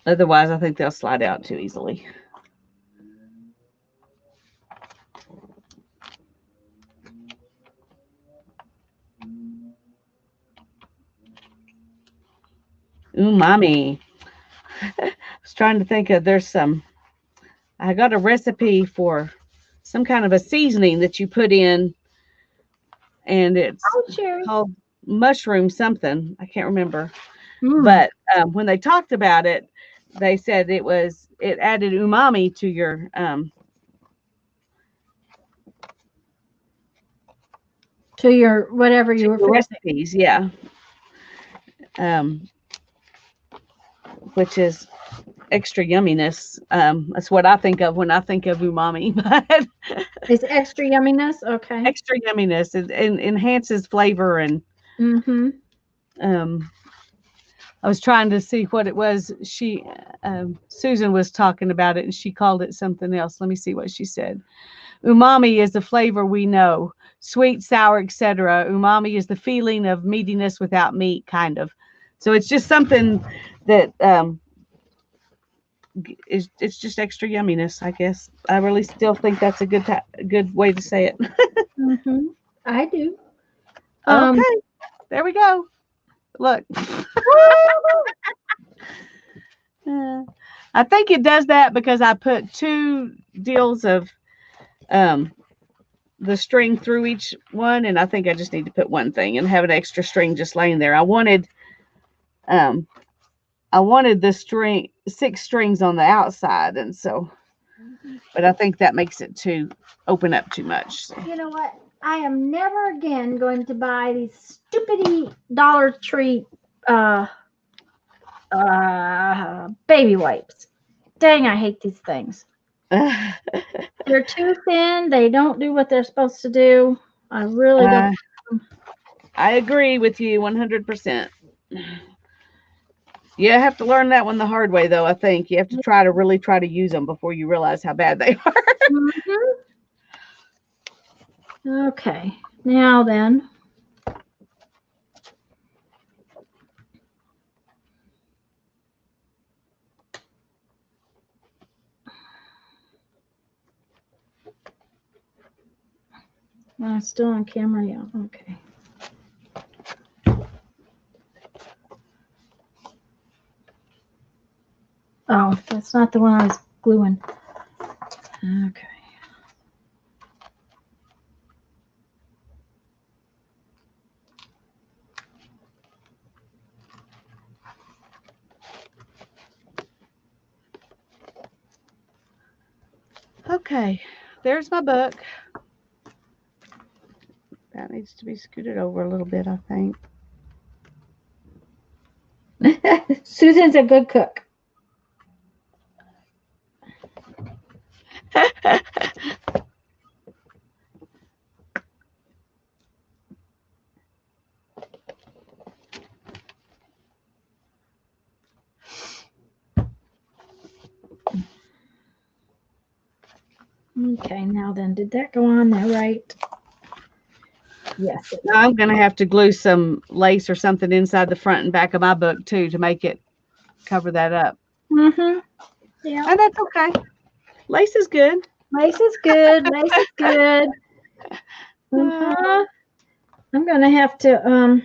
Speaker 1: Otherwise, I think they'll slide out too easily. Ooh, mommy. I was trying to think of, I got a recipe for some kind of a seasoning that you put in, and it's
Speaker 2: Oh, Sherry.
Speaker 1: called mushroom something. I can't remember.
Speaker 2: Mm.
Speaker 1: But when they talked about it, they said it was it added umami
Speaker 2: to your whatever
Speaker 1: to
Speaker 2: you were
Speaker 1: your
Speaker 2: fixing.
Speaker 1: recipes. Yeah, um, which is extra yumminess. That's what I think of when I think of umami. But
Speaker 2: It's extra yumminess. Okay.
Speaker 1: extra yumminess, it enhances flavor. And
Speaker 2: Mm-hmm.
Speaker 1: um, I was trying to see what it was. Susan was talking about it, and she called it something else. Let me see what she said. Umami is the flavor we know, sweet, sour, etc. Umami is the feeling of meatiness without meat, kind of. So it's just something that it's just extra yumminess, I guess. I really still think that's a good way to say it.
Speaker 2: Mm-hmm. I do. Um.
Speaker 1: Okay, there we go. Look, uh, I think it does that because I put two deals of um, the string through each one, and I think I just need to put one thing and have an extra string just laying there. Um, I wanted the string, 6 strings on the outside, and so, but I think that makes it too open up too much. So.
Speaker 2: You know what? I am never again going to buy these stupidity Dollar Tree uh baby wipes. Dang, I hate these things. They're too thin. They don't do what they're supposed to do. I really don't.
Speaker 1: uh, I agree with you 100%. You have to learn that one the hard way, though. I think you have to really try to use them before you realize how bad they are.
Speaker 2: Mhm. Okay, now then. Still on camera, yeah. Okay. Oh, that's not the one I was gluing. Okay.
Speaker 1: Okay, there's my book. That needs to be scooted over a little bit, I think.
Speaker 2: Susan's a good cook. Okay, now then, did that go on there right? Yes.
Speaker 1: Now I'm going to have to glue some lace or something inside the front and back of my book, too, to make it cover that up.
Speaker 2: Mm-hmm. Yeah.
Speaker 1: And that's okay. Lace is good.
Speaker 2: Lace is good. Lace is good. Uh-huh. I'm gonna have to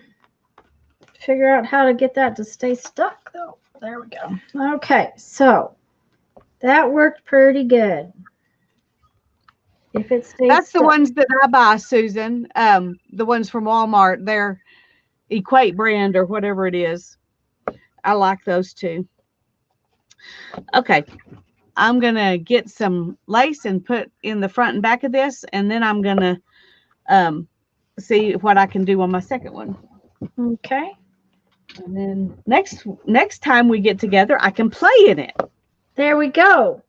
Speaker 2: figure out how to get that to stay stuck though. There we go. Okay, so that worked pretty good. If it stays
Speaker 1: That's the
Speaker 2: stuck.
Speaker 1: ones that I buy, Susan. The ones from Walmart. They're Equate brand or whatever it is. I like those too. Okay, I'm gonna get some lace and put in the front and back of this, and then I'm gonna um, see what I can do on my second one.
Speaker 2: Okay.
Speaker 1: And then next time we get together, I can play in it.
Speaker 2: There we go.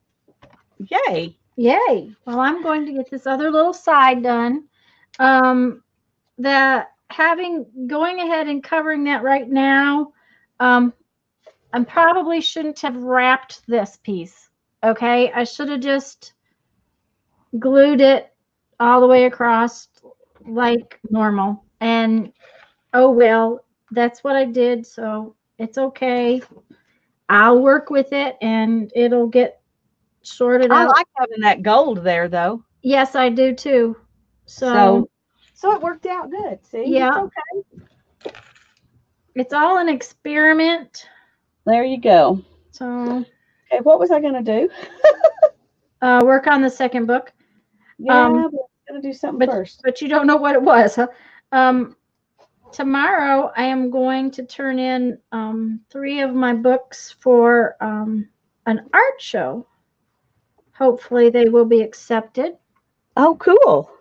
Speaker 1: Yay!
Speaker 2: Yay. Well, I'm going to get this other little side done. Going ahead and covering that right now, I probably shouldn't have wrapped this piece. Okay, I should have just glued it all the way across like normal. And oh well, that's what I did, so it's okay. I'll work with it and it'll get sorted
Speaker 1: I
Speaker 2: out.
Speaker 1: like having that gold there, though.
Speaker 2: Yes, I do too.
Speaker 1: So,
Speaker 2: So,
Speaker 1: so it worked out good. See, it's
Speaker 2: yeah,
Speaker 1: okay.
Speaker 2: it's all an experiment.
Speaker 1: There you go.
Speaker 2: So,
Speaker 1: Okay, what was I gonna do?
Speaker 2: work on the second book.
Speaker 1: Yeah, but I'm gonna do something first.
Speaker 2: But you don't know what it was, huh? Tomorrow I am going to turn in 3 of my books for an art show. Hopefully they will be accepted.
Speaker 1: Oh, cool.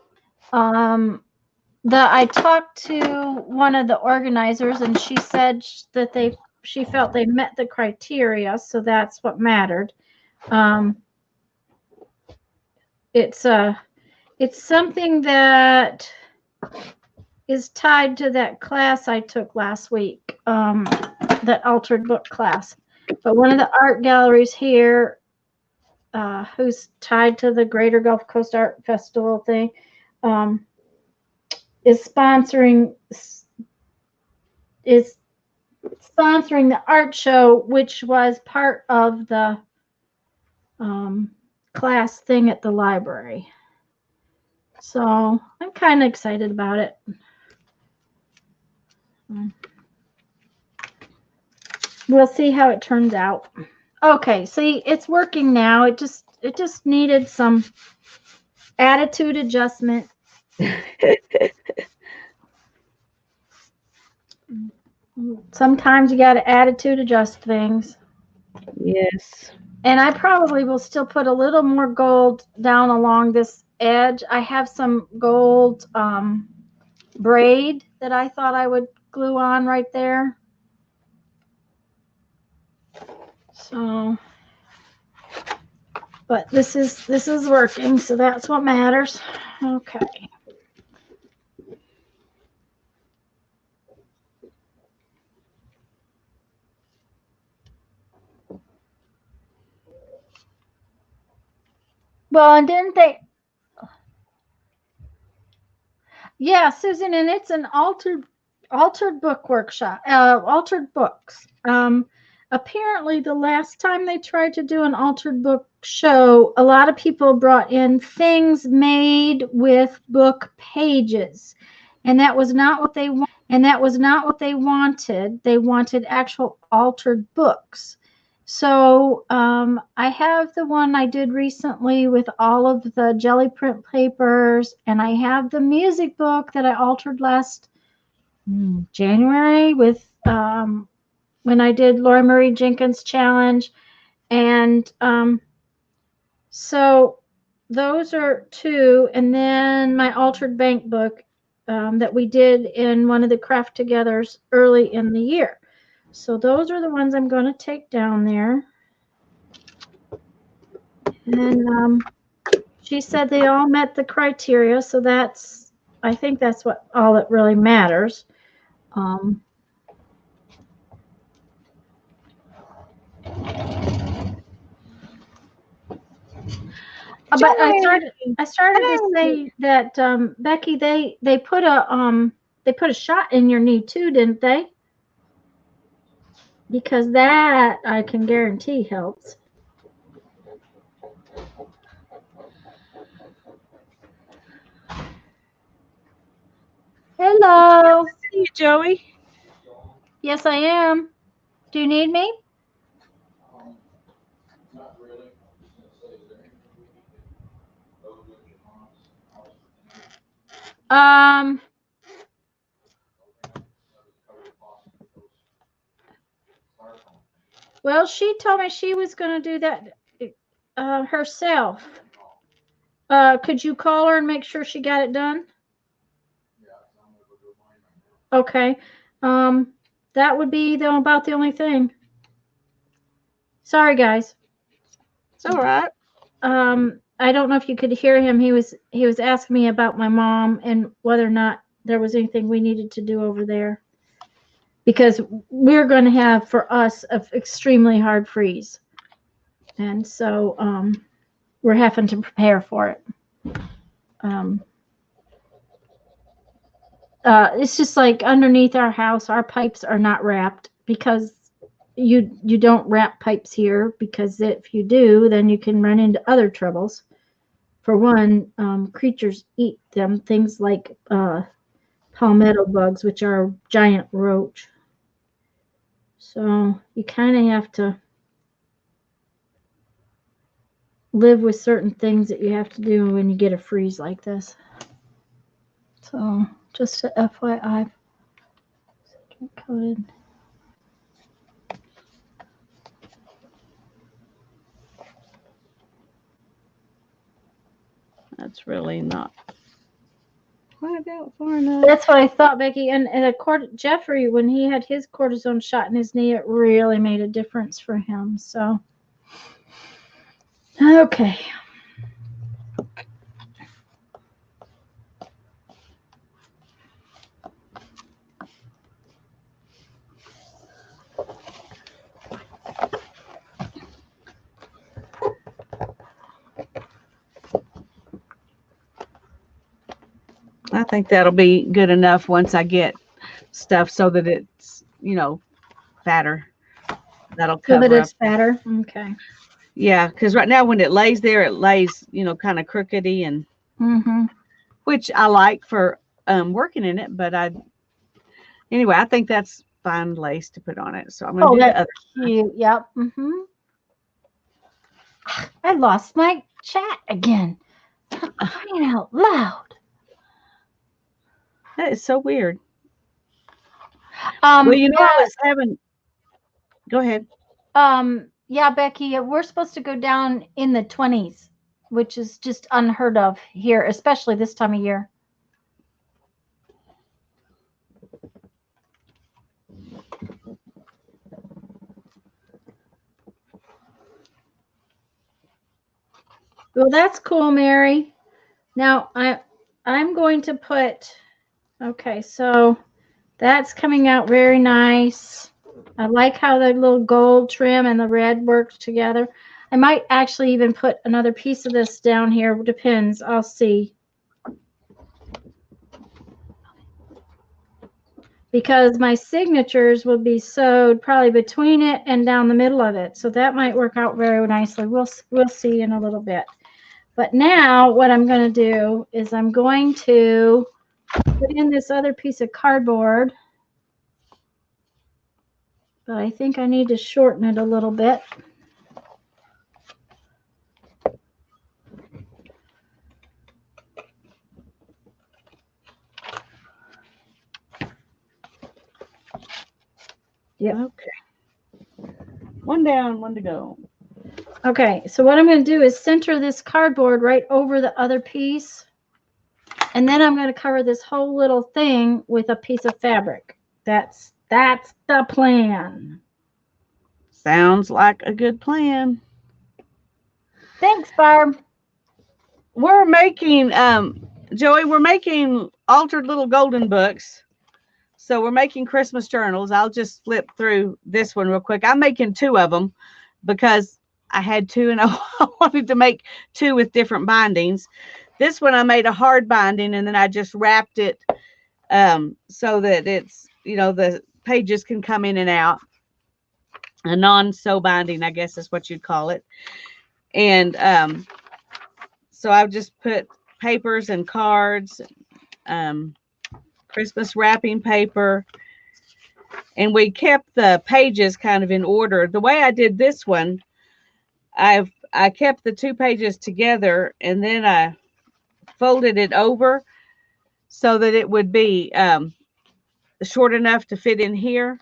Speaker 2: I talked to one of the organizers, and she said that she felt they met the criteria, so that's what mattered. It's something that is tied to that class I took last week, that altered book class. But one of the art galleries here, who's tied to the Greater Gulf Coast Art Festival thing, is sponsoring the art show, which was part of the class thing at the library. So I'm kind of excited about it. We'll see how it turns out. Okay, see, it's working now. It just needed some attitude adjustment. Sometimes you got to attitude adjust things.
Speaker 1: Yes.
Speaker 2: And I probably will still put a little more gold down along this edge. I have some gold braid that I thought I would glue on right there. So, but this is working, so that's what matters. Okay. Well, and didn't they? Yeah, Susan, and it's an altered book workshop, altered books. Apparently, the last time they tried to do an altered book show, a lot of people brought in things made with book pages, and that was not what they wanted. They wanted actual altered books. So I have the one I did recently with all of the jelly print papers, and I have the music book that I altered last January with when I did Laura Marie Jenkins Challenge. And so those are two. And then my altered bank book that we did in one of the craft togethers early in the year. So those are the ones I'm going to take down there. And she said they all met the criteria, so I think that's all that really matters. But I started to say that Becky, they put a shot in your knee too, didn't they? Because that I can guarantee helps. Hello.
Speaker 1: See you, Joey.
Speaker 2: Yes, I am. Do you need me?
Speaker 3: Not really. I'm just gonna say, is there anything we need to go with your mom's house for tonight?
Speaker 2: Well, she told me she was going to do that herself. Could you call her and make sure she got it done?
Speaker 3: Yeah, I'm gonna go do mine right now.
Speaker 2: Okay. That would be about the only thing. Sorry, guys.
Speaker 1: It's all right.
Speaker 2: I don't know if you could hear him. He was asking me about my mom and whether or not there was anything we needed to do over there, because we're going to have, for us, an extremely hard freeze, and so we're having to prepare for it. It's just like underneath our house, our pipes are not wrapped, because you don't wrap pipes here, because if you do, then you can run into other troubles. For one, creatures eat them, things like palmetto bugs, which are a giant roach. So you kind of have to live with certain things that you have to do when you get a freeze like this. So just a FYI. Coated.
Speaker 1: That's really not quite out far enough.
Speaker 2: That's what I thought, Becky. And Jeffrey, when he had his cortisone shot in his knee, it really made a difference for him. So, okay.
Speaker 1: I think that'll be good enough once I get stuff so that it's, fatter. That'll
Speaker 2: So
Speaker 1: cover
Speaker 2: that it's
Speaker 1: up.
Speaker 2: fatter. Okay.
Speaker 1: Yeah, because right now when it lays there, it lays, kind of crookedy, and
Speaker 2: Mm-hmm.
Speaker 1: which I like for working in it. But anyway, I think that's fine lace to put on it. So I'm going to do the
Speaker 2: that's
Speaker 1: other.
Speaker 2: cute. Yep. Mm-hmm. I lost my chat again. For crying out loud.
Speaker 1: That is so weird. Well, I was having. Go ahead.
Speaker 2: Yeah, Becky, we're supposed to go down in the 20s, which is just unheard of here, especially this time of year. Well, that's cool, Mary. Now I'm going to put, okay, so that's coming out very nice. I like how the little gold trim and the red work together. I might actually even put another piece of this down here. Depends. I'll see. Because my signatures will be sewed probably between it and down the middle of it. So that might work out very nicely. We'll see in a little bit. But now what I'm going to do is I'm going to put in this other piece of cardboard. But I think I need to shorten it a little bit. Yep.
Speaker 1: Okay. One down, one to go.
Speaker 2: Okay, so what I'm going to do is center this cardboard right over the other piece. And then I'm going to cover this whole little thing with a piece of fabric. That's the plan.
Speaker 1: Sounds like a good plan.
Speaker 2: Thanks, Barb.
Speaker 1: We're making, Joey, we're making altered little golden books. So we're making Christmas journals. I'll just flip through this one real quick. I'm making 2 of them because I had 2 and I wanted to make 2 with different bindings. This one I made a hard binding and then I just wrapped it so that it's, the pages can come in and out. A non-sew binding, I guess is what you'd call it. And so I've just put papers and cards, Christmas wrapping paper, and we kept the pages kind of in order. The way I did this one, I kept the 2 pages together and then I folded it over so that it would be short enough to fit in here.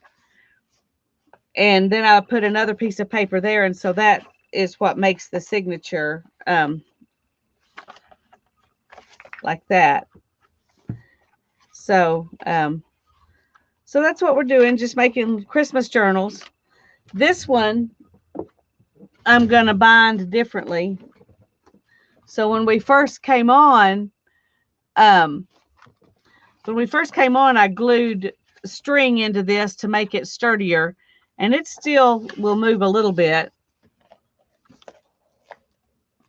Speaker 1: And then I put another piece of paper there, and so that is what makes the signature like that. So so that's what we're doing, just making Christmas journals. This one I'm gonna bind differently. So when we first came on, I glued string into this to make it sturdier, and it still will move a little bit,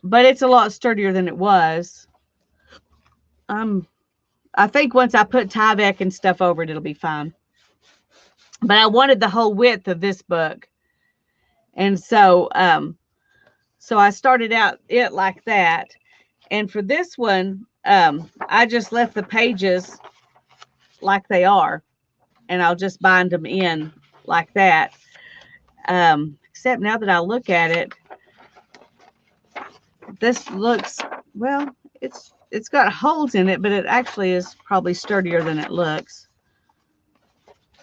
Speaker 1: but it's a lot sturdier than it was. I think once I put Tyvek and stuff over it, it'll be fine. But I wanted the whole width of this book. And so, so I started out it like that. And for this one, I just left the pages like they are, and I'll just bind them in like that. Except now that I look at it, this looks, well, it's got holes in it, but it actually is probably sturdier than it looks.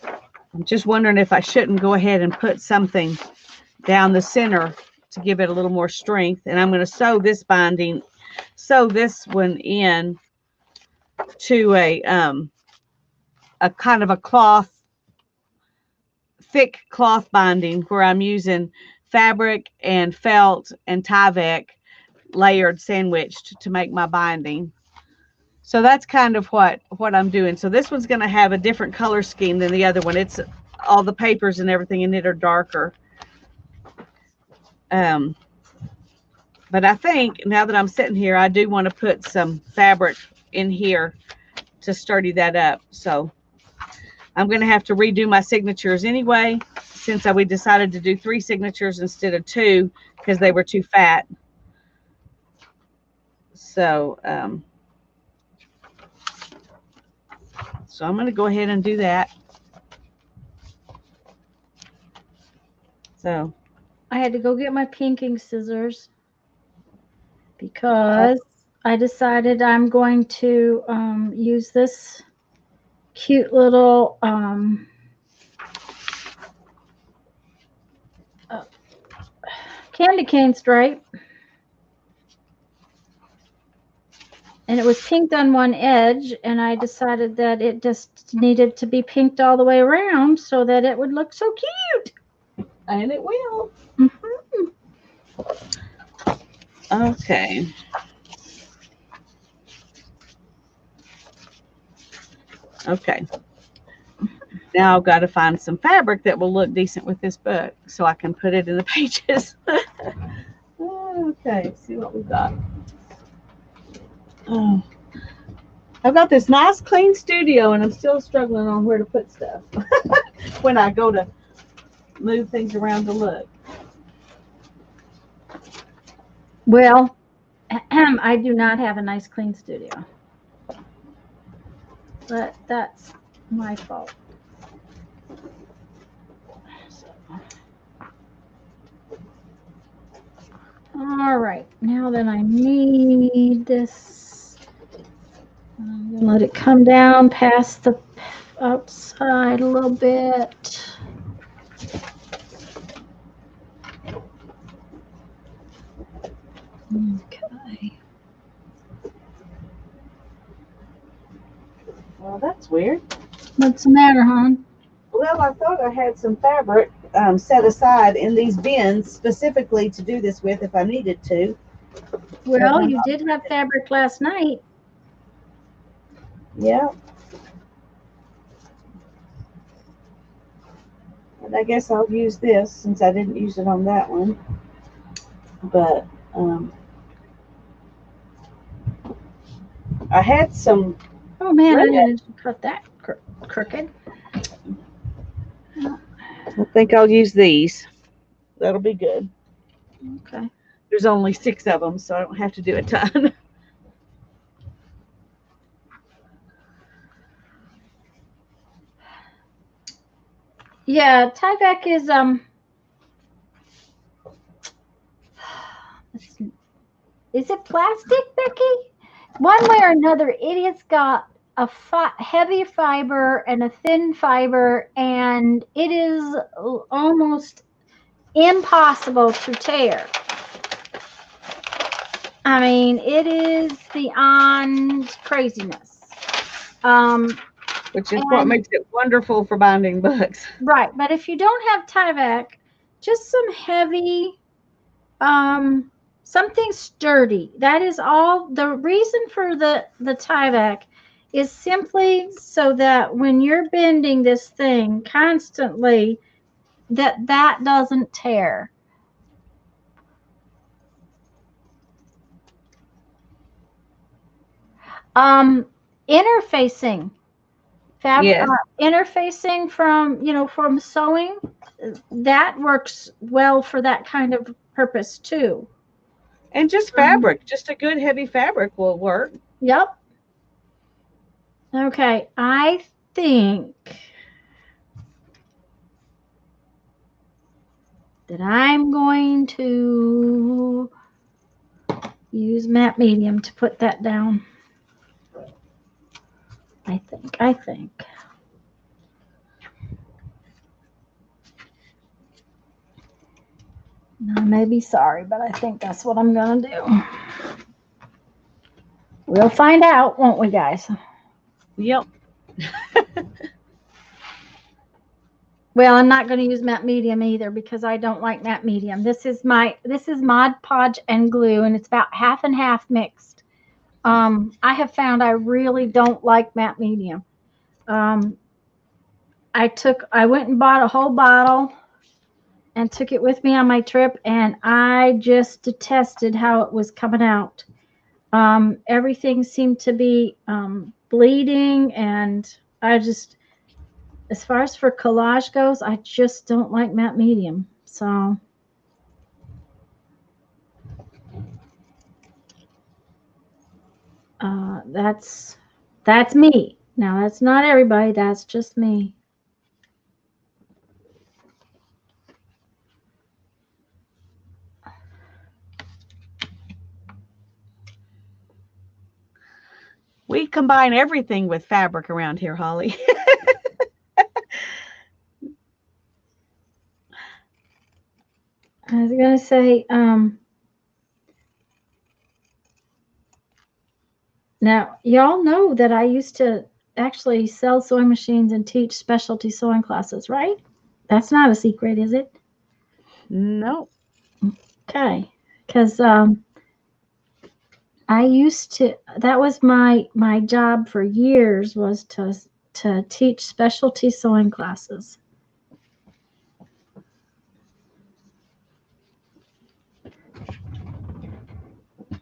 Speaker 1: I'm just wondering if I shouldn't go ahead and put something down the center to give it a little more strength. And I'm going to sew this binding sew this one in to a kind of a cloth, thick cloth binding where I'm using fabric and felt and Tyvek layered sandwiched to make my binding. So that's kind of what I'm doing. So this one's going to have a different color scheme than the other one. It's all the papers and everything in it are darker. But I think now that I'm sitting here, I do want to put some fabric in here to sturdy that up. So I'm going to have to redo my signatures anyway, since we decided to do 3 signatures instead of 2 because they were too fat. So, so I'm going to go ahead and do that. So
Speaker 2: I had to go get my pinking scissors because I decided I'm going to use this cute little candy cane stripe. And it was pinked on one edge, and I decided that it just needed to be pinked all the way around so that it would look so cute.
Speaker 1: And it will.
Speaker 2: Mm-hmm.
Speaker 1: Okay. Okay. Now I've got to find some fabric that will look decent with this book so I can put it in the pages. Okay, see what we've got. Oh, I've got this nice clean studio and I'm still struggling on where to put stuff when I go to move things around to look.
Speaker 2: Well, I do not have a nice clean studio, but that's my fault. So. All right, now that I need this, I'm going to let it come down past the outside a little bit. Okay.
Speaker 1: Well, that's weird.
Speaker 2: What's the matter, hon?
Speaker 1: Well, I thought I had some fabric set aside in these bins specifically to do this with if I needed to.
Speaker 2: Well, you did have fabric last night.
Speaker 1: Yeah. And I guess I'll use this since I didn't use it on that one. But I had some.
Speaker 2: Oh man, I didn't cut that crooked.
Speaker 1: I think I'll use these. That'll be good.
Speaker 2: Okay.
Speaker 1: There's only 6 of them, so I don't have to do a ton.
Speaker 2: Yeah, Tyvek is is it plastic, Becky? One way or another, it has got a heavy fiber and a thin fiber, and it is almost impossible to tear. I mean, it is beyond craziness.
Speaker 1: Which is what makes it wonderful for binding books.
Speaker 2: Right, but if you don't have Tyvek, just some heavy, something sturdy. That is all. The reason for the Tyvek is simply so that when you're bending this thing constantly, that doesn't tear. Interfacing.
Speaker 1: Yes.
Speaker 2: Interfacing from sewing, that works well for that kind of purpose too.
Speaker 1: And just fabric, just a good heavy fabric will work.
Speaker 2: Yep. Okay, I think that I'm going to use matte medium to put that down. I think. I may be sorry, but I think that's what I'm going to do. We'll find out, won't we, guys?
Speaker 1: Yep.
Speaker 2: Well, I'm not going to use matte medium either because I don't like matte medium. This is Mod Podge and glue, and it's about half and half mixed. I have found I really don't like matte medium. I went and bought a whole bottle and took it with me on my trip, and I just detested how it was coming out. Everything seemed to be bleeding, and as far as for collage goes, I just don't like matte medium. So that's me. Now, that's not everybody. That's just me.
Speaker 1: We combine everything with fabric around here, Holly.
Speaker 2: I was going to say, now, y'all know that I used to actually sell sewing machines and teach specialty sewing classes, right? That's not a secret, is it?
Speaker 1: No.
Speaker 2: Okay. Because I used to, that was my job for years, was to teach specialty sewing classes.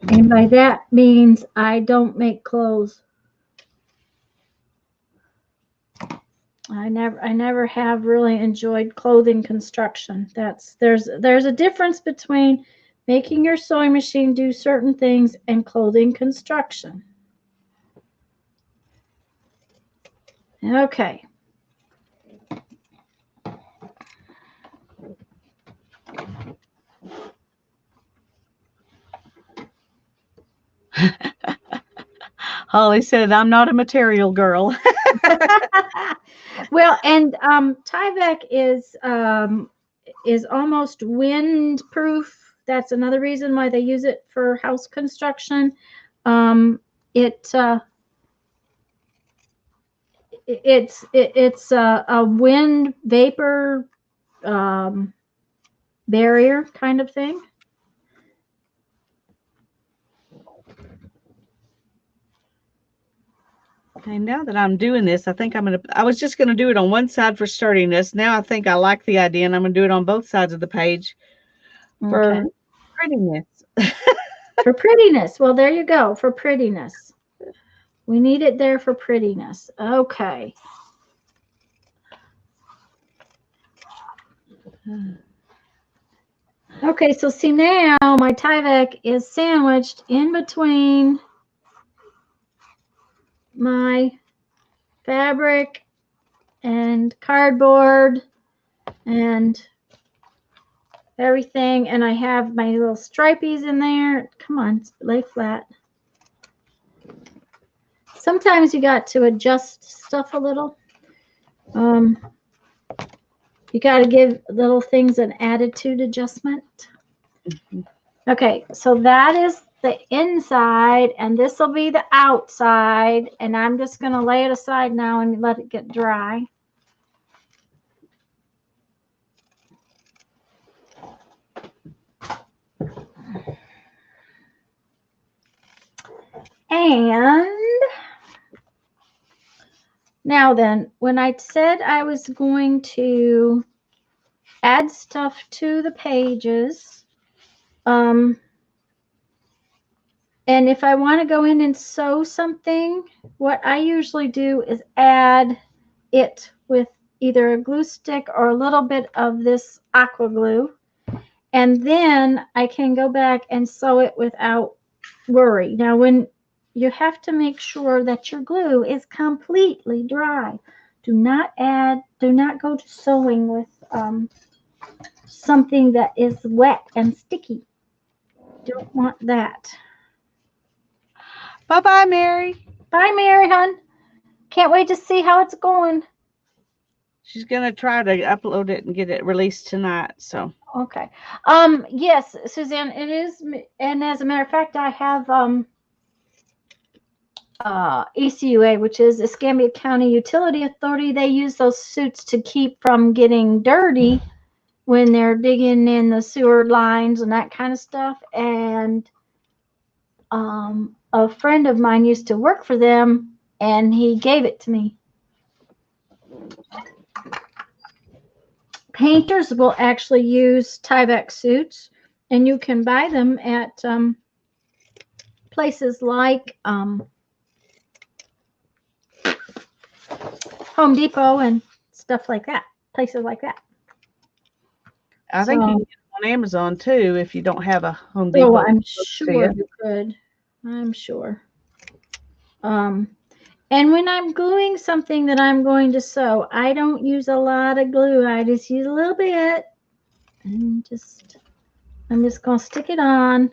Speaker 2: And by that means I don't make clothes. I never have really enjoyed clothing construction. There's a difference between making your sewing machine do certain things and clothing construction. Okay.
Speaker 1: Holly said, I'm not a material girl.
Speaker 2: Well, and Tyvek is almost wind-proof. That's another reason why they use it for house construction. It's a wind vapor barrier kind of thing.
Speaker 1: Okay, now that I'm doing this, I think I was just gonna do it on one side for sturdiness. Now I think I like the idea, and I'm gonna do it on both sides of the page for prettiness.
Speaker 2: For prettiness. Well, there you go, for prettiness. We need it there for prettiness. Okay. Okay, so see now my Tyvek is sandwiched in between my fabric and cardboard and everything, and I have my little stripies in there. Come on, lay flat. Sometimes you got to adjust stuff a little. You got to give little things an attitude adjustment. Okay, so that is the inside, and this will be the outside, and I'm just going to lay it aside now and let it get dry. And now then, when I said I was going to add stuff to the pages, and if I want to go in and sew something, what I usually do is add it with either a glue stick or a little bit of this aqua glue, and then I can go back and sew it without worry. Now, when you have to make sure that your glue is completely dry. Do not go to sewing with something that is wet and sticky. Don't want that.
Speaker 1: Bye-bye, Mary.
Speaker 2: Bye, Mary, hon. Can't wait to see how it's going.
Speaker 1: She's gonna try to upload it and get it released tonight. So
Speaker 2: okay. Yes, Suzanne, it is, and as a matter of fact, I have ECUA, which is Escambia County Utility Authority. They use those suits to keep from getting dirty when they're digging in the sewer lines and that kind of stuff. And a friend of mine used to work for them, and he gave it to me. Painters will actually use Tyvek suits, and you can buy them at places like Home Depot and stuff like that, places like that.
Speaker 1: I think you can get them on Amazon too if you don't have a Home
Speaker 2: Oh,
Speaker 1: Depot.
Speaker 2: I'm sure you could. I'm sure. And when I'm gluing something that I'm going to sew, I don't use a lot of glue. I just use a little bit, and I'm just going to stick it on.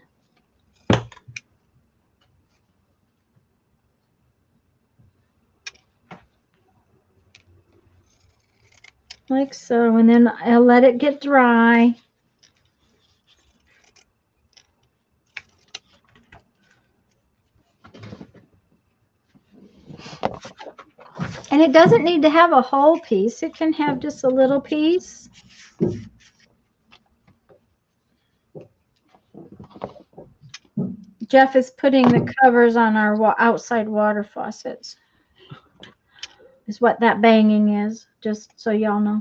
Speaker 2: Like so, and then I'll let it get dry. And it doesn't need to have a whole piece. It can have just a little piece. Jeff is putting the covers on our outside water faucets. Is what that banging is, just so y'all know.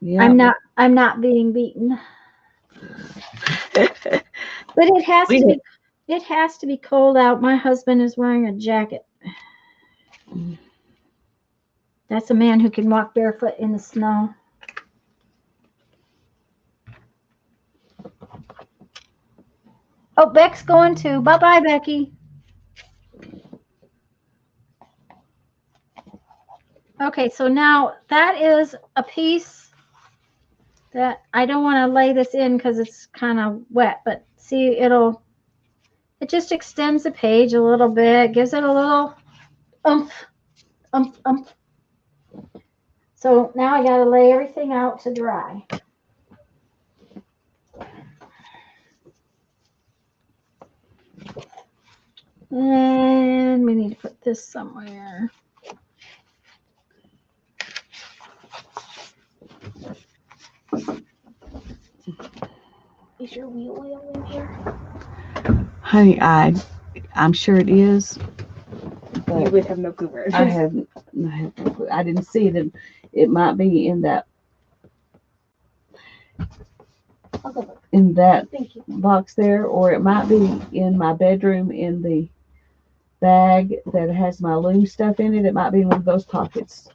Speaker 2: Yeah. I'm not being beaten. But it has to be cold out. My husband is wearing a jacket. That's a man who can walk barefoot in the snow. Oh, Beck's going too. Bye-bye, Becky. Okay, so now that is a piece that I don't want to lay this in because it's kind of wet, but see, it just extends the page a little bit, gives it a little oomph. So now I got to lay everything out to dry. And we need to put this somewhere. Is your wheel oil in here?
Speaker 1: Honey, I'm sure it is.
Speaker 4: You would have no clue where it is.
Speaker 1: I have no clue. I didn't see it. It might be in that box there, or it might be in my bedroom in the bag that has my loom stuff in it. It might be in one of those pockets.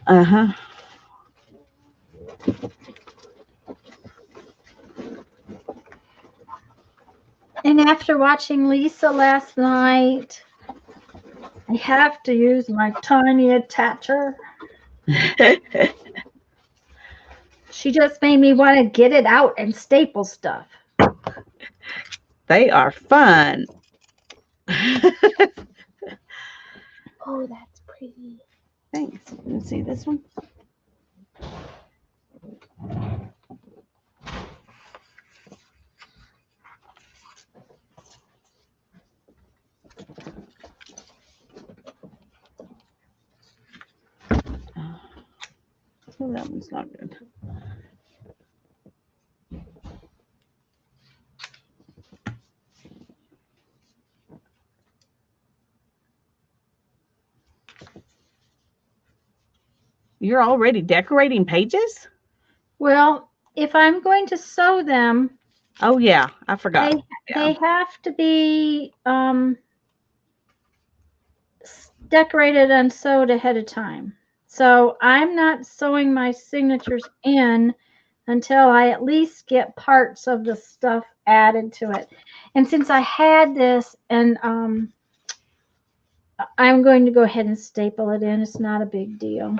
Speaker 1: Uh-huh.
Speaker 2: And after watching Lisa last night, I have to use my tiny attacher. She just made me want to get it out and staple stuff.
Speaker 1: They are fun.
Speaker 4: Oh, that's pretty.
Speaker 1: Thanks. Let's see this one. Oh, that one's not good. You're already decorating pages?
Speaker 2: Well, if I'm going to sew them,
Speaker 1: oh yeah, I forgot.
Speaker 2: They have to be decorated and sewed ahead of time. So I'm not sewing my signatures in until I at least get parts of the stuff added to it. And since I had this, and I'm going to go ahead and staple it in. It's not a big deal.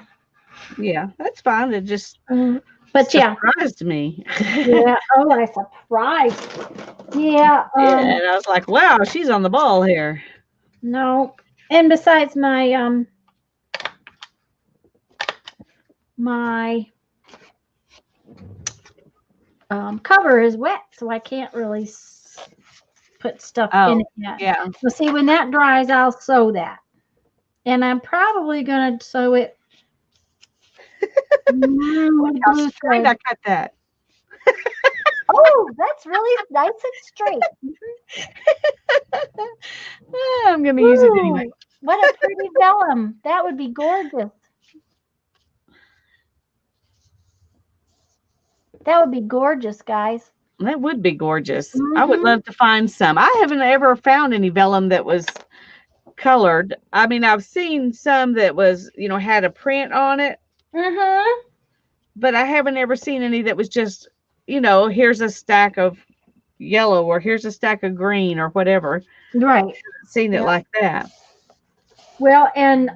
Speaker 1: Yeah, that's fine. It just
Speaker 2: but
Speaker 1: surprised me.
Speaker 2: Yeah. Oh, I surprised. Yeah.
Speaker 1: And I was like, wow, she's on the ball here.
Speaker 2: No. And besides, my cover is wet, so I can't really put stuff in
Speaker 1: Oh,
Speaker 2: it yet.
Speaker 1: yeah.
Speaker 2: So see, when that dries, I'll sew that. And I'm probably going to sew it with
Speaker 1: How
Speaker 2: blue
Speaker 1: straight
Speaker 2: thread.
Speaker 1: I cut that.
Speaker 2: Oh, that's really nice and straight.
Speaker 1: I'm going to use it anyway.
Speaker 2: Ooh, what a pretty vellum. That would be gorgeous. That would be gorgeous, guys.
Speaker 1: That would be gorgeous. I would
Speaker 2: Mhm.
Speaker 1: love to find some. I haven't ever found any vellum that was colored. I mean, I've seen some that was, had a print on it,
Speaker 2: Mhm.
Speaker 1: but I haven't ever seen any that was just, here's a stack of yellow or here's a stack of green or whatever.
Speaker 2: Right.
Speaker 1: Seen it
Speaker 2: Yeah.
Speaker 1: like that.
Speaker 2: Well, and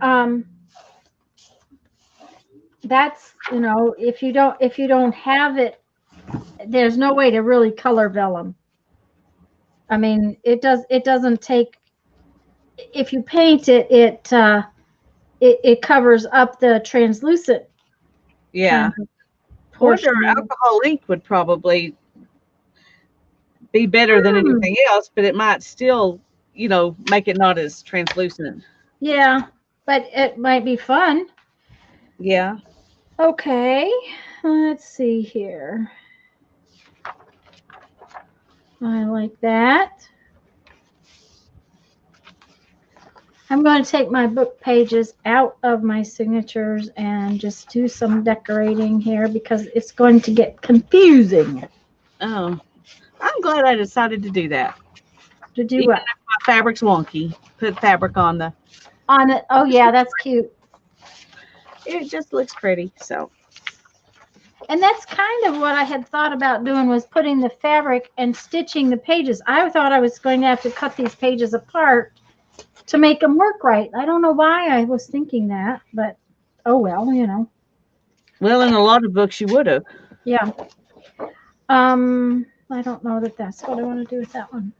Speaker 2: that's, if you don't have it, there's no way to really color vellum. I mean, it doesn't take, if you paint it, it covers up the translucent
Speaker 1: Yeah.
Speaker 2: kind of
Speaker 1: I wonder,
Speaker 2: portion of it.
Speaker 1: alcohol ink would probably be better than
Speaker 2: Hmm.
Speaker 1: anything else, but it might still, make it not as translucent.
Speaker 2: Yeah, but it might be fun.
Speaker 1: Yeah.
Speaker 2: Okay, let's see here. I like that. I'm going to take my book pages out of my signatures and just do some decorating here because it's going to get confusing.
Speaker 1: Oh, I'm glad I decided to do that.
Speaker 2: To do
Speaker 1: Even
Speaker 2: what?
Speaker 1: if my fabric's wonky, put fabric on the.
Speaker 2: On it. Oh, yeah, that's cute.
Speaker 1: It just looks pretty. So.
Speaker 2: And that's kind of what I had thought about doing, was putting the fabric and stitching the pages. I thought I was going to have to cut these pages apart to make them work right. I don't know why I was thinking that, but oh well,
Speaker 1: Well, in a lot of books you would have.
Speaker 2: Yeah. I don't know that that's what I want to do with that one.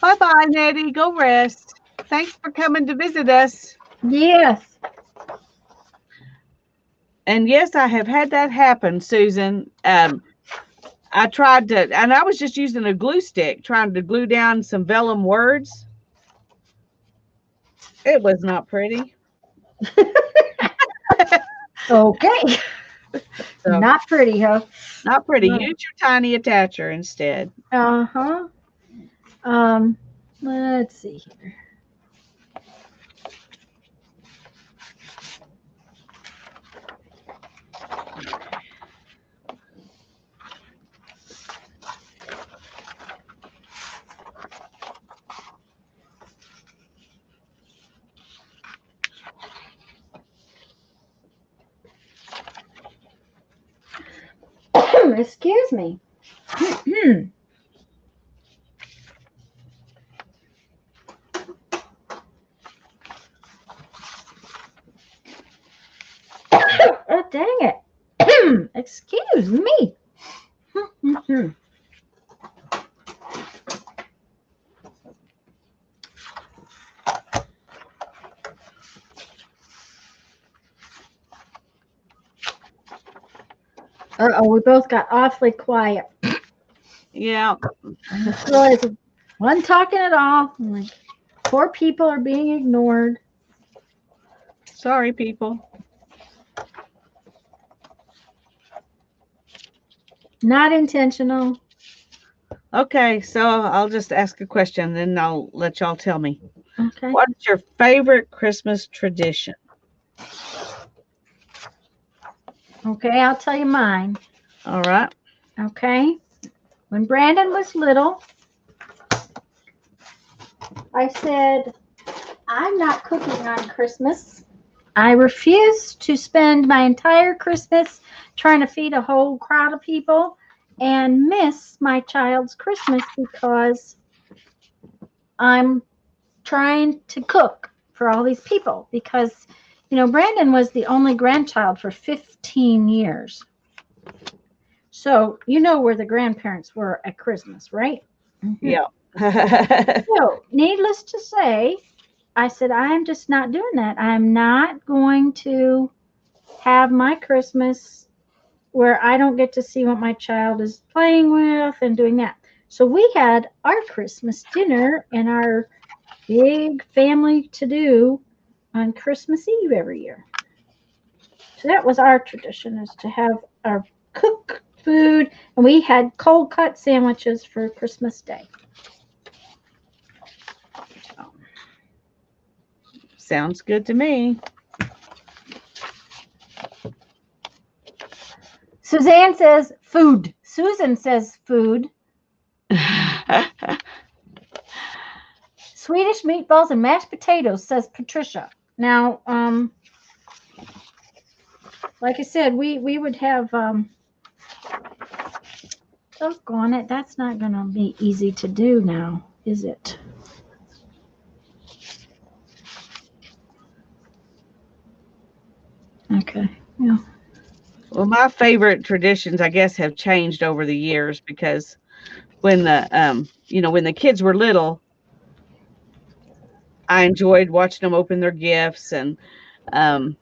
Speaker 1: Bye-bye, Nettie. Go rest. Thanks for coming to visit us.
Speaker 2: Yes.
Speaker 1: And yes, I have had that happen, Susan. I tried to, and I was just using a glue stick, trying to glue down some vellum words. It was not pretty.
Speaker 2: Okay.
Speaker 1: So,
Speaker 2: Not pretty, huh?
Speaker 1: not pretty.
Speaker 2: No.
Speaker 1: Use your tiny attacher instead.
Speaker 2: Uh-huh. Let's see here. Excuse me. Oh, dang it. Excuse me. Uh-oh, we both got awfully quiet.
Speaker 1: Yeah.
Speaker 2: I just realized one talking at all. I'm like, poor people are being ignored.
Speaker 1: Sorry, people.
Speaker 2: Not intentional.
Speaker 1: Okay, so I'll just ask a question, then I'll let y'all tell me.
Speaker 2: Okay.
Speaker 1: What is your favorite Christmas tradition?
Speaker 2: Okay, I'll tell you mine.
Speaker 1: All right.
Speaker 2: Okay. When Brandon was little, I said, I'm not cooking on Christmas. I refuse to spend my entire Christmas trying to feed a whole crowd of people and miss my child's Christmas because I'm trying to cook for all these people. Because, Brandon was the only grandchild for 15 years. So, where the grandparents were at Christmas, right?
Speaker 1: Yeah.
Speaker 2: So, needless to say, I said, I'm just not doing that. I'm not going to have my Christmas where I don't get to see what my child is playing with and doing that. So we had our Christmas dinner and our big family to do on Christmas Eve every year. So that was our tradition, is to have our cooked food, and we had cold cut sandwiches for Christmas Day. So,
Speaker 1: Sounds good to me.
Speaker 2: Suzanne says food. Susan says food. Swedish meatballs and mashed potatoes, says Patricia. Now, like I said, we would have doggone it, that's not gonna be easy to do now, is it? Okay. Yeah.
Speaker 1: Well, my favorite traditions, I guess, have changed over the years because when when the kids were little, I enjoyed watching them open their gifts and um,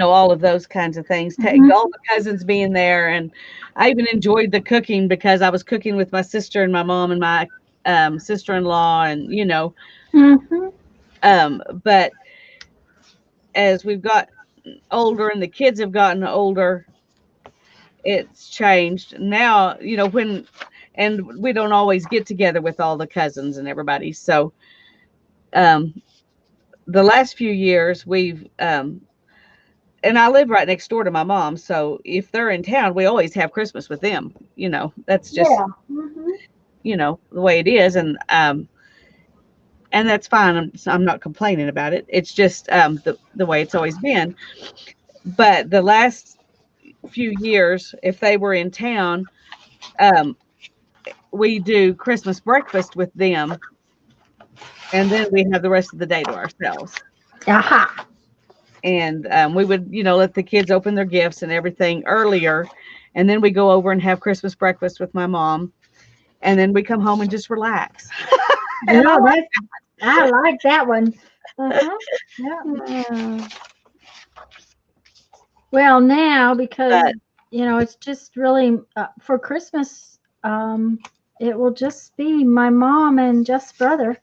Speaker 1: all of those kinds of things.
Speaker 2: Mhm.
Speaker 1: All the cousins being there, and I even enjoyed the cooking because I was cooking with my sister and my mom and my sister-in-law, and
Speaker 2: Mhm.
Speaker 1: But as we've got older and the kids have gotten older, it's changed now. And we don't always get together with all the cousins and everybody. So um, the last few years we've and I live right next door to my mom, so if they're in town, we always have Christmas with them. That's just
Speaker 2: Yeah. Mhm.
Speaker 1: the way it is, and that's fine. I'm not complaining about it. It's just the way it's always been. But the last few years, if they were in town, um, we do Christmas breakfast with them, and then we have the rest of the day to ourselves.
Speaker 2: Aha.
Speaker 1: And we would, let the kids open their gifts and everything earlier, and then we go over and have Christmas breakfast with my mom, and then we come home and just relax.
Speaker 2: Yeah,
Speaker 1: And I like
Speaker 2: I like that one. Uh-huh. Yeah.
Speaker 1: that.
Speaker 2: Well, now because
Speaker 1: But
Speaker 2: it's just really for Christmas. It will just be my mom and Jeff's brother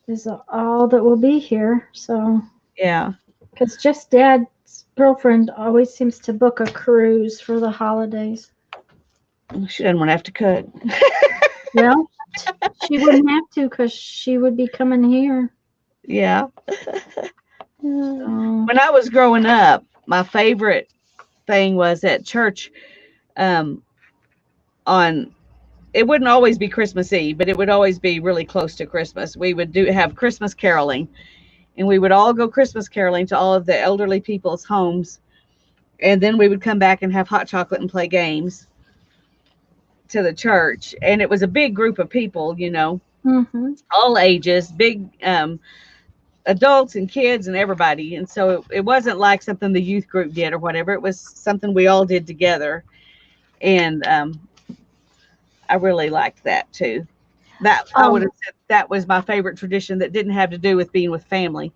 Speaker 2: is all that will be here. So,
Speaker 1: yeah,
Speaker 2: because Jeff's dad's girlfriend always seems to book a cruise for the holidays.
Speaker 1: she doesn't want to have to cook.
Speaker 2: Well, she wouldn't have to because she would be coming here.
Speaker 1: Yeah.
Speaker 2: So,
Speaker 1: When I was growing up, my favorite thing was at church. Um, on It wouldn't always be Christmas Eve, but it would always be really close to Christmas. We would have Christmas caroling, and we would all go Christmas caroling to all of the elderly people's homes, and then we would come back and have hot chocolate and play games to the church. And it was a big group of people,
Speaker 2: mhm.
Speaker 1: all ages, big adults and kids and everybody. And so it wasn't like something the youth group did or whatever. It was something we all did together. And I really liked that too. That I would
Speaker 2: Um,
Speaker 1: have said that was my favorite tradition that didn't have to do with being with family.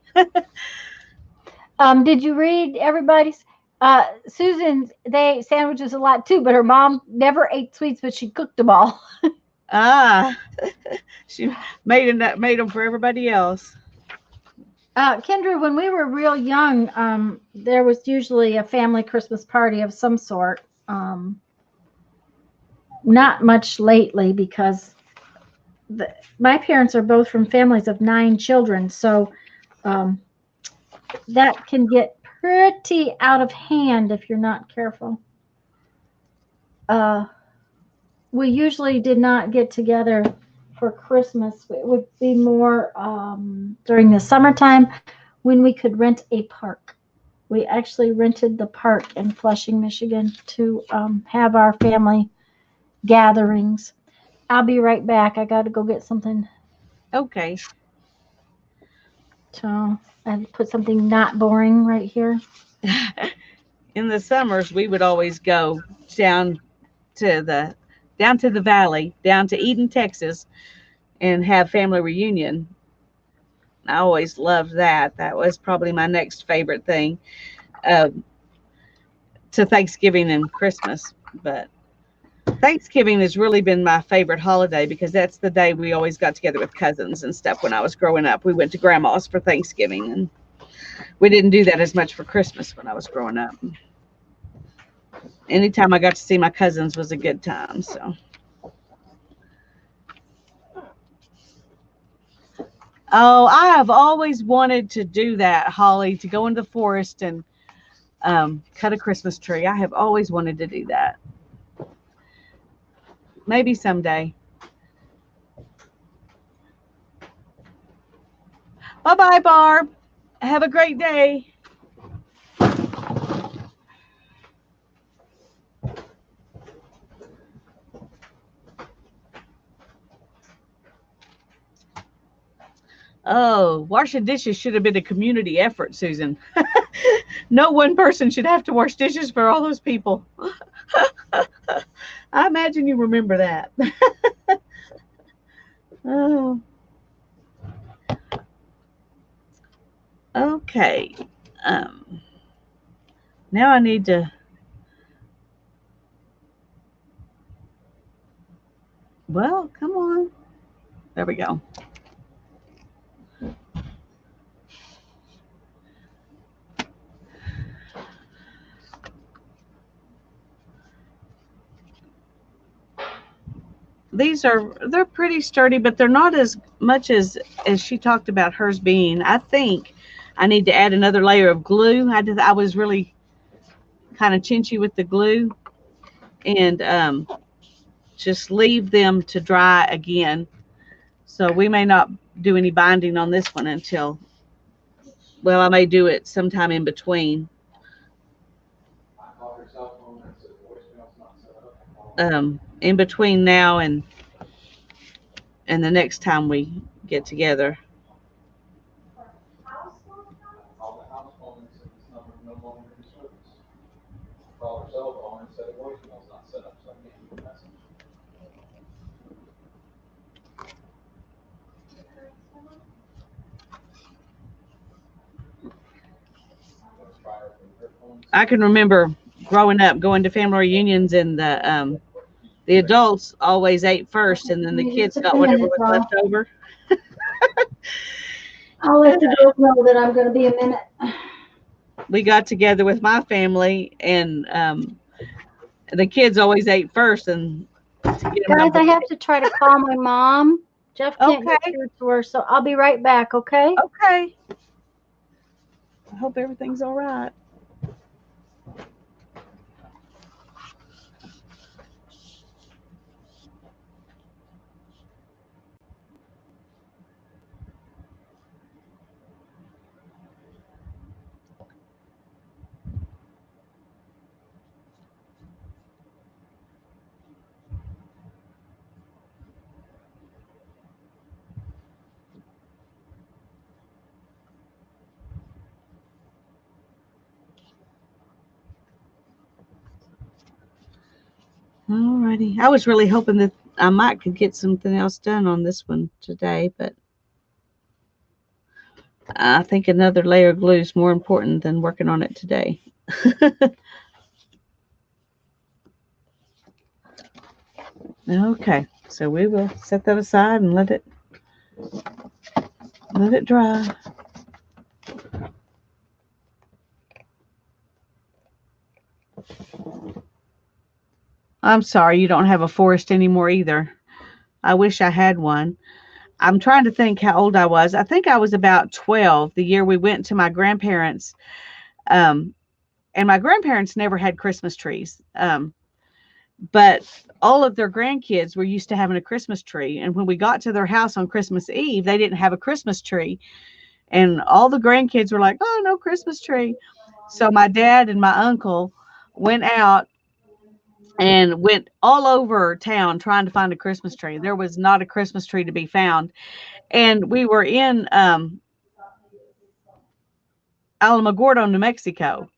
Speaker 2: did you read everybody's? Susan, they ate sandwiches a lot too, but her mom never ate sweets, but she cooked them all.
Speaker 1: Ah, she made them for everybody else.
Speaker 2: Kendra, when we were real young, there was usually a family Christmas party of some sort. Not much lately because my parents are both from families of 9 children, so um, that can get pretty out of hand if you're not careful. Uh, we usually did not get together for Christmas. It would be more during the summertime when we could rent a park. We actually rented the park in Flushing, Michigan to have our family gatherings. I'll be right back. I got to go get something.
Speaker 1: Okay.
Speaker 2: So I put something not boring right here.
Speaker 1: In the summers, we would always go down to the down to the valley, down to Eden, Texas, and have family reunion. I always loved that. That was probably my next favorite thing uh, to Thanksgiving and Christmas. But Thanksgiving has really been my favorite holiday because that's the day we always got together with cousins and stuff when I was growing up. We went to grandma's for Thanksgiving, and we didn't do that as much for Christmas when I was growing up. Anytime I got to see my cousins was a good time. So, oh, I have always wanted to do that, Holly, to go into the forest and cut a Christmas tree. I have always wanted to do that. Maybe someday. Bye bye, Barb. Have a great day. Oh, washing dishes should have been a community effort, Susan. No one person should have to wash dishes for all those people. I imagine you remember that. Oh, okay. Um, Now I need to. Well, come on. There we go. They're pretty sturdy, but they're not as much as she talked about hers being. I think I need to add another layer of glue. I was really kind of chinchy with the glue, and just leave them to dry again. So we may not do any binding on this one until, well, I may do it sometime in between.
Speaker 3: I called her cell phone and said voicemail's not set up.
Speaker 1: In between now and the next time we get together.
Speaker 3: I called the house phone and said this number is no longer in service. I called her cell phone and said the voicemail's not set up, so I can't leave a message. I'm gonna try her from her phone.
Speaker 1: I can remember growing up, going to family reunions, and the adults always ate first, and then the kids got whatever was left over.
Speaker 2: I'll let the girls know that I'm going to be a minute.
Speaker 1: We got together with my family, and the kids always ate first, and to get them
Speaker 2: Guys, I
Speaker 1: number.
Speaker 2: have to try to call my mom. Jeff can't get
Speaker 1: Okay.
Speaker 2: through to her, so I'll be right back, okay?
Speaker 1: Okay. I hope everything's all right. Alrighty. I was really hoping that I might could get something else done on this one today, but I think another layer of glue is more important than working on it today. Okay, so we will set that aside and let it dry. I'm sorry you don't have a forest anymore either. I wish I had one. I'm trying to think how old I was. I think I was about 12 the year we went to my grandparents. Um, and my grandparents never had Christmas trees. But all of their grandkids were used to having a Christmas tree. And when we got to their house on Christmas Eve, they didn't have a Christmas tree. And all the grandkids were like, oh, no Christmas tree. So my dad and my uncle went out and went all over town trying to find a Christmas tree. There was not a Christmas tree to be found. And we were in Alamogordo, New Mexico.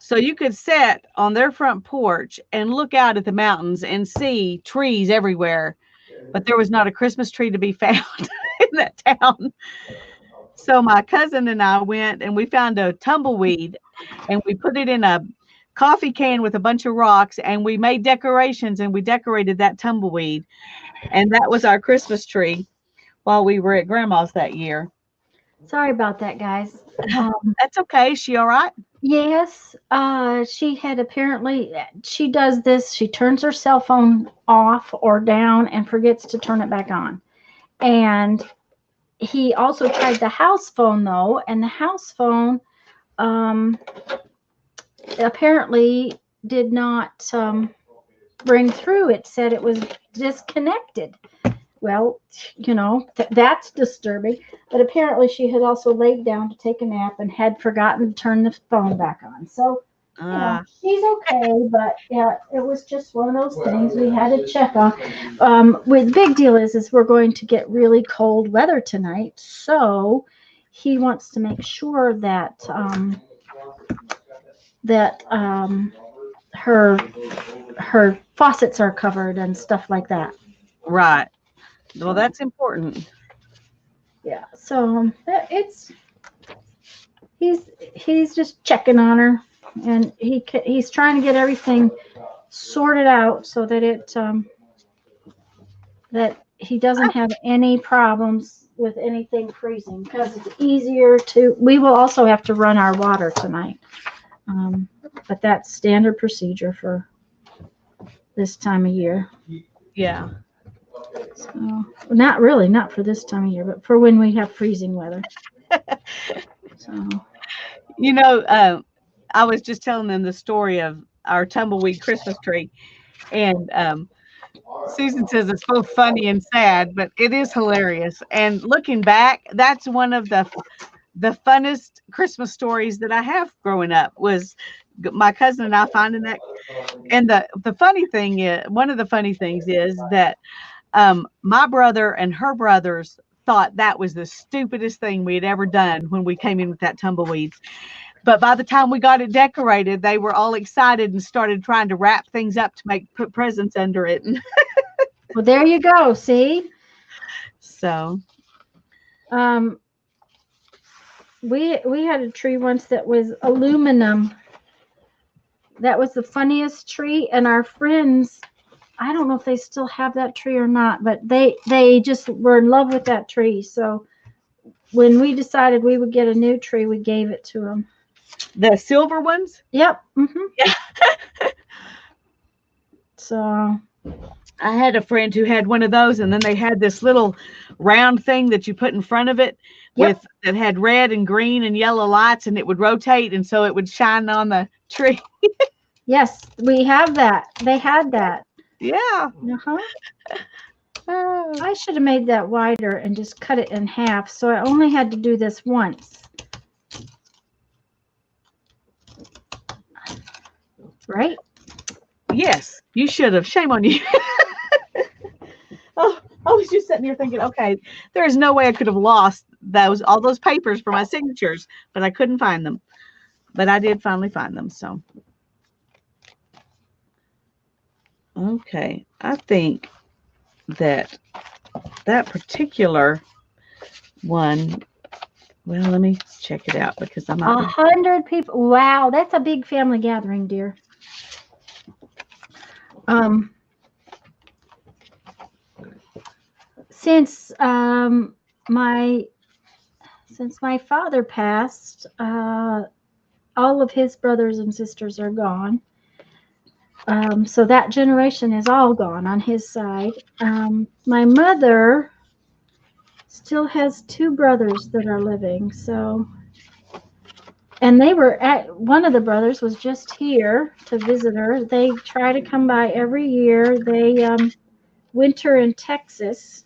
Speaker 1: So you could sit on their front porch and look out at the mountains and see trees everywhere, but there was not a Christmas tree to be found in that town. So my cousin and I went and we found a tumbleweed and we put it in a coffee can with a bunch of rocks and we made decorations and we decorated that tumbleweed. And that was our Christmas tree while we were at grandma's that year.
Speaker 2: Sorry about that, guys.
Speaker 1: That's okay. Is she all right?
Speaker 2: Yes, she had apparently, she does this. She turns her cell phone off or down and forgets to turn it back on. And he also tried the house phone, though, and the house phone apparently did not ring through. It said it was disconnected. Well, that's disturbing. But apparently she had also laid down to take a nap and had forgotten to turn the phone back on. So, she's okay, but yeah, it was just one of those things we had to check on. With big deal is we're going to get really cold weather tonight. So he wants to make sure that her faucets are covered and stuff like that.
Speaker 1: Right. Well, that's important.
Speaker 2: Yeah. So he's just checking on her, and he's trying to get everything sorted out so that that he doesn't have any problems with anything freezing, because it's easier to. We will also have to run our water tonight, but that's standard procedure for this time of year.
Speaker 1: Yeah.
Speaker 2: So, not for this time of year, but for when we have freezing weather. So.
Speaker 1: I was just telling them the story of our tumbleweed Christmas tree, and Susan says it's both funny and sad, but it is hilarious. And looking back, that's one of the funnest Christmas stories that I have growing up was my cousin and I finding that. And the funny thing is, one of the funny things is that my brother and her brothers thought that was the stupidest thing we had ever done when we came in with that tumbleweed. But by the time we got it decorated, they were all excited and started trying to wrap things up to put presents under it.
Speaker 2: Well, there you go. See?
Speaker 1: So.
Speaker 2: We had a tree once that was aluminum. That was the funniest tree, and our friends, I don't know if they still have that tree or not, but they just were in love with that tree. So when we decided we would get a new tree, we gave it to them.
Speaker 1: The silver ones?
Speaker 2: Yep. Mm-hmm. Yeah. So
Speaker 1: I had a friend who had one of those, and then they had this little round thing that you put in front of it that had red and green and yellow lights, and it would rotate, and so it would shine on the tree.
Speaker 2: Yes, we have that. They had that.
Speaker 1: Yeah.
Speaker 2: Uh-huh. I should have made that wider and just cut it in half, so I only had to do this once. Right?
Speaker 1: Yes, you should have. Shame on you. Oh, I was just sitting here thinking, okay, there is no way I could have lost all those papers for my signatures, but I couldn't find them. But I did finally find them. So, okay, I think that particular one. Well, let me check it out because I'm not.
Speaker 2: 100 people. Wow, that's a big family gathering, dear. Since my father passed, all of his brothers and sisters are gone. So that generation is all gone on his side. My mother still has 2 brothers that are living. So, and one of the brothers was just here to visit her. They try to come by every year. They winter in Texas.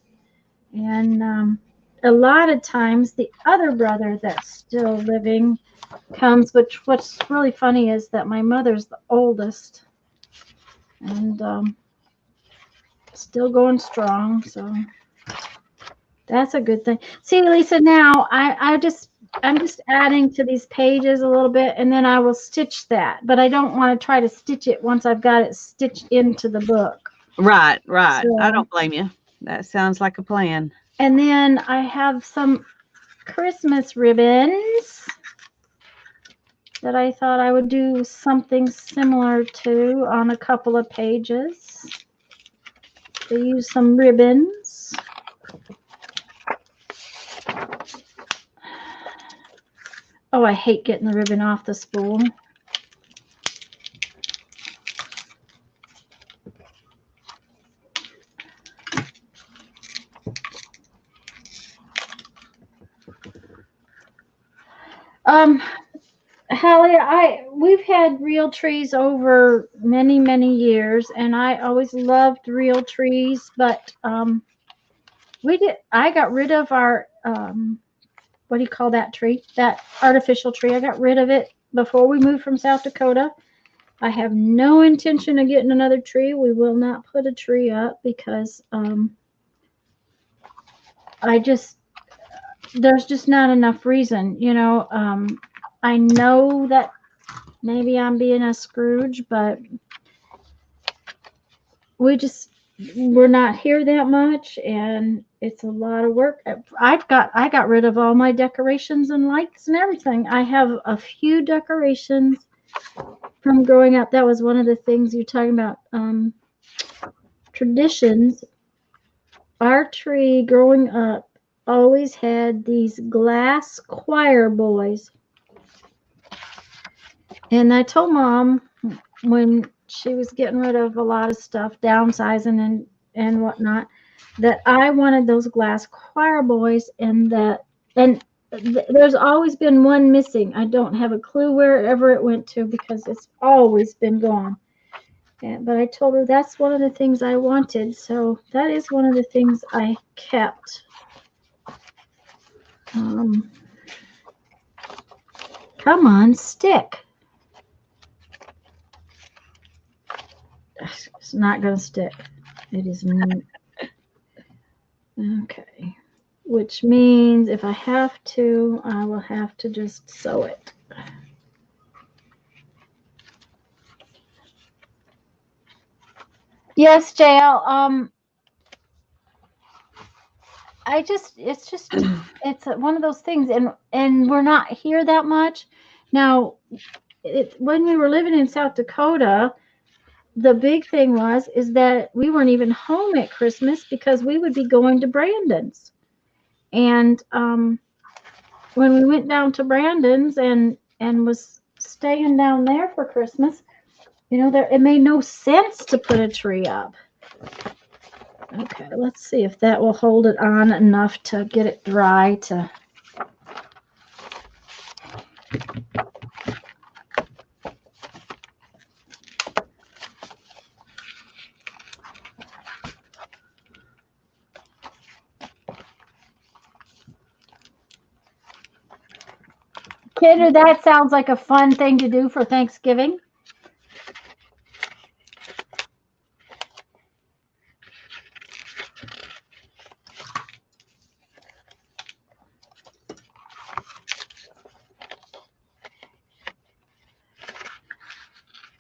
Speaker 2: And a lot of times the other brother that's still living comes, but what's really funny is that my mother's the oldest and still going strong. So that's a good thing. See, Lisa, now I just I'm just adding to these pages a little bit, and then I will stitch that. But I don't want to try to stitch it once I've got it stitched into the book.
Speaker 1: Right, right. I
Speaker 2: So,
Speaker 1: don't blame you. That sounds like a plan.
Speaker 2: and then I have some Christmas ribbons that I thought I would do something similar to on a couple of pages. To use some ribbons. Oh, I hate getting the ribbon off the spool. Hallie, we've had real trees over many years, and I always loved real trees, but I got rid of our what do you call that tree? That artificial tree. I got rid of it before we moved from South Dakota. I have no intention of getting another tree. We will not put a tree up because there's just not enough reason, you know. I know that maybe I'm being a Scrooge, but we're not here that much, and it's a lot of work. I got rid of all my decorations and lights and everything. I have a few decorations from growing up. That was one of the things you're talking about, traditions. Our tree growing up always had these glass choir boys. And I told Mom when she was getting rid of a lot of stuff, downsizing and whatnot, that I wanted those glass choir boys, and there's always been one missing. I don't have a clue wherever it went to because it's always been gone. But I told her that's one of the things I wanted, so that is one of the things I kept. Come on, stick. It's not going to stick. It is not. Okay. Which means if I have to, I will have to just sew it. Yes, JL. It's one of those things, and we're not here that much. Now, when we were living in South Dakota, the big thing is that we weren't even home at Christmas because we would be going to Brandon's. And when we went down to Brandon's and was staying down there for Christmas, you know, it made no sense to put a tree up. Okay, let's see if that will hold it on enough to get it dry to. Kidder, that sounds like a fun thing to do for Thanksgiving.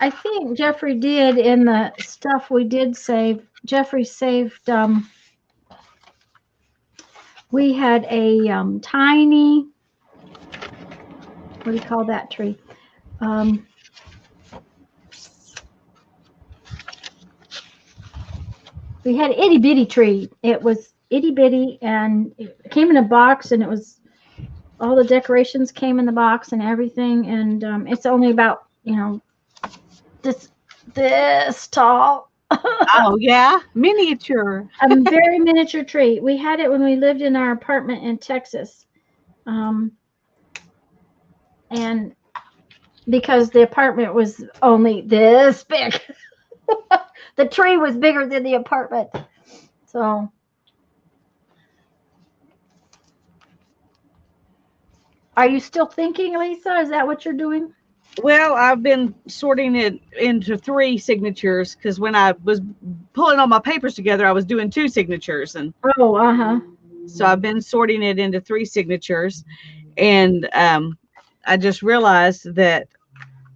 Speaker 2: I think Jeffrey did in the stuff we did save. Jeffrey saved. We had a tiny. What do you call that tree? We had an itty bitty tree. It was itty bitty, and it came in a box, and it was all the decorations came in the box and everything. And it's only about, you know, this tall.
Speaker 1: Oh yeah, miniature.
Speaker 2: A very miniature tree. We had it when we lived in our apartment in Texas, and because the apartment was only this big, the tree was bigger than the apartment. So, are you still thinking, Lisa? Is that what you're doing?
Speaker 1: Well, I've been sorting it into 3 signatures because when I was pulling all my papers together, I was doing 2 signatures, and
Speaker 2: Oh,
Speaker 1: so I've been sorting it into 3 signatures. And I just realized that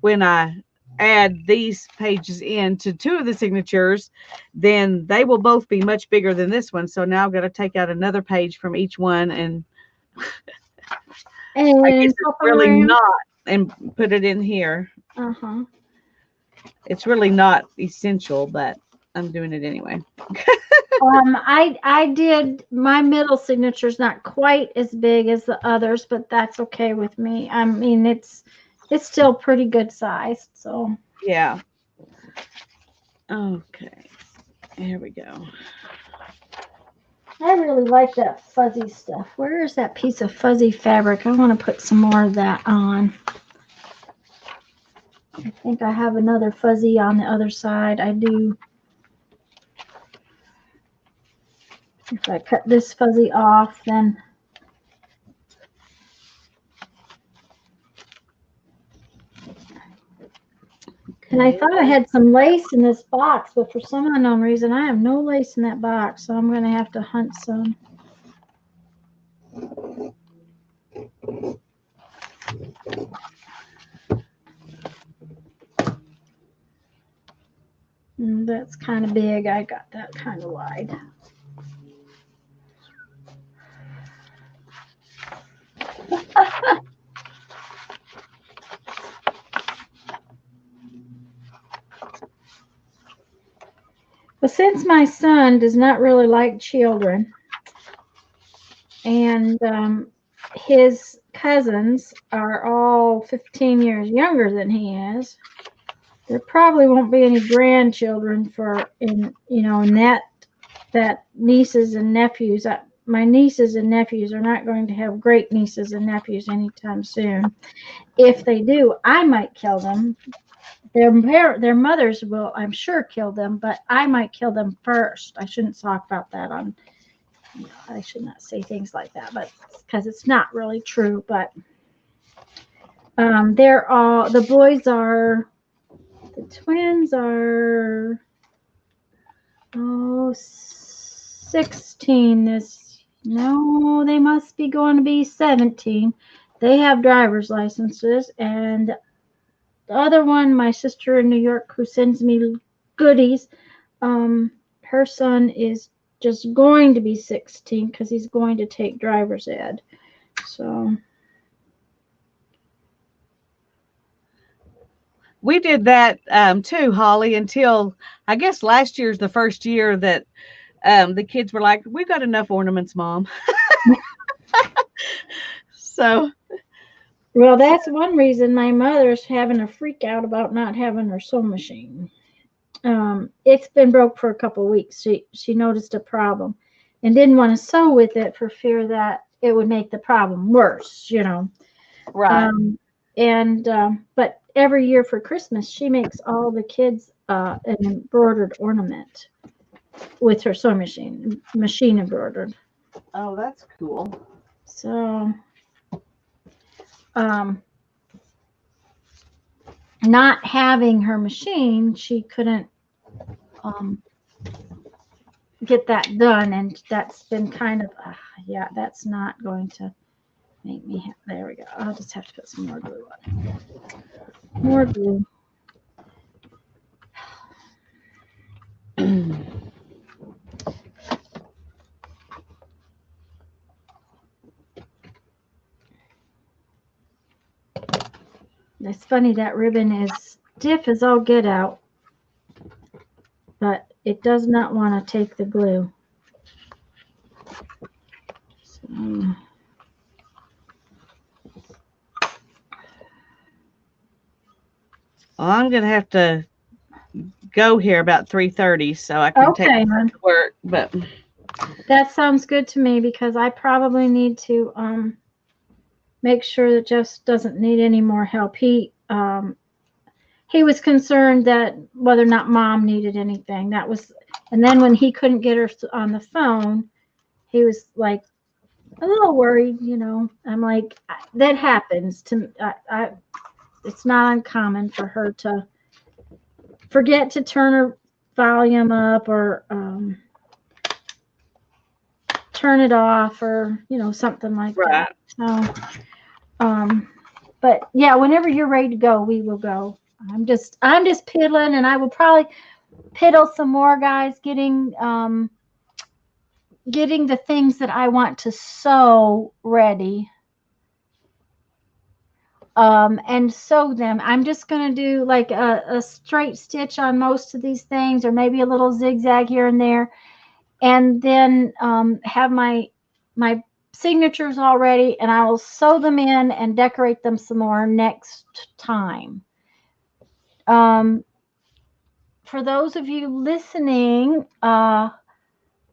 Speaker 1: when I add these pages into two of the signatures, then they will both be much bigger than this one. So now I've got to take out another page from each one, and I guess
Speaker 2: And
Speaker 1: it's
Speaker 2: pop 'em
Speaker 1: really
Speaker 2: around.
Speaker 1: not, and put it in here.
Speaker 2: Uh-huh.
Speaker 1: It's really not essential, but I'm doing it anyway.
Speaker 2: I did my middle signature's not quite as big as the others, but that's okay with me. I mean, it's still pretty good sized. So
Speaker 1: Yeah. Okay. Here we go.
Speaker 2: I really like that fuzzy stuff. Where is that piece of fuzzy fabric? I want to put some more of that on. I think I have another fuzzy on the other side. I do. If I cut this fuzzy off, then and I thought I had some lace in this box, but for some unknown reason, I have no lace in that box, so I'm going to have to hunt some. That's kind of big. I got that kind of wide. But since my son does not really like children, and his cousins are all 15 years younger than he is, there probably won't be any grandchildren for in that nieces and nephews. My nieces and nephews are not going to have great nieces and nephews anytime soon. If they do, I might kill them. Their mothers will, I'm sure, kill them, but I might kill them first. I shouldn't talk about that on. I should not say things like that, but because it's not really true. But they're all the boys are. The twins are 16 no, they must be going to be 17. They have driver's licenses, and the other one, my sister in New York who sends me goodies, her son is just going to be 16 because he's going to take driver's ed. So
Speaker 1: We did that too, Holly, until I guess last year's the first year that the kids were like, "We've got enough ornaments, Mom." So,
Speaker 2: well, that's one reason my mother's having a freak out about not having her sewing machine. It's been broke for a couple of weeks. She noticed a problem and didn't want to sew with it for fear that it would make the problem worse,
Speaker 1: right.
Speaker 2: But every year for Christmas, she makes all the kids an embroidered ornament with her sewing machine embroidered.
Speaker 1: Oh, that's cool.
Speaker 2: So, not having her machine, she couldn't get that done, and that's been kind of yeah, that's not going to make me there we go. I'll just have to put some more glue on. More glue. It's funny, that ribbon is stiff as all get out, but it does not want to take the glue. So,
Speaker 1: well, I'm gonna have to go here about 3:30, so I can take
Speaker 2: okay,
Speaker 1: to work. But
Speaker 2: that sounds good to me because I probably need to make sure that Jeff doesn't need any more help. He was concerned that whether or not Mom needed anything. That was, and then when he couldn't get her on the phone, he was like a little worried. I'm like, that happens to it's not uncommon for her to forget to turn her volume up or turn it off or something like
Speaker 1: right.
Speaker 2: that. So But yeah, whenever you're ready to go, we will go. I'm just piddling, and I will probably piddle some more, guys, getting the things that I want to sew ready. And sew them. I'm just going to do like a straight stitch on most of these things, or maybe a little zigzag here and there, and then have my signatures all ready, and I will sew them in and decorate them some more next time. For those of you listening,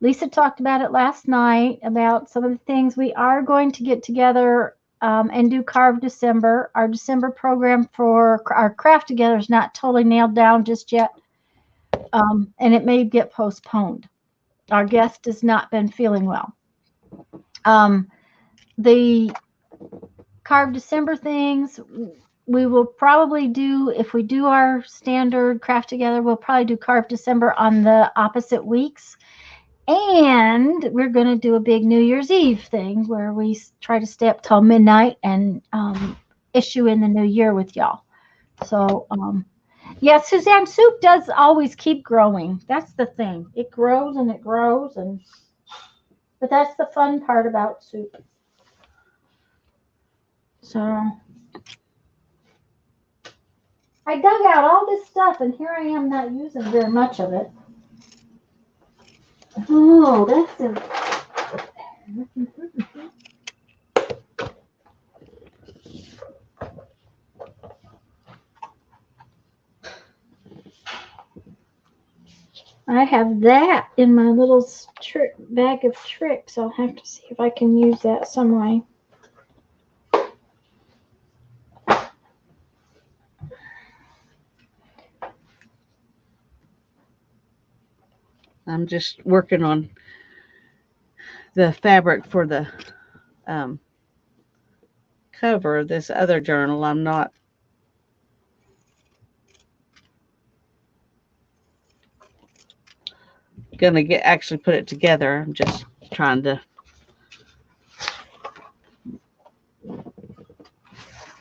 Speaker 2: Lisa talked about it last night about some of the things we are going to get together and do Carve December. Our December program for our craft together is not totally nailed down just yet, and it may get postponed. Our guest has not been feeling well. The Carve December things we will probably do, if we do our standard craft together, we'll probably do Carve December on the opposite weeks. And we're going to do a big New Year's Eve thing where we try to stay up till midnight and issue in the new year with y'all. So, yeah, Suzanne, soup does always keep growing. That's the thing. It grows and it grows, but that's the fun part about soup. So, I dug out all this stuff, and here I am not using very much of it. Oh, that's a... I have that in my little bag of tricks. I'll have to see if I can use that some way.
Speaker 1: I'm just working on the fabric for the cover of this other journal. I'm not gonna actually put it together. I'm just trying to.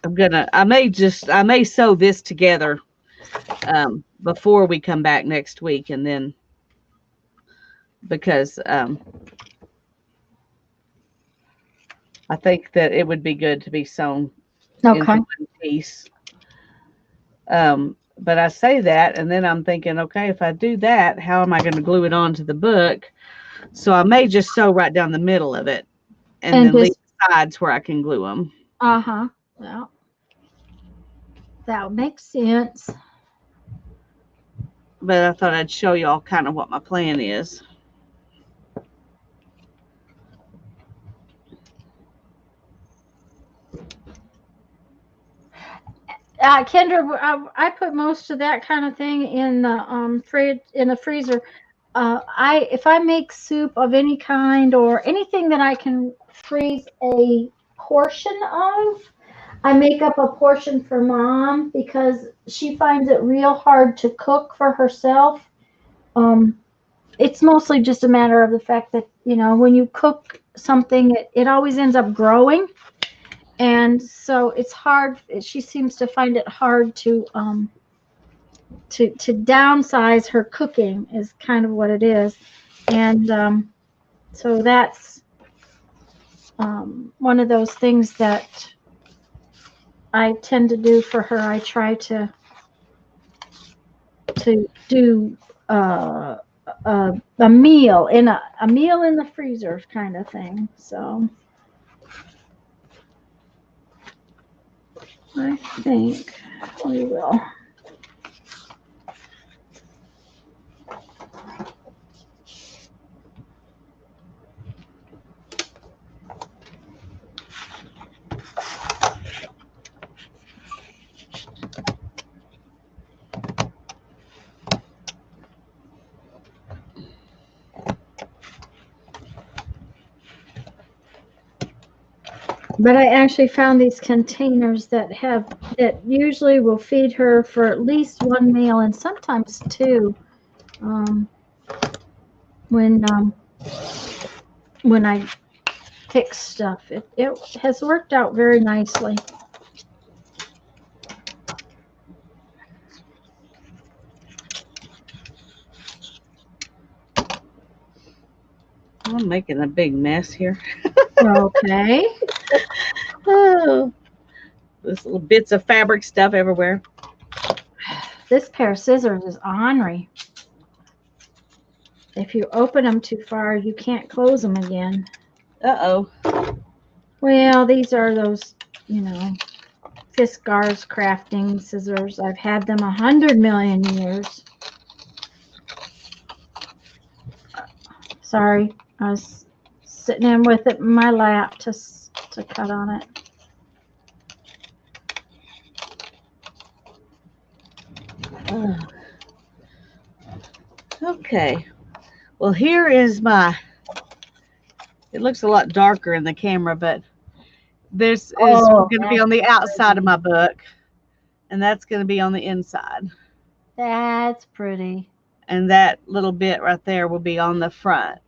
Speaker 1: I may sew this together before we come back next week, and then because I think that it would be good to be sewn into one piece. But I say that, and then I'm thinking, okay, if I do that, how am I going to glue it onto the book? So I may just sew right down the middle of it, and then leave the sides where I can glue them.
Speaker 2: Well, that makes sense.
Speaker 1: But I thought I'd show y'all kind of what my plan is.
Speaker 2: Kendra, I put most of that kind of thing in the freezer. If I make soup of any kind or anything that I can freeze a portion of, I make up a portion for Mom because she finds it real hard to cook for herself. It's mostly just a matter of the fact that, when you cook something, it always ends up growing. And so it's hard. She seems to find it hard to downsize her cooking is kind of what it is. And so that's one of those things that I tend to do for her. I try to do a meal in the freezer kind of thing. So I think we will. But I actually found these containers that usually will feed her for at least one meal and sometimes two. When I fix stuff. It has worked out very nicely.
Speaker 1: I'm making a big mess here.
Speaker 2: Okay.
Speaker 1: Oh, there's little bits of fabric stuff everywhere.
Speaker 2: This pair of scissors is ornery. If you open them too far, you can't close them again.
Speaker 1: Uh-oh.
Speaker 2: Well, these are those, Fiskars crafting scissors. I've had them 100 million years. Sorry, I was sitting in with it in my lap to cut on it.
Speaker 1: Okay. Well, here is it looks a lot darker in the camera, but this is going to be on the outside of my book, and that's going to be on the inside.
Speaker 2: That's pretty.
Speaker 1: And that little bit right there will be on the front.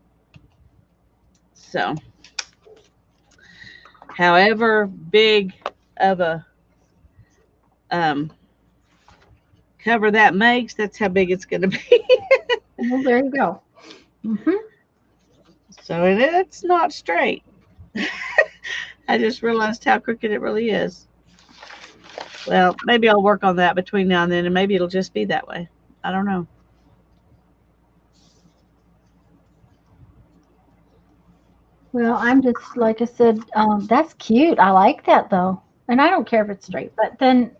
Speaker 1: So, however big of a cover that makes, that's how big it's going to be.
Speaker 2: Well, there you go.
Speaker 1: So it's not straight. I just realized how crooked it really is. Well, maybe I'll work on that between now and then, and maybe it'll just be that way. I don't know.
Speaker 2: Well, I'm just, like I said, that's cute. I like that, though. And I don't care if it's straight, but then,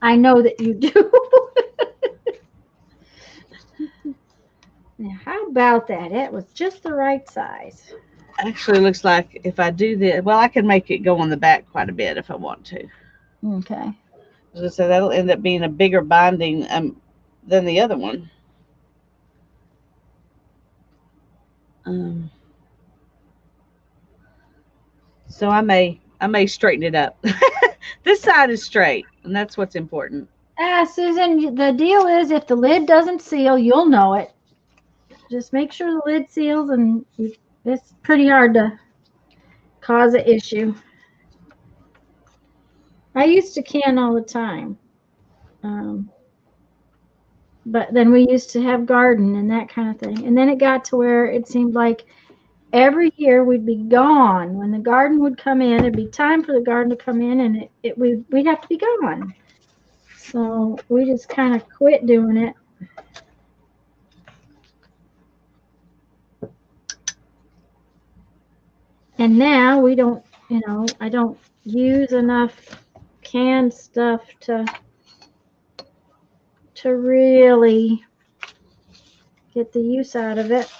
Speaker 2: I know that you do. Now, how about that? It was just the right size.
Speaker 1: Actually, looks like if I do this, well, I can make it go on the back quite a bit if I want to.
Speaker 2: Okay.
Speaker 1: So that'll end up being a bigger binding than the other one. So I may straighten it up. This side is straight, and that's what's important.
Speaker 2: Susan, the deal is if the lid doesn't seal, you'll know it. Just make sure the lid seals, and it's pretty hard to cause an issue. I used to can all the time. But then we used to have garden and that kind of thing. And then it got to where it seemed like every year we'd be gone. When the garden would come in, it'd be time for the garden to come in, and we'd have to be gone. So we just kind of quit doing it. And now we don't, I don't use enough canned stuff to really get the use out of it.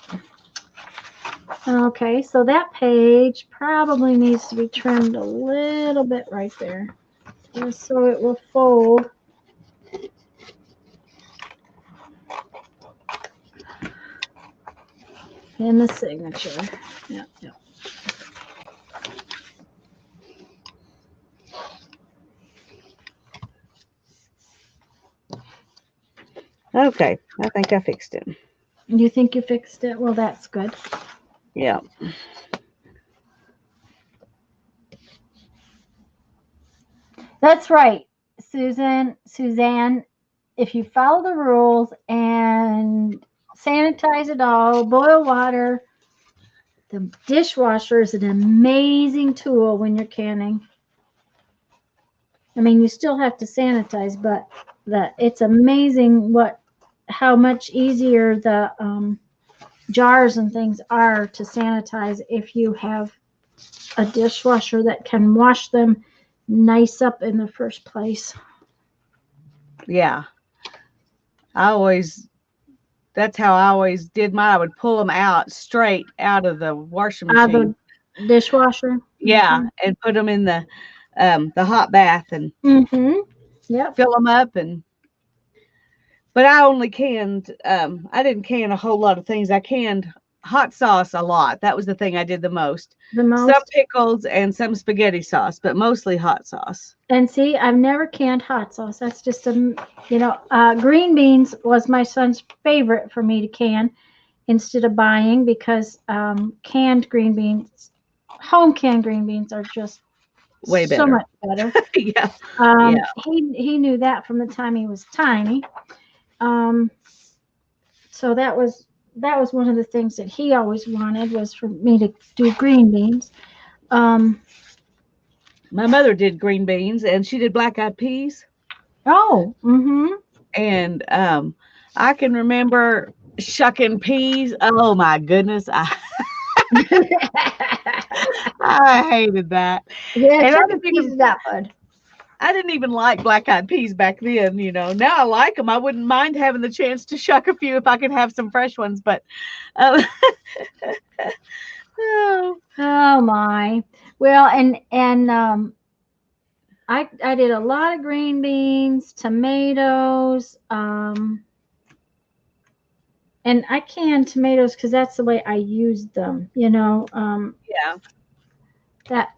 Speaker 2: Okay, so that page probably needs to be trimmed a little bit right there, just so it will fold. And the signature. Yeah.
Speaker 1: Okay, I think I fixed it.
Speaker 2: You think you fixed it? Well, that's good.
Speaker 1: Yeah.
Speaker 2: That's right, Suzanne. If you follow the rules and sanitize it all, boil water, the dishwasher is an amazing tool when you're canning. I mean, you still have to sanitize, but it's amazing how much easier the jars and things are to sanitize if you have a dishwasher that can wash them nice up in the first place.
Speaker 1: Yeah. That's how I always did mine. I would pull them out straight out of the washing machine.
Speaker 2: Out of the dishwasher?
Speaker 1: Yeah, and put them in the hot bath and
Speaker 2: Yep.
Speaker 1: fill them up. But I only canned, I didn't can a whole lot of things. I canned hot sauce a lot. That was the thing I did the most. Some pickles and some spaghetti sauce, but mostly hot sauce.
Speaker 2: And see, I've never canned hot sauce. That's just green beans was my son's favorite for me to can instead of buying, because canned green beans home canned green beans are just
Speaker 1: Way
Speaker 2: so
Speaker 1: better.
Speaker 2: much better.
Speaker 1: Yeah. Yeah.
Speaker 2: He knew that from the time he was tiny. So that was one of the things that he always wanted, was for me to do green beans.
Speaker 1: My mother did green beans and she did black eyed peas.
Speaker 2: Oh, mm-hmm.
Speaker 1: And I can remember shucking peas. Oh my goodness. I hated that.
Speaker 2: Yeah,
Speaker 1: And
Speaker 2: chuck peas is that fun.
Speaker 1: I didn't even like black eyed peas back then, you know. Now I like them. I wouldn't mind having the chance to shuck a few if I could have some fresh ones, but uh, oh,
Speaker 2: Oh my. Well, and I did a lot of green beans, tomatoes, and I canned tomatoes because that's the way I used them.
Speaker 1: yeah.
Speaker 2: That.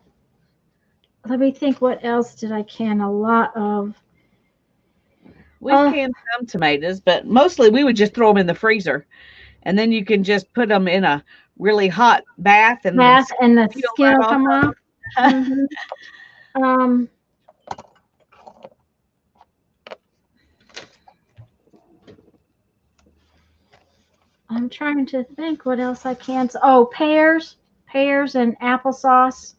Speaker 2: Let me think. What else did I can a lot of?
Speaker 1: We've canned some tomatoes, but mostly we would just throw them in the freezer. And then you can just put them in a really hot bath and
Speaker 2: Bath and the
Speaker 1: peel
Speaker 2: skin
Speaker 1: right
Speaker 2: will come off.
Speaker 1: off.
Speaker 2: Hmm. Um, I'm trying to think what else I can. Oh, pears and applesauce.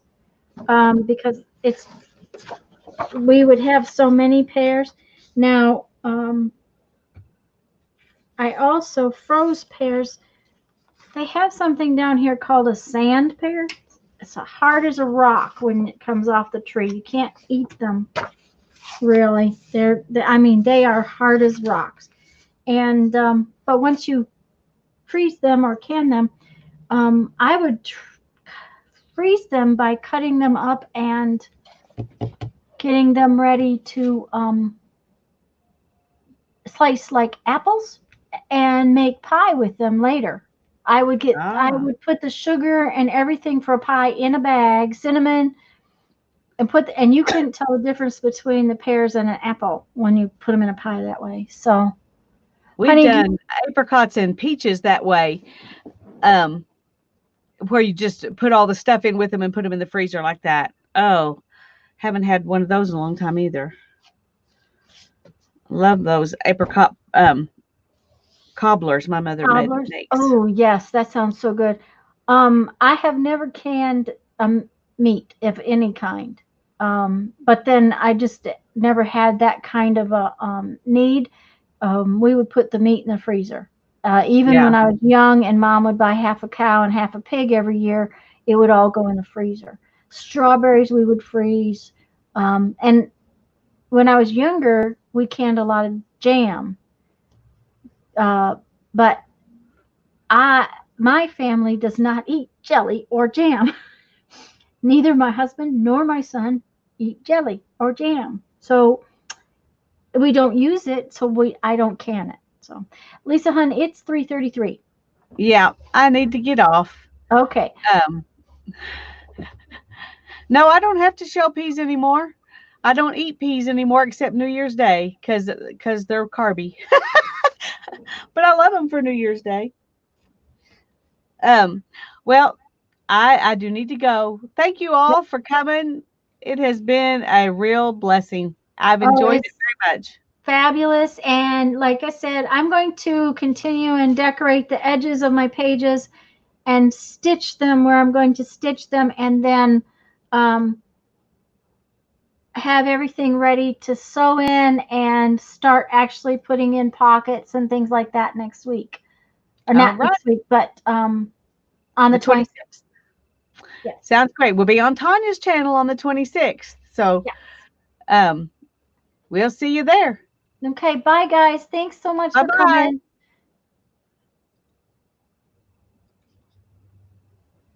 Speaker 2: Because we would have so many pears. Now, I also froze pears. They have something down here called a sand pear. It's hard as a rock when it comes off the tree. You can't eat them, really. I mean, they are hard as rocks. And but once you freeze them or can them, I would freeze them by cutting them up and getting them ready to slice like apples and make pie with them later. I would put the sugar and everything for a pie in a bag, cinnamon, and you couldn't tell the difference between the pears and an apple when you put them in a pie that way. So,
Speaker 1: We've
Speaker 2: honey,
Speaker 1: done apricots and peaches that way, um, where you just put all the stuff in with them and put them in the freezer like that. Oh, haven't had one of those in a long time either. Love those apricot cobblers my mother
Speaker 2: cobblers.
Speaker 1: makes.
Speaker 2: Oh yes, that sounds so good. I have never canned meat of any kind. But then I just never had that kind of a need. We would put the meat in the freezer. Even
Speaker 1: Yeah.
Speaker 2: when I was young and mom would buy half a cow and half a pig every year, it would all go in the freezer. Strawberries we would freeze. And when I was younger, we canned a lot of jam. But my family does not eat jelly or jam. Neither my husband nor my son eat jelly or jam. So we don't use it, so I don't can it. So Lisa Hun, it's 3:33.
Speaker 1: Yeah, I need to get off.
Speaker 2: Okay.
Speaker 1: No, I don't have to shell peas anymore. I don't eat peas anymore except New Year's Day because they're carby. But I love them for New Year's Day. Well, I do need to go. Thank you all for coming. It has been a real blessing. I've enjoyed it very much.
Speaker 2: Fabulous. And like I said, I'm going to continue and decorate the edges of my pages and stitch them where I'm going to stitch them, and then have everything ready to sew in and start actually putting in pockets and things like that next week. Or not next week, but on the 26th.
Speaker 1: Yes. Sounds great. We'll be on Tanya's channel on the 26th. So we'll see you there.
Speaker 2: Okay, bye guys. Thanks so much
Speaker 1: Bye-bye.
Speaker 2: for coming.